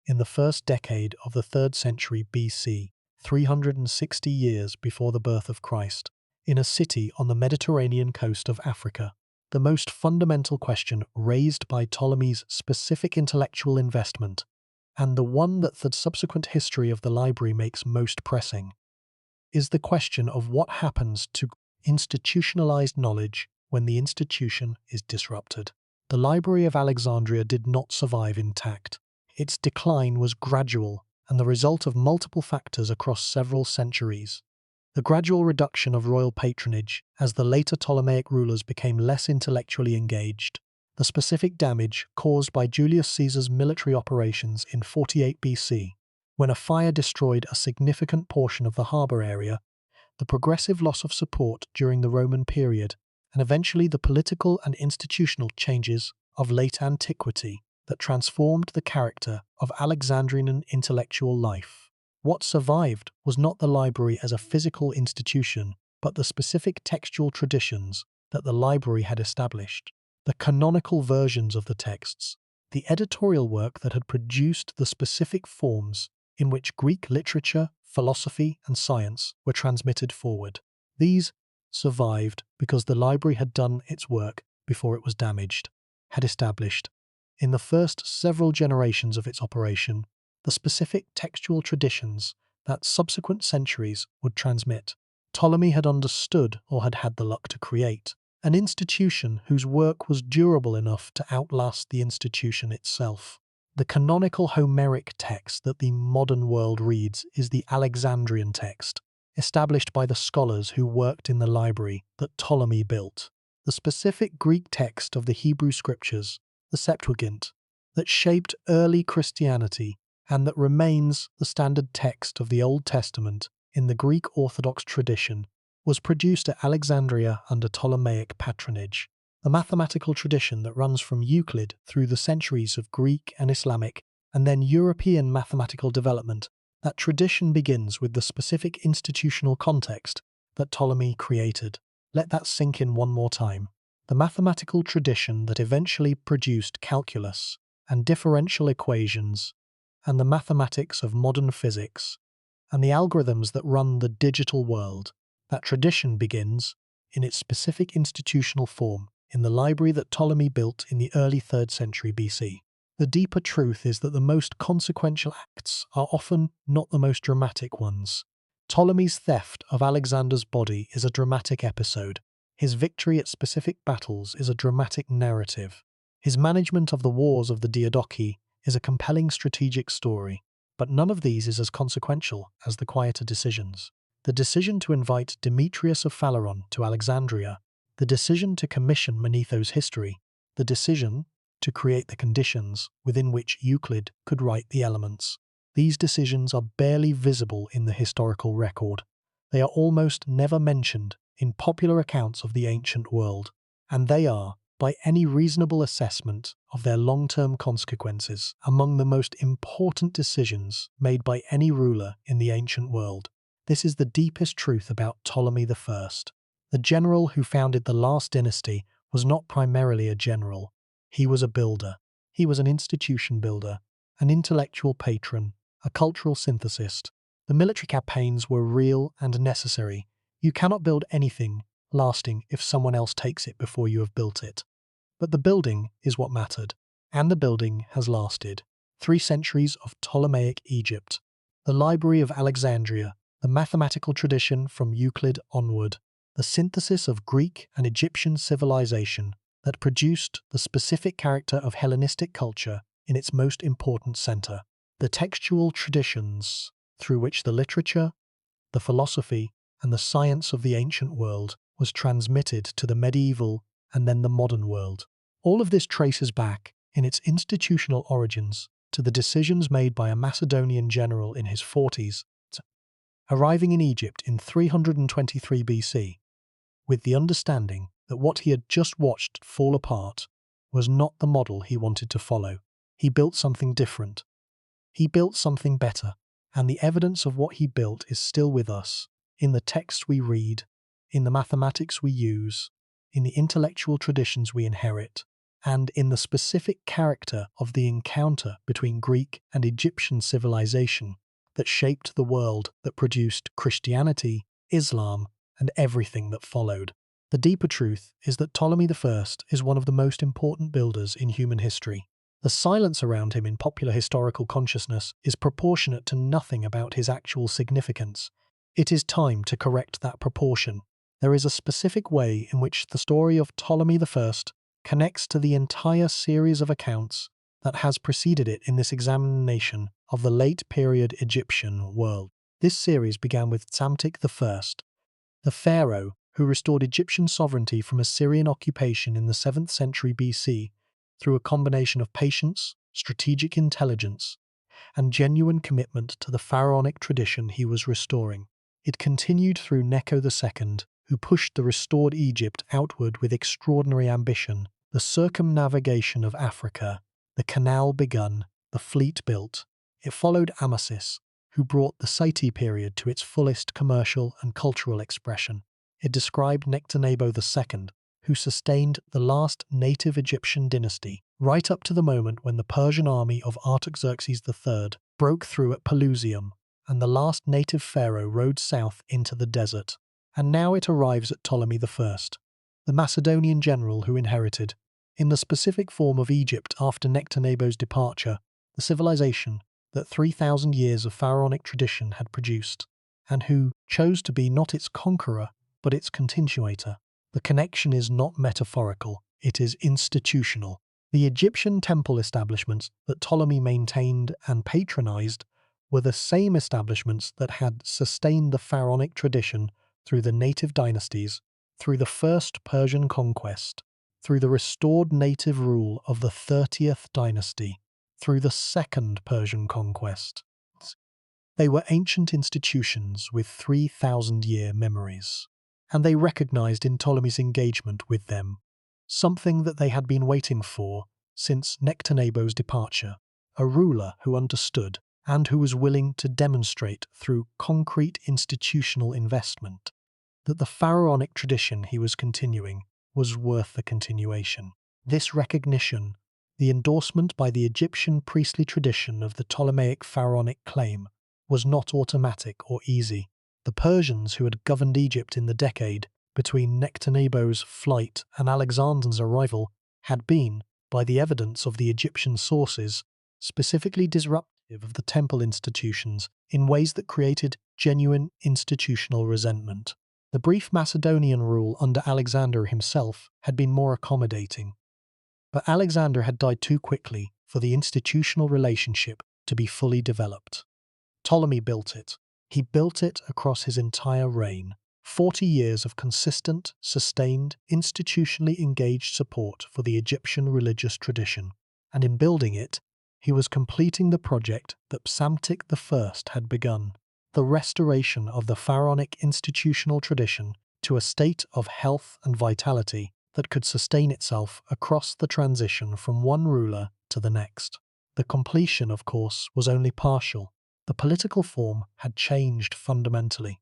in the first decade of the 3rd century BC, 360 years before the birth of Christ, in a city on the Mediterranean coast of Africa. The most fundamental question raised by Ptolemy's specific intellectual investment, and the one that the subsequent history of the library makes most pressing, is the question of what happens to institutionalized knowledge when the institution is disrupted. The Library of Alexandria did not survive intact. Its decline was gradual and the result of multiple factors across several centuries. The gradual reduction of royal patronage as the later Ptolemaic rulers became less intellectually engaged. The specific damage caused by Julius Caesar's military operations in 48 BC, when a fire destroyed a significant portion of the harbour area, the progressive loss of support during the Roman period, and eventually the political and institutional changes of late antiquity that transformed the character of Alexandrian intellectual life. What survived was not the library as a physical institution, but the specific textual traditions that the library had established, the canonical versions of the texts, the editorial work that had produced the specific forms in which Greek literature, philosophy, and science were transmitted forward. These survived because the library had done its work before it was damaged, had established, in the first several generations of its operation, the specific textual traditions that subsequent centuries would transmit. Ptolemy had understood, or had had the luck to create, an institution whose work was durable enough to outlast the institution itself. The canonical Homeric text that the modern world reads is the Alexandrian text, established by the scholars who worked in the library that Ptolemy built. The specific Greek text of the Hebrew scriptures, the Septuagint, that shaped early Christianity and that remains the standard text of the Old Testament in the Greek Orthodox tradition, was produced at Alexandria under Ptolemaic patronage. The mathematical tradition that runs from Euclid through the centuries of Greek and Islamic and then European mathematical development, that tradition begins with the specific institutional context that Ptolemy created. Let that sink in one more time. The mathematical tradition that eventually produced calculus and differential equations and the mathematics of modern physics and the algorithms that run the digital world, that tradition begins, in its specific institutional form, in the library that Ptolemy built in the early 3rd century BC. The deeper truth is that the most consequential acts are often not the most dramatic ones. Ptolemy's theft of Alexander's body is a dramatic episode. His victory at specific battles is a dramatic narrative. His management of the wars of the Diadochi is a compelling strategic story. But none of these is as consequential as the quieter decisions. The decision to invite Demetrius of Phaleron to Alexandria, the decision to commission Manetho's history, the decision to create the conditions within which Euclid could write the elements. These decisions are barely visible in the historical record. They are almost never mentioned in popular accounts of the ancient world, and they are, by any reasonable assessment of their long-term consequences among the most important decisions made by any ruler in the ancient world. This is the deepest truth about Ptolemy I. The general who founded the last dynasty was not primarily a general. He was a builder. He was an institution builder, an intellectual patron, a cultural synthesist. The military campaigns were real and necessary. You cannot build anything lasting if someone else takes it before you have built it. But the building is what mattered, and the building has lasted. 3 centuries of Ptolemaic Egypt, the Library of Alexandria, the mathematical tradition from Euclid onward, the synthesis of Greek and Egyptian civilization that produced the specific character of Hellenistic culture in its most important center, the textual traditions through which the literature, the philosophy, and the science of the ancient world was transmitted to the medieval and then the modern world. All of this traces back, in its institutional origins, to the decisions made by a Macedonian general in his 40s, arriving in Egypt in 323 BC, with the understanding that what he had just watched fall apart was not the model he wanted to follow. He built something different. He built something better, and the evidence of what he built is still with us, in the texts we read, in the mathematics we use, in the intellectual traditions we inherit, and in the specific character of the encounter between Greek and Egyptian civilization that shaped the world that produced Christianity, Islam, and everything that followed. The deeper truth is that Ptolemy I is one of the most important builders in human history. The silence around him in popular historical consciousness is proportionate to nothing about his actual significance. It is time to correct that proportion. There is a specific way in which the story of Ptolemy I connects to the entire series of accounts that has preceded it in this examination of the late-period Egyptian world. This series began with Psamtik I, the pharaoh who restored Egyptian sovereignty from Assyrian occupation in the 7th century BC through a combination of patience, strategic intelligence, and genuine commitment to the pharaonic tradition he was restoring. It continued through Necho II, who pushed the restored Egypt outward with extraordinary ambition. The circumnavigation of Africa, the canal begun, the fleet built. It followed Amasis, who brought the Seti period to its fullest commercial and cultural expression. It described Nectanebo II, who sustained the last native Egyptian dynasty, right up to the moment when the Persian army of Artaxerxes III broke through at Pelusium, and the last native pharaoh rode south into the desert. And now it arrives at Ptolemy I, the Macedonian general who inherited, in the specific form of Egypt after Nectanebo's departure, the civilization that 3,000 years of pharaonic tradition had produced, and who chose to be not its conqueror, but its continuator. The connection is not metaphorical, it is institutional. The Egyptian temple establishments that Ptolemy maintained and patronized were the same establishments that had sustained the pharaonic tradition through the native dynasties, through the first Persian conquest, through the restored native rule of the 30th dynasty, through the second Persian conquest. They were ancient institutions with 3,000-year memories, and they recognized in Ptolemy's engagement with them something that they had been waiting for since Nectanebo's departure, a ruler who understood and who was willing to demonstrate through concrete institutional investment that the pharaonic tradition he was continuing was worth the continuation. This recognition, the endorsement by the Egyptian priestly tradition of the Ptolemaic pharaonic claim, was not automatic or easy. The Persians who had governed Egypt in the decade between Nectanebo's flight and Alexander's arrival had been, by the evidence of the Egyptian sources, specifically disruptive of the temple institutions in ways that created genuine institutional resentment. The brief Macedonian rule under Alexander himself had been more accommodating, but Alexander had died too quickly for the institutional relationship to be fully developed. Ptolemy built it. He built it across his entire reign. 40 years of consistent, sustained, institutionally engaged support for the Egyptian religious tradition. And in building it, he was completing the project that Psamtik I had begun, the restoration of the pharaonic institutional tradition to a state of health and vitality that could sustain itself across the transition from one ruler to the next. The completion, of course, was only partial. The political form had changed fundamentally.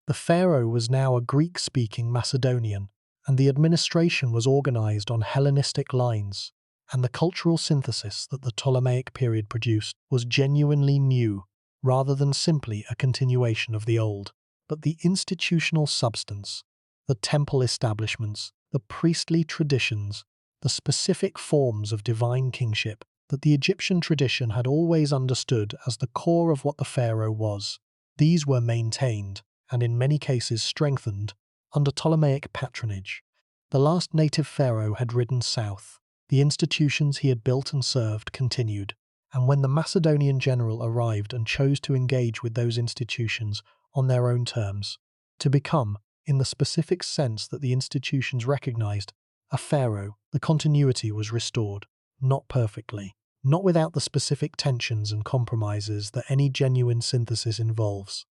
The pharaoh was now a Greek-speaking Macedonian, and the administration was organized on Hellenistic lines, and the cultural synthesis that the Ptolemaic period produced was genuinely new, rather than simply a continuation of the old. But the institutional substance, the temple establishments, the priestly traditions, the specific forms of divine kingship that the Egyptian tradition had always understood as the core of what the pharaoh was, these were maintained, and in many cases strengthened, under Ptolemaic patronage. The last native pharaoh had ridden south. The institutions he had built and served continued, and when the Macedonian general arrived and chose to engage with those institutions on their own terms, to become, in the specific sense that the institutions recognized, a pharaoh, the continuity was restored, not perfectly, not without the specific tensions and compromises that any genuine synthesis involves,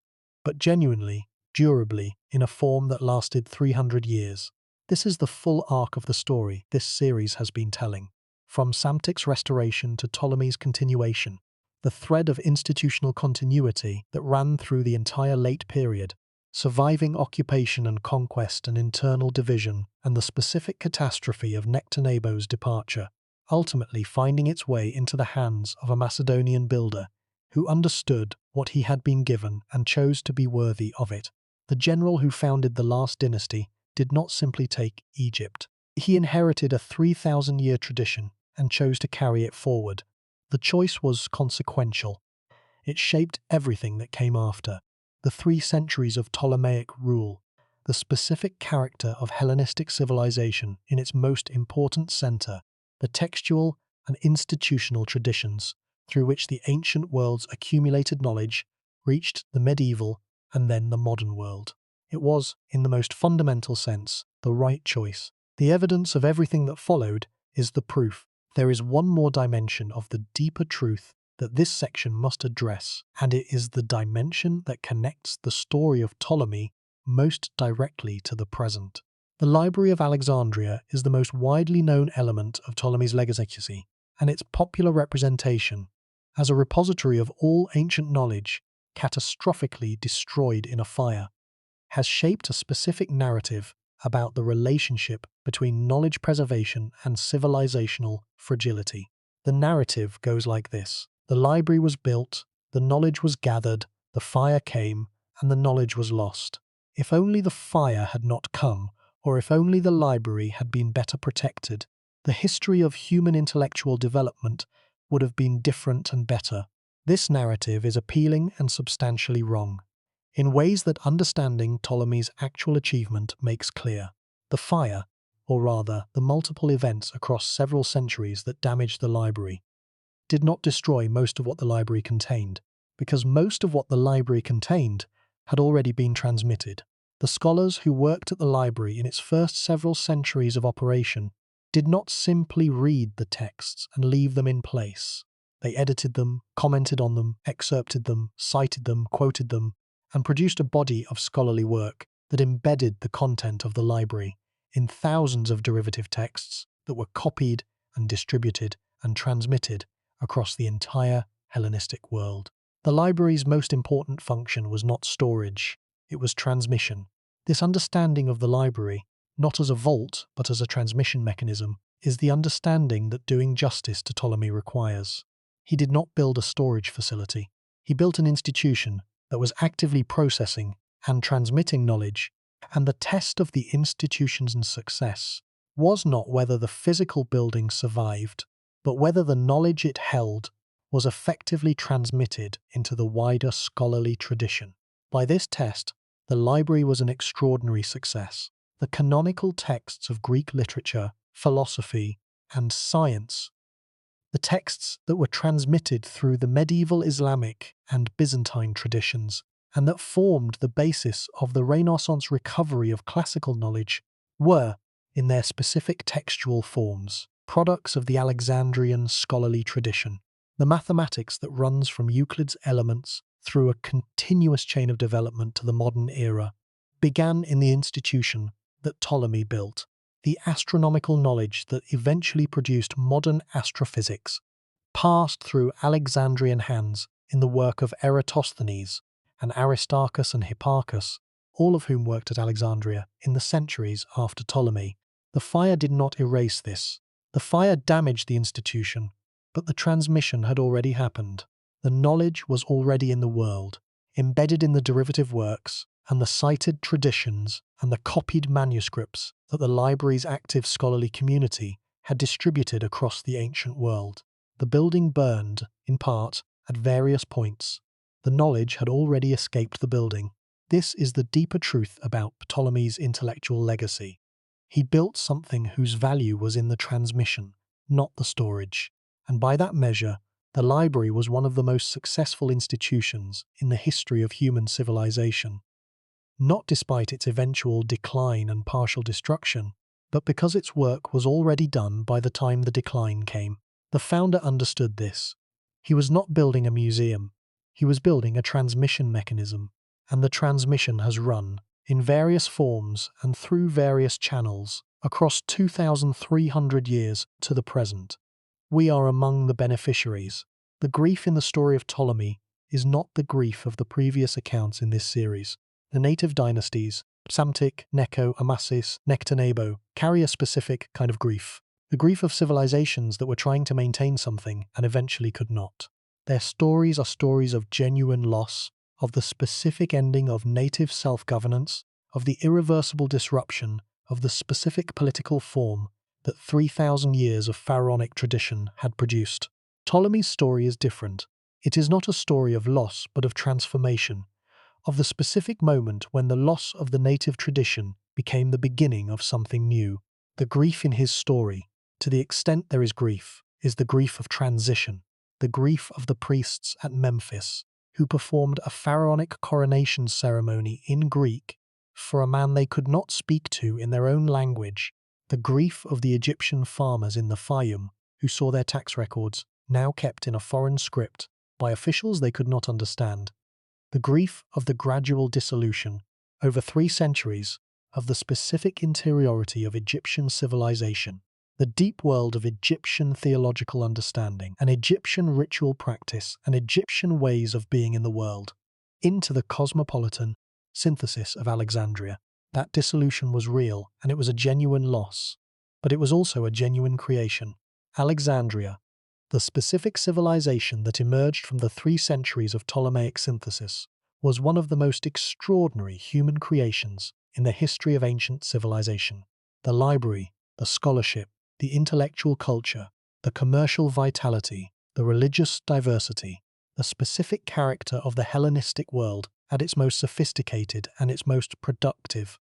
but genuinely, durably, in a form that lasted 300 years. This is the full arc of the story this series has been telling. From Psamtik's restoration to Ptolemy's continuation, the thread of institutional continuity that ran through the entire late period, surviving occupation and conquest and internal division, and the specific catastrophe of Nectanebo's departure, ultimately finding its way into the hands of a Macedonian builder who understood what he had been given and chose to be worthy of it. The general who founded the last dynasty did not simply take Egypt. He inherited a 3,000-year tradition and chose to carry it forward. The choice was consequential. It shaped everything that came after. The 3 centuries of Ptolemaic rule, the specific character of Hellenistic civilization in its most important center, the textual and institutional traditions through which the ancient world's accumulated knowledge reached the medieval and then the modern world. It was, in the most fundamental sense, the right choice. The evidence of everything that followed is the proof. There is one more dimension of the deeper truth that this section must address, and it is the dimension that connects the story of Ptolemy most directly to the present. The Library of Alexandria is the most widely known element of Ptolemy's legacy, and its popular representation, as a repository of all ancient knowledge, catastrophically destroyed in a fire, has shaped a specific narrative about the relationship between knowledge preservation and civilizational fragility. The narrative goes like this. The library was built, the knowledge was gathered, the fire came, and the knowledge was lost. If only the fire had not come, or if only the library had been better protected, the history of human intellectual development would have been different and better. This narrative is appealing and substantially wrong, in ways that understanding Ptolemy's actual achievement makes clear. The fire, or rather the multiple events across several centuries that damaged the library, did not destroy most of what the library contained, because most of what the library contained had already been transmitted. The scholars who worked at the library in its first several centuries of operation did not simply read the texts and leave them in place. They edited them, commented on them, excerpted them, cited them, quoted them, and produced a body of scholarly work that embedded the content of the library in thousands of derivative texts that were copied and distributed and transmitted across the entire Hellenistic world. The library's most important function was not storage, it was transmission. This understanding of the library, not as a vault but as a transmission mechanism, is the understanding that doing justice to Ptolemy requires. He did not build a storage facility. He built an institution that was actively processing and transmitting knowledge, and the test of the institution's success was not whether the physical building survived, but whether the knowledge it held was effectively transmitted into the wider scholarly tradition. By this test, the library was an extraordinary success. The canonical texts of Greek literature, philosophy, and science, the texts that were transmitted through the medieval Islamic and Byzantine traditions, and that formed the basis of the Renaissance recovery of classical knowledge, were, in their specific textual forms, products of the Alexandrian scholarly tradition. The mathematics that runs from Euclid's Elements through a continuous chain of development to the modern era began in the institution that Ptolemy built. the astronomical knowledge that eventually produced modern astrophysics, passed through Alexandrian hands in the work of Eratosthenes and Aristarchus and Hipparchus, all of whom worked at Alexandria in the centuries after Ptolemy. The fire did not erase this. The fire damaged the institution, but the transmission had already happened. The knowledge was already in the world, embedded in the derivative works and the cited traditions and the copied manuscripts that the library's active scholarly community had distributed across the ancient world. The building burned, in part, at various points. The knowledge had already escaped the building. This is the deeper truth about Ptolemy's intellectual legacy. He built something whose value was in the transmission, not the storage, and by that measure, the library was one of the most successful institutions in the history of human civilization. Not despite its eventual decline and partial destruction, but because its work was already done by the time the decline came. The founder understood this. He was not building a museum, he was building a transmission mechanism, and the transmission has run, in various forms and through various channels, across 2,300 years to the present. We are among the beneficiaries. The grief in the story of Ptolemy is not the grief of the previous accounts in this series. The native dynasties, Psamtik, Necho, Amasis, Nectanebo, carry a specific kind of grief. The grief of civilizations that were trying to maintain something and eventually could not. Their stories are stories of genuine loss, of the specific ending of native self-governance, of the irreversible disruption of the specific political form that 3,000 years of pharaonic tradition had produced. Ptolemy's story is different. It is not a story of loss but of transformation, of the specific moment when the loss of the native tradition became the beginning of something new. The grief in his story, to the extent there is grief, is the grief of transition, the grief of the priests at Memphis, who performed a pharaonic coronation ceremony in Greek for a man they could not speak to in their own language, the grief of the Egyptian farmers in the Fayum, who saw their tax records, now kept in a foreign script, by officials they could not understand, the grief of the gradual dissolution, over 3 centuries, of the specific interiority of Egyptian civilization, the deep world of Egyptian theological understanding, an Egyptian ritual practice, and Egyptian ways of being in the world, into the cosmopolitan synthesis of Alexandria. That dissolution was real, and it was a genuine loss, but it was also a genuine creation. Alexandria, the specific civilization that emerged from the 3 centuries of Ptolemaic synthesis, was one of the most extraordinary human creations in the history of ancient civilization. The library, the scholarship, the intellectual culture, the commercial vitality, the religious diversity, the specific character of the Hellenistic world at its most sophisticated and its most productive.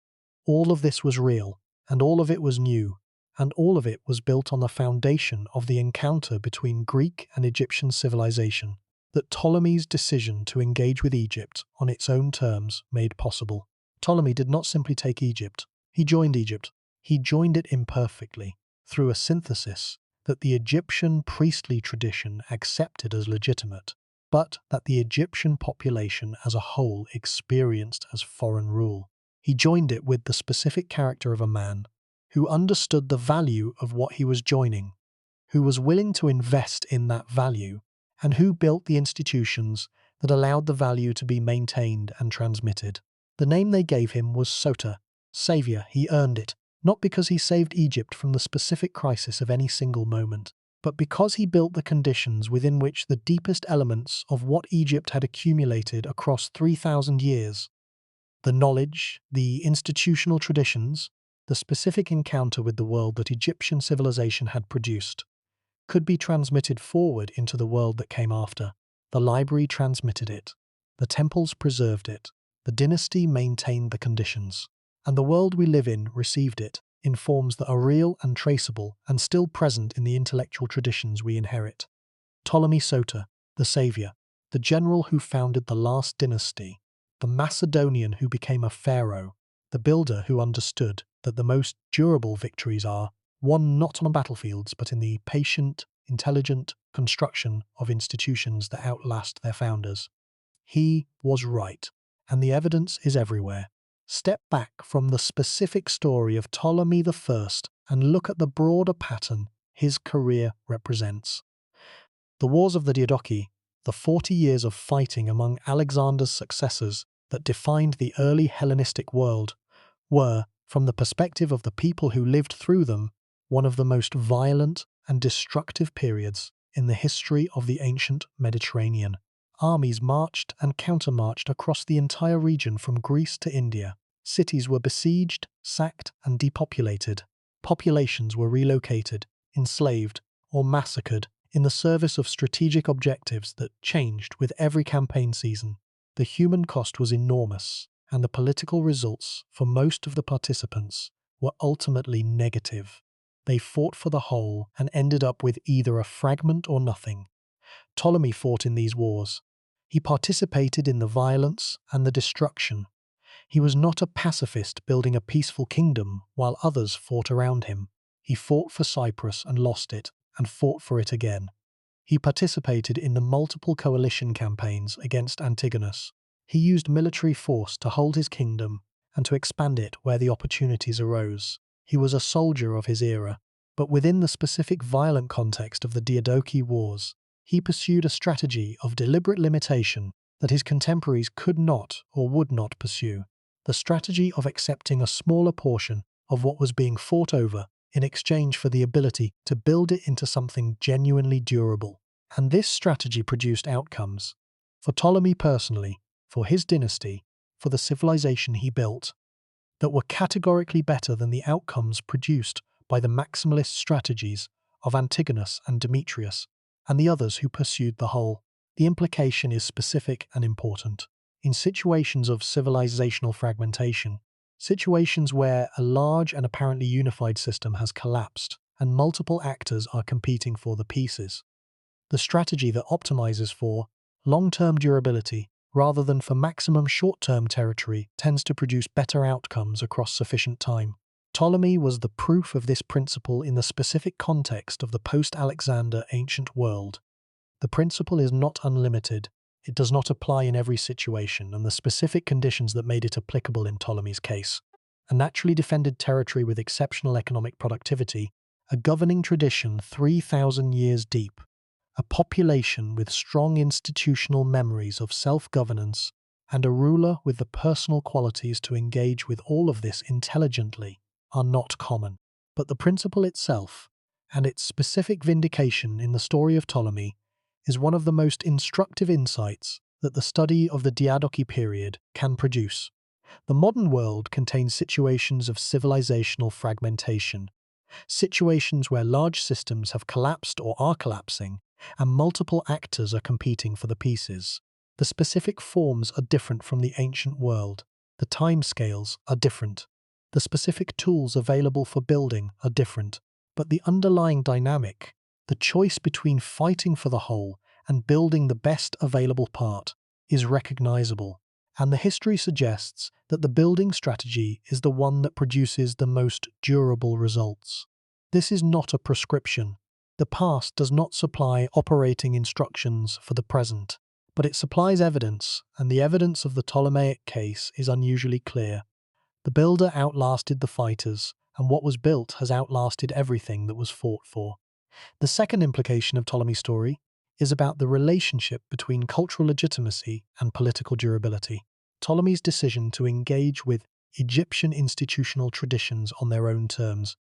All of this was real, and all of it was new, and all of it was built on the foundation of the encounter between Greek and Egyptian civilization that Ptolemy's decision to engage with Egypt on its own terms made possible. Ptolemy did not simply take Egypt, he joined Egypt. He joined it imperfectly, through a synthesis that the Egyptian priestly tradition accepted as legitimate, but that the Egyptian population as a whole experienced as foreign rule. He joined it with the specific character of a man who understood the value of what he was joining, who was willing to invest in that value, and who built the institutions that allowed the value to be maintained and transmitted. The name they gave him was Soter, savior. He earned it, not because he saved Egypt from the specific crisis of any single moment, but because he built the conditions within which the deepest elements of what Egypt had accumulated across 3,000 years, the knowledge, the institutional traditions, the specific encounter with the world that Egyptian civilization had produced, could be transmitted forward into the world that came after. The library transmitted it, the temples preserved it, the dynasty maintained the conditions, and the world we live in received it in forms that are real and traceable and still present in the intellectual traditions we inherit. Ptolemy Soter, the savior, the general who founded the last dynasty, the Macedonian who became a pharaoh, the builder who understood that the most durable victories are won not on battlefields but in the patient, intelligent construction of institutions that outlast their founders. He was right, and the evidence is everywhere. Step back from the specific story of Ptolemy I and look at the broader pattern his career represents. The Wars of the Diadochi, the 40 years of fighting among Alexander's successors that defined the early Hellenistic world, were, from the perspective of the people who lived through them, one of the most violent and destructive periods in the history of the ancient Mediterranean. Armies marched and countermarched across the entire region from Greece to India. Cities were besieged, sacked, and depopulated. Populations were relocated, enslaved, or massacred in the service of strategic objectives that changed with every campaign season. The human cost was enormous, and the political results for most of the participants were ultimately negative. They fought for the whole and ended up with either a fragment or nothing. Ptolemy fought in these wars. He participated in the violence and the destruction. He was not a pacifist building a peaceful kingdom while others fought around him. He fought for Cyprus and lost it, and fought for it again. He participated in the multiple coalition campaigns against Antigonus. He used military force to hold his kingdom and to expand it where the opportunities arose. He was a soldier of his era, but within the specific violent context of the Diadochi Wars, he pursued a strategy of deliberate limitation that his contemporaries could not or would not pursue. The strategy of accepting a smaller portion of what was being fought over in exchange for the ability to build it into something genuinely durable. And this strategy produced outcomes, for Ptolemy personally, for his dynasty, for the civilization he built, that were categorically better than the outcomes produced by the maximalist strategies of Antigonus and Demetrius, and the others who pursued the whole. The implication is specific and important. In situations of civilizational fragmentation, situations where a large and apparently unified system has collapsed and multiple actors are competing for the pieces, the strategy that optimizes for long-term durability rather than for maximum short-term territory tends to produce better outcomes across sufficient time. Ptolemy was the proof of this principle in the specific context of the post-Alexander ancient world. The principle is not unlimited. It does not apply in every situation, and the specific conditions that made it applicable in Ptolemy's case: a naturally defended territory with exceptional economic productivity, a governing tradition 3,000 years deep, a population with strong institutional memories of self-governance, and a ruler with the personal qualities to engage with all of this intelligently, are not common. But the principle itself, and its specific vindication in the story of Ptolemy, is one of the most instructive insights that the study of the Diadochi period can produce. The modern world contains situations of civilizational fragmentation, situations where large systems have collapsed or are collapsing, and multiple actors are competing for the pieces. The specific forms are different from the ancient world. The timescales are different. The specific tools available for building are different. But the underlying dynamic, the choice between fighting for the whole and building the best available part, is recognizable. And the history suggests that the building strategy is the one that produces the most durable results. This is not a prescription. The past does not supply operating instructions for the present, but it supplies evidence, and the evidence of the Ptolemaic case is unusually clear. The builder outlasted the fighters, and what was built has outlasted everything that was fought for. The second implication of Ptolemy's story is about the relationship between cultural legitimacy and political durability. Ptolemy's decision to engage with Egyptian institutional traditions on their own terms,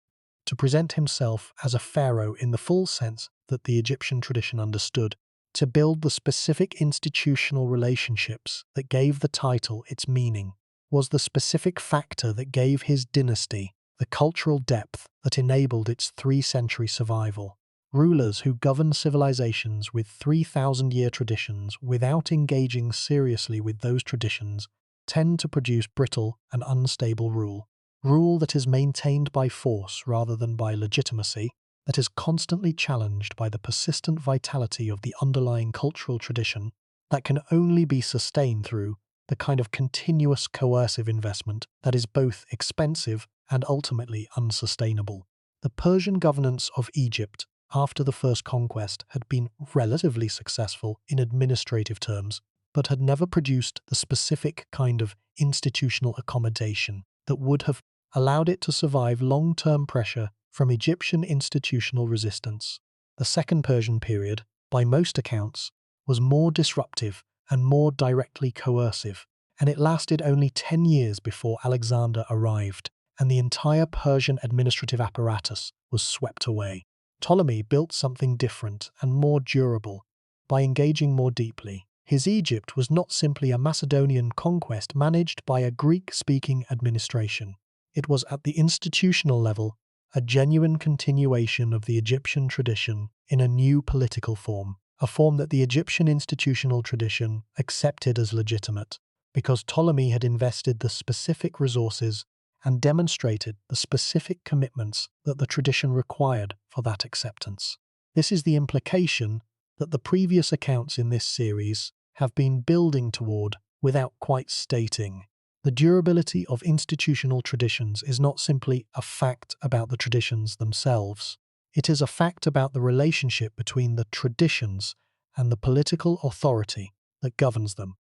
to present himself as a pharaoh in the full sense that the Egyptian tradition understood, to build the specific institutional relationships that gave the title its meaning, was the specific factor that gave his dynasty the cultural depth that enabled its 3-century survival. Rulers who govern civilizations with 3,000-year traditions without engaging seriously with those traditions tend to produce brittle and unstable rule that is maintained by force rather than by legitimacy, that is constantly challenged by the persistent vitality of the underlying cultural tradition, that can only be sustained through the kind of continuous coercive investment that is both expensive and ultimately unsustainable. The Persian governance of Egypt after the first conquest had been relatively successful in administrative terms, but had never produced the specific kind of institutional accommodation that would have allowed it to survive long-term pressure from Egyptian institutional resistance. The Second Persian period, by most accounts, was more disruptive and more directly coercive, and it lasted only 10 years before Alexander arrived, and the entire Persian administrative apparatus was swept away. Ptolemy built something different and more durable by engaging more deeply. His Egypt was not simply a Macedonian conquest managed by a Greek-speaking administration. It was at the institutional level a genuine continuation of the Egyptian tradition in a new political form, a form that the Egyptian institutional tradition accepted as legitimate, because Ptolemy had invested the specific resources and demonstrated the specific commitments that the tradition required for that acceptance. This is the implication that the previous accounts in this series have been building toward without quite stating. The durability of institutional traditions is not simply a fact about the traditions themselves. It is a fact about the relationship between the traditions and the political authority that governs them.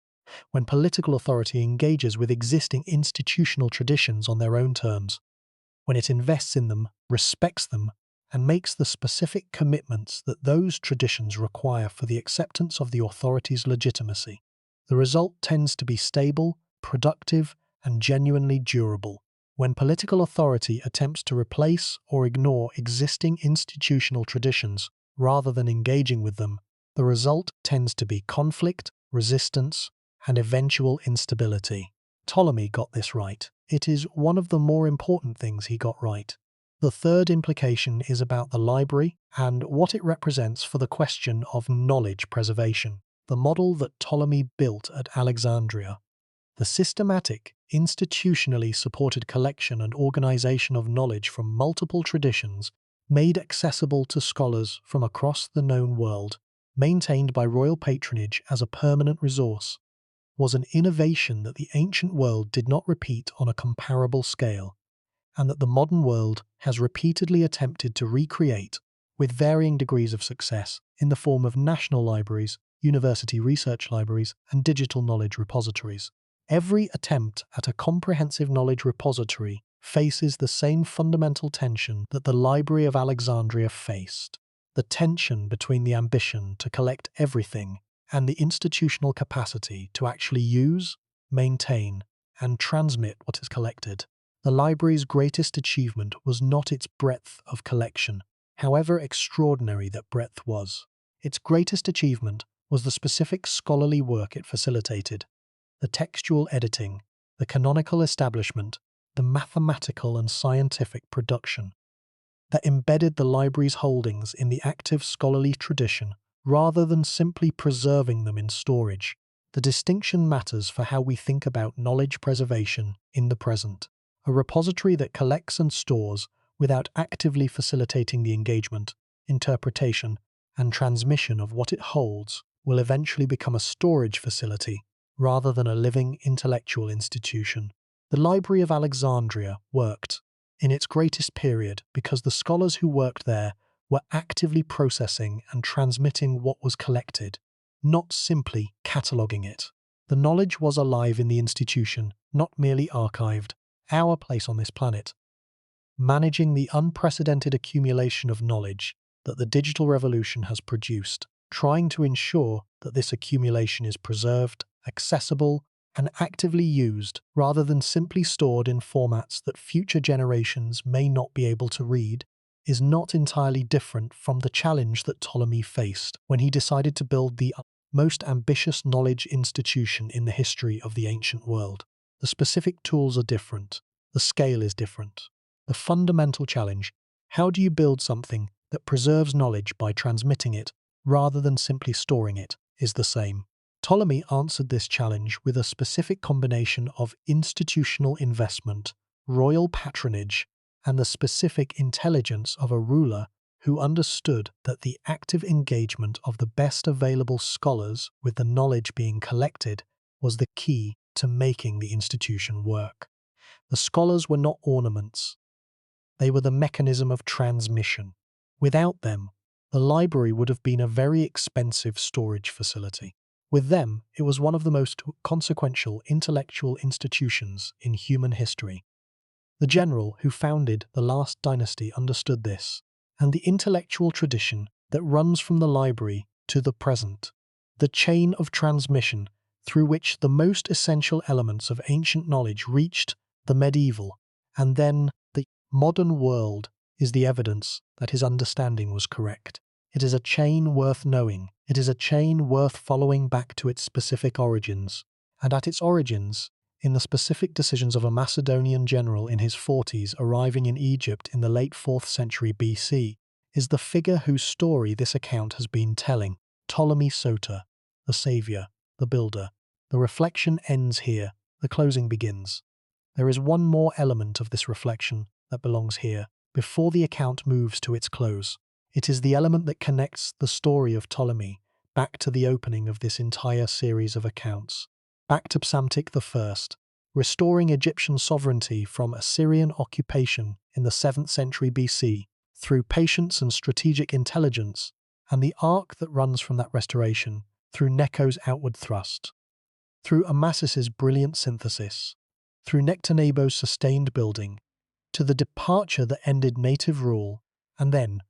When political authority engages with existing institutional traditions on their own terms, when it invests in them, respects them, and makes the specific commitments that those traditions require for the acceptance of the authority's legitimacy, the result tends to be stable, productive, and genuinely durable. When political authority attempts to replace or ignore existing institutional traditions rather than engaging with them, the result tends to be conflict, resistance, and eventual instability. Ptolemy got this right. It is one of the more important things he got right. The third implication is about the library and what it represents for the question of knowledge preservation. The model that Ptolemy built at Alexandria, the systematic, institutionally supported collection and organization of knowledge from multiple traditions, made accessible to scholars from across the known world, maintained by royal patronage as a permanent resource, was an innovation that the ancient world did not repeat on a comparable scale, and that the modern world has repeatedly attempted to recreate with varying degrees of success in the form of national libraries, university research libraries, and digital knowledge repositories. Every attempt at a comprehensive knowledge repository faces the same fundamental tension that the Library of Alexandria faced: the tension between the ambition to collect everything and the institutional capacity to actually use, maintain, and transmit what is collected. The library's greatest achievement was not its breadth of collection, however extraordinary that breadth was. Its greatest achievement was the specific scholarly work it facilitated: the textual editing, the canonical establishment, the mathematical and scientific production that embedded the library's holdings in the active scholarly tradition rather than simply preserving them in storage. The distinction matters for how we think about knowledge preservation in the present. A repository that collects and stores without actively facilitating the engagement, interpretation, and transmission of what it holds will eventually become a storage facility rather than a living intellectual institution. The Library of Alexandria worked in its greatest period because the scholars who worked there were actively processing and transmitting what was collected, not simply cataloguing it. The knowledge was alive in the institution, not merely archived. Our place on this planet, managing the unprecedented accumulation of knowledge that the digital revolution has produced, trying to ensure that this accumulation is preserved, accessible, and actively used rather than simply stored in formats that future generations may not be able to read, is not entirely different from the challenge that Ptolemy faced when he decided to build the most ambitious knowledge institution in the history of the ancient world. The specific tools are different. The scale is different. The fundamental challenge: how do you build something that preserves knowledge by transmitting it rather than simply storing it, is the same. Ptolemy answered this challenge with a specific combination of institutional investment, royal patronage, and the specific intelligence of a ruler who understood that the active engagement of the best available scholars with the knowledge being collected was the key to making the institution work. The scholars were not ornaments. They were the mechanism of transmission. Without them, the library would have been a very expensive storage facility. With them, it was one of the most consequential intellectual institutions in human history. The general who founded the last dynasty understood this, and the intellectual tradition that runs from the library to the present, the chain of transmission through which the most essential elements of ancient knowledge reached the medieval and then the modern world, is the evidence that his understanding was correct. It is a chain worth knowing. It is a chain worth following back to its specific origins. And at its origins, in the specific decisions of a Macedonian general in his 40s arriving in Egypt in the late 4th century BC, is the figure whose story this account has been telling, Ptolemy Soter, the saviour, the builder. The reflection ends here, the closing begins. There is one more element of this reflection that belongs here, before the account moves to its close. It is the element that connects the story of Ptolemy back to the opening of this entire series of accounts, back to Psamtik I, restoring Egyptian sovereignty from Assyrian occupation in the 7th century BC through patience and strategic intelligence, and the arc that runs from that restoration through Necho's outward thrust, through Amasis's brilliant synthesis, through Nectanebo's sustained building, to the departure that ended native rule, and then,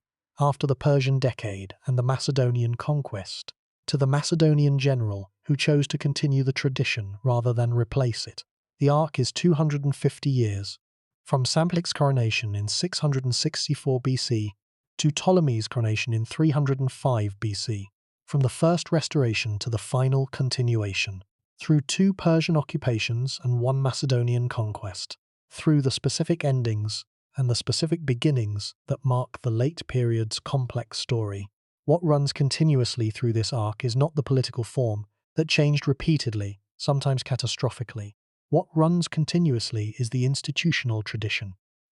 after the Persian decade and the Macedonian conquest, to the Macedonian general who chose to continue the tradition rather than replace it. The arc is 250 years, from Psamtik's coronation in 664 BC to Ptolemy's coronation in 305 BC, from the first restoration to the final continuation, through 2 Persian occupations and 1 Macedonian conquest, through the specific endings and the specific beginnings that mark the late period's complex story. What runs continuously through this arc is not the political form that changed repeatedly, sometimes catastrophically. What runs continuously is the institutional tradition,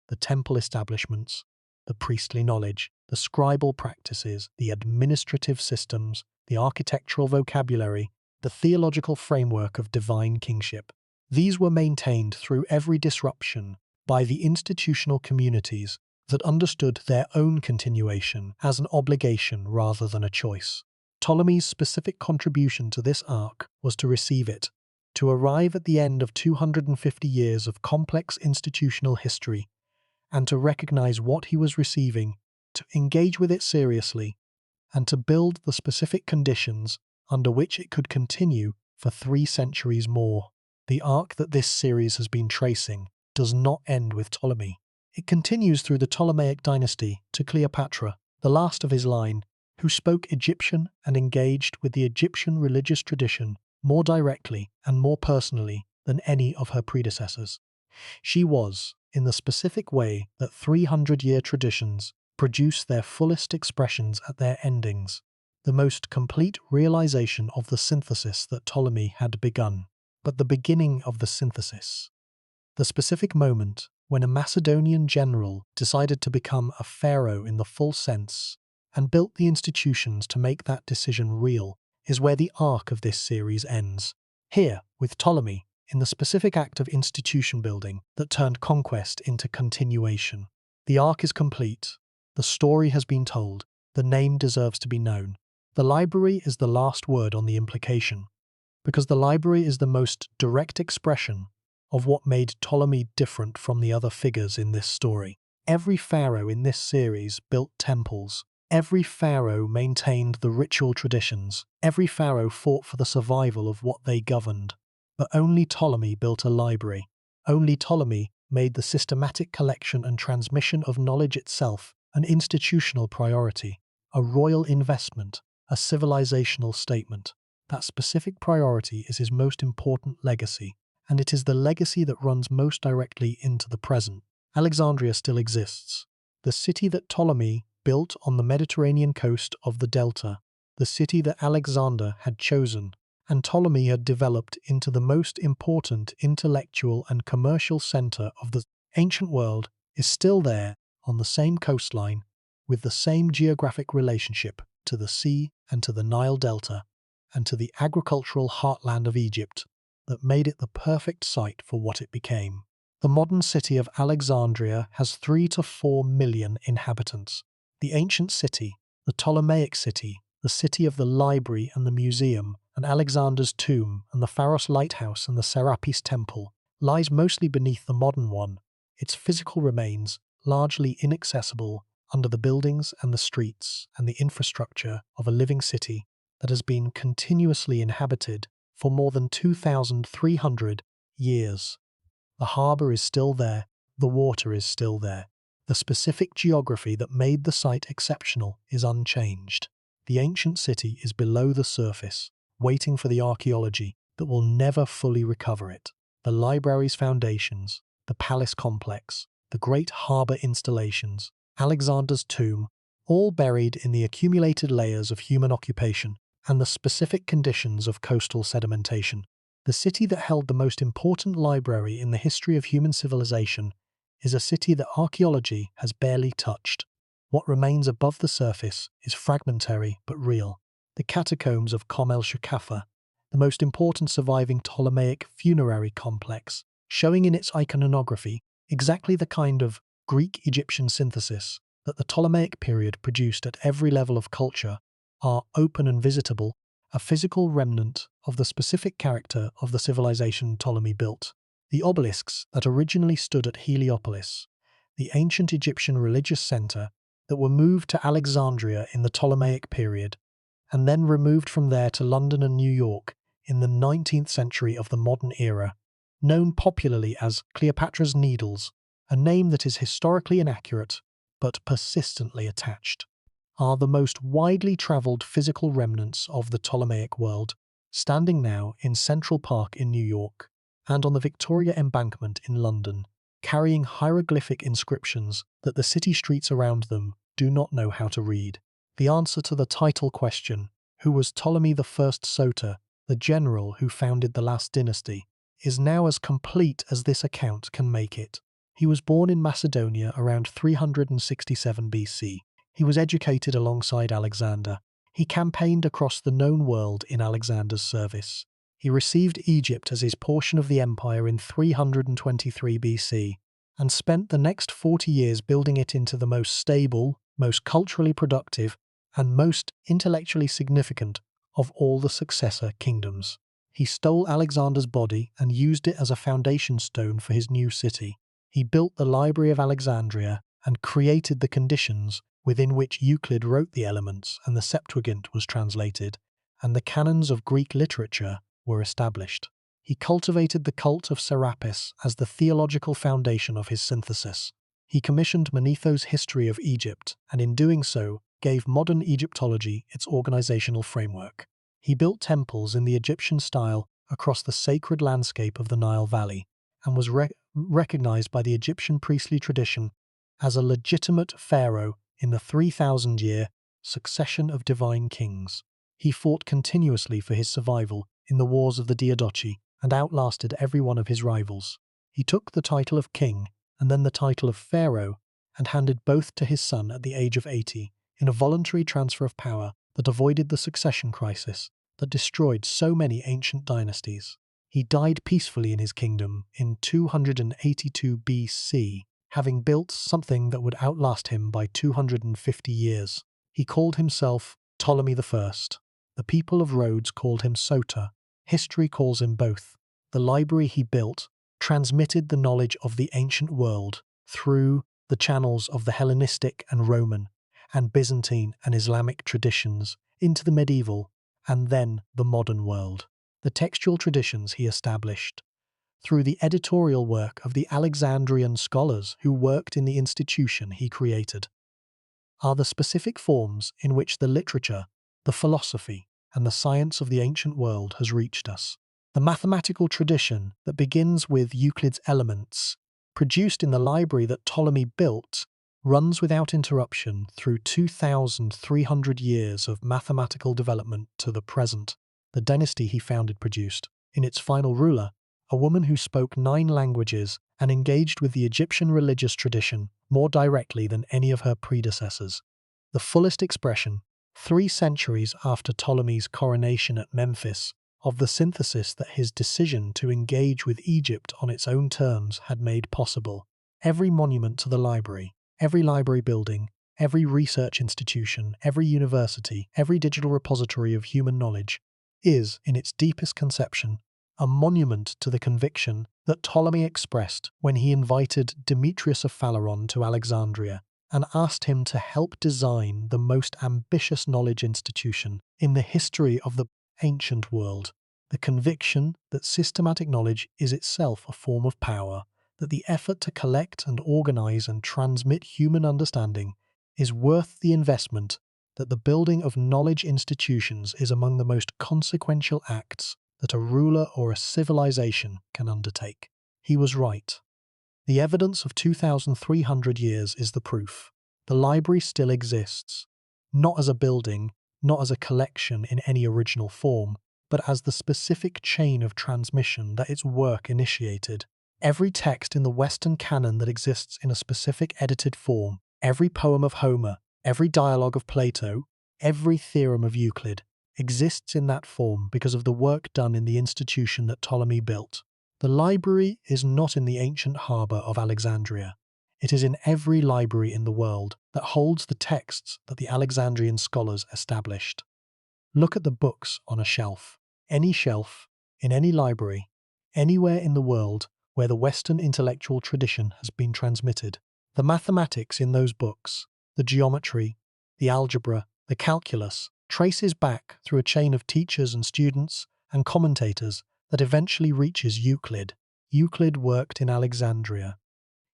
the temple establishments, the priestly knowledge, the scribal practices, the administrative systems, the architectural vocabulary, the theological framework of divine kingship. These were maintained through every disruption by the institutional communities that understood their own continuation as an obligation rather than a choice. Ptolemy's specific contribution to this arc was to receive it, to arrive at the end of 250 years of complex institutional history, and to recognize what he was receiving, to engage with it seriously, and to build the specific conditions under which it could continue for 3 centuries more. The arc that this series has been tracing does not end with Ptolemy. It continues through the Ptolemaic dynasty to Cleopatra, the last of his line, who spoke Egyptian and engaged with the Egyptian religious tradition more directly and more personally than any of her predecessors. She was, in the specific way that 300-year traditions produce their fullest expressions at their endings, the most complete realization of the synthesis that Ptolemy had begun. But the beginning of the synthesis, the specific moment when a Macedonian general decided to become a pharaoh in the full sense and built the institutions to make that decision real, is where the arc of this series ends. Here, with Ptolemy, in the specific act of institution building that turned conquest into continuation. The arc is complete. The story has been told. The name deserves to be known. The library is the last word on the implication, because the library is the most direct expression of what made Ptolemy different from the other figures in this story. Every pharaoh in this series built temples. Every pharaoh maintained the ritual traditions. Every pharaoh fought for the survival of what they governed. But only Ptolemy built a library. Only Ptolemy made the systematic collection and transmission of knowledge itself an institutional priority, a royal investment, a civilizational statement. That specific priority is his most important legacy, and it is the legacy that runs most directly into the present. Alexandria still exists. The city that Ptolemy built on the Mediterranean coast of the Delta, the city that Alexander had chosen, and Ptolemy had developed into the most important intellectual and commercial center of the ancient world, is still there on the same coastline, with the same geographic relationship to the sea and to the Nile Delta, and to the agricultural heartland of Egypt that made it the perfect site for what it became. The modern city of Alexandria has 3 to 4 million inhabitants. The ancient city, the Ptolemaic city, the city of the library and the museum, and Alexander's tomb and the Pharos lighthouse and the Serapis temple lies mostly beneath the modern one, its physical remains largely inaccessible under the buildings and the streets and the infrastructure of a living city that has been continuously inhabited for more than 2,300 years. The harbour is still there, the water is still there. The specific geography that made the site exceptional is unchanged. The ancient city is below the surface, waiting for the archaeology that will never fully recover it. The library's foundations, the palace complex, the great harbour installations, Alexander's tomb, all buried in the accumulated layers of human occupation and the specific conditions of coastal sedimentation. The city that held the most important library in the history of human civilization is a city that archaeology has barely touched. What remains above the surface is fragmentary but real. The catacombs of Kom el-Shakafa, the most important surviving Ptolemaic funerary complex, showing in its iconography exactly the kind of Greek-Egyptian synthesis that the Ptolemaic period produced at every level of culture, are open and visitable, a physical remnant of the specific character of the civilization Ptolemy built. The obelisks that originally stood at Heliopolis, the ancient Egyptian religious center that were moved to Alexandria in the Ptolemaic period, and then removed from there to London and New York in the 19th century of the modern era, known popularly as Cleopatra's Needles, a name that is historically inaccurate but persistently attached, are the most widely travelled physical remnants of the Ptolemaic world, standing now in Central Park in New York and on the Victoria Embankment in London, carrying hieroglyphic inscriptions that the city streets around them do not know how to read. The answer to the title question, who was Ptolemy I Soter, the general who founded the last dynasty, is now as complete as this account can make it. He was born in Macedonia around 367 BC. He was educated alongside Alexander. He campaigned across the known world in Alexander's service. He received Egypt as his portion of the empire in 323 BC and spent the next 40 years building it into the most stable, most culturally productive, and most intellectually significant of all the successor kingdoms. He stole Alexander's body and used it as a foundation stone for his new city. He built the Library of Alexandria and created the conditions within which Euclid wrote the Elements and the Septuagint was translated, and the canons of Greek literature were established. He cultivated the cult of Serapis as the theological foundation of his synthesis. He commissioned Manetho's History of Egypt, and in doing so, gave modern Egyptology its organizational framework. He built temples in the Egyptian style across the sacred landscape of the Nile Valley, and was recognized by the Egyptian priestly tradition as a legitimate pharaoh in the 3,000-year succession of divine kings. He fought continuously for his survival in the wars of the Diadochi and outlasted every one of his rivals. He took the title of king and then the title of pharaoh and handed both to his son at the age of 80 in a voluntary transfer of power that avoided the succession crisis that destroyed so many ancient dynasties. He died peacefully in his kingdom in 282 BC, having built something that would outlast him by 250 years. He called himself Ptolemy I. The people of Rhodes called him Soter. History calls him both. The library he built transmitted the knowledge of the ancient world through the channels of the Hellenistic and Roman and Byzantine and Islamic traditions into the medieval and then the modern world. The textual traditions he established through the editorial work of the Alexandrian scholars who worked in the institution he created are the specific forms in which the literature, the philosophy, and the science of the ancient world has reached us. The mathematical tradition that begins with Euclid's Elements, produced in the library that Ptolemy built, runs without interruption through 2,300 years of mathematical development to the present. The dynasty he founded produced, in its final ruler, a woman who spoke 9 languages and engaged with the Egyptian religious tradition more directly than any of her predecessors. The fullest expression, 3 centuries after Ptolemy's coronation at Memphis, of the synthesis that his decision to engage with Egypt on its own terms had made possible. Every monument to the library, every library building, every research institution, every university, every digital repository of human knowledge, is, in its deepest conception, a monument to the conviction that Ptolemy expressed when he invited Demetrius of Phaleron to Alexandria and asked him to help design the most ambitious knowledge institution in the history of the ancient world. The conviction that systematic knowledge is itself a form of power, that the effort to collect and organize and transmit human understanding is worth the investment, that the building of knowledge institutions is among the most consequential acts that a ruler or a civilization can undertake. He was right. The evidence of 2,300 years is the proof. The library still exists, not as a building, not as a collection in any original form, but as the specific chain of transmission that its work initiated. Every text in the Western canon that exists in a specific edited form, every poem of Homer, every dialogue of Plato, every theorem of Euclid, exists in that form because of the work done in the institution that Ptolemy built. The library is not in the ancient harbour of Alexandria. It is in every library in the world that holds the texts that the Alexandrian scholars established. Look at the books on a shelf. Any shelf, in any library, anywhere in the world where the Western intellectual tradition has been transmitted. The mathematics in those books, the geometry, the algebra, the calculus, traces back through a chain of teachers and students and commentators that eventually reaches Euclid. Euclid worked in Alexandria.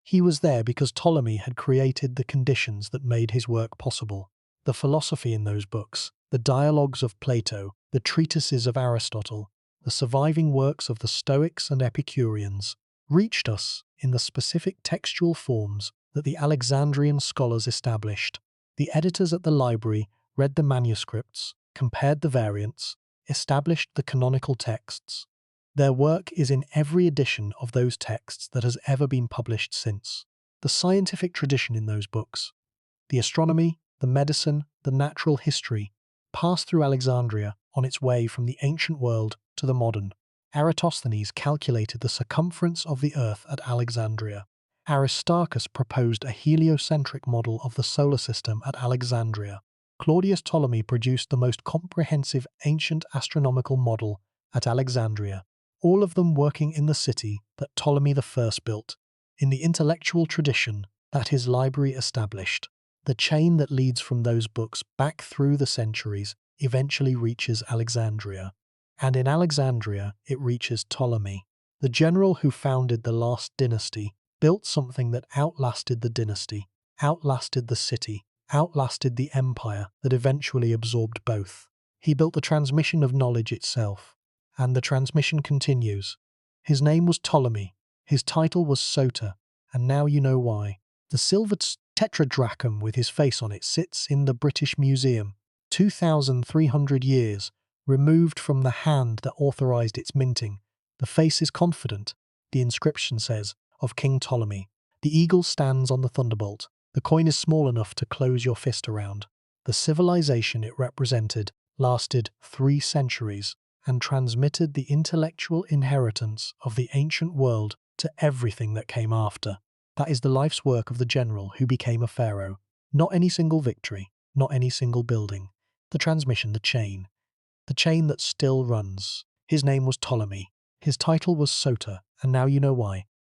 He was there because Ptolemy had created the conditions that made his work possible. The philosophy in those books, the dialogues of Plato, the treatises of Aristotle, the surviving works of the Stoics and Epicureans, reached us in the specific textual forms that the Alexandrian scholars established. The editors at the library read the manuscripts, compared the variants, established the canonical texts. Their work is in every edition of those texts that has ever been published since. The scientific tradition in those books, the astronomy, the medicine, the natural history, passed through Alexandria on its way from the ancient world to the modern. Eratosthenes calculated the circumference of the Earth at Alexandria. Aristarchus proposed a heliocentric model of the solar system at Alexandria. Claudius Ptolemy produced the most comprehensive ancient astronomical model at Alexandria, all of them working in the city that Ptolemy I built, in the intellectual tradition that his library established. The chain that leads from those books back through the centuries eventually reaches Alexandria. And in Alexandria, it reaches Ptolemy. The general who founded the last dynasty built something that outlasted the dynasty, outlasted the city, outlasted the empire that eventually absorbed both. He built the transmission of knowledge itself, and the transmission continues. His name was Ptolemy, his title was Soter, and now you know why. The silver tetradrachm with his face on it sits in the British Museum, 2,300 years removed from the hand that authorized its minting. The face is confident, the inscription says, of King Ptolemy. The eagle stands on the thunderbolt. The coin is small enough to close your fist around. The civilization it represented lasted 3 centuries and transmitted the intellectual inheritance of the ancient world to everything that came after. That is the life's work of the general who became a pharaoh. Not any single victory, not any single building. The transmission, the chain that still runs. His name was Ptolemy. His title was Soter, and now you know why.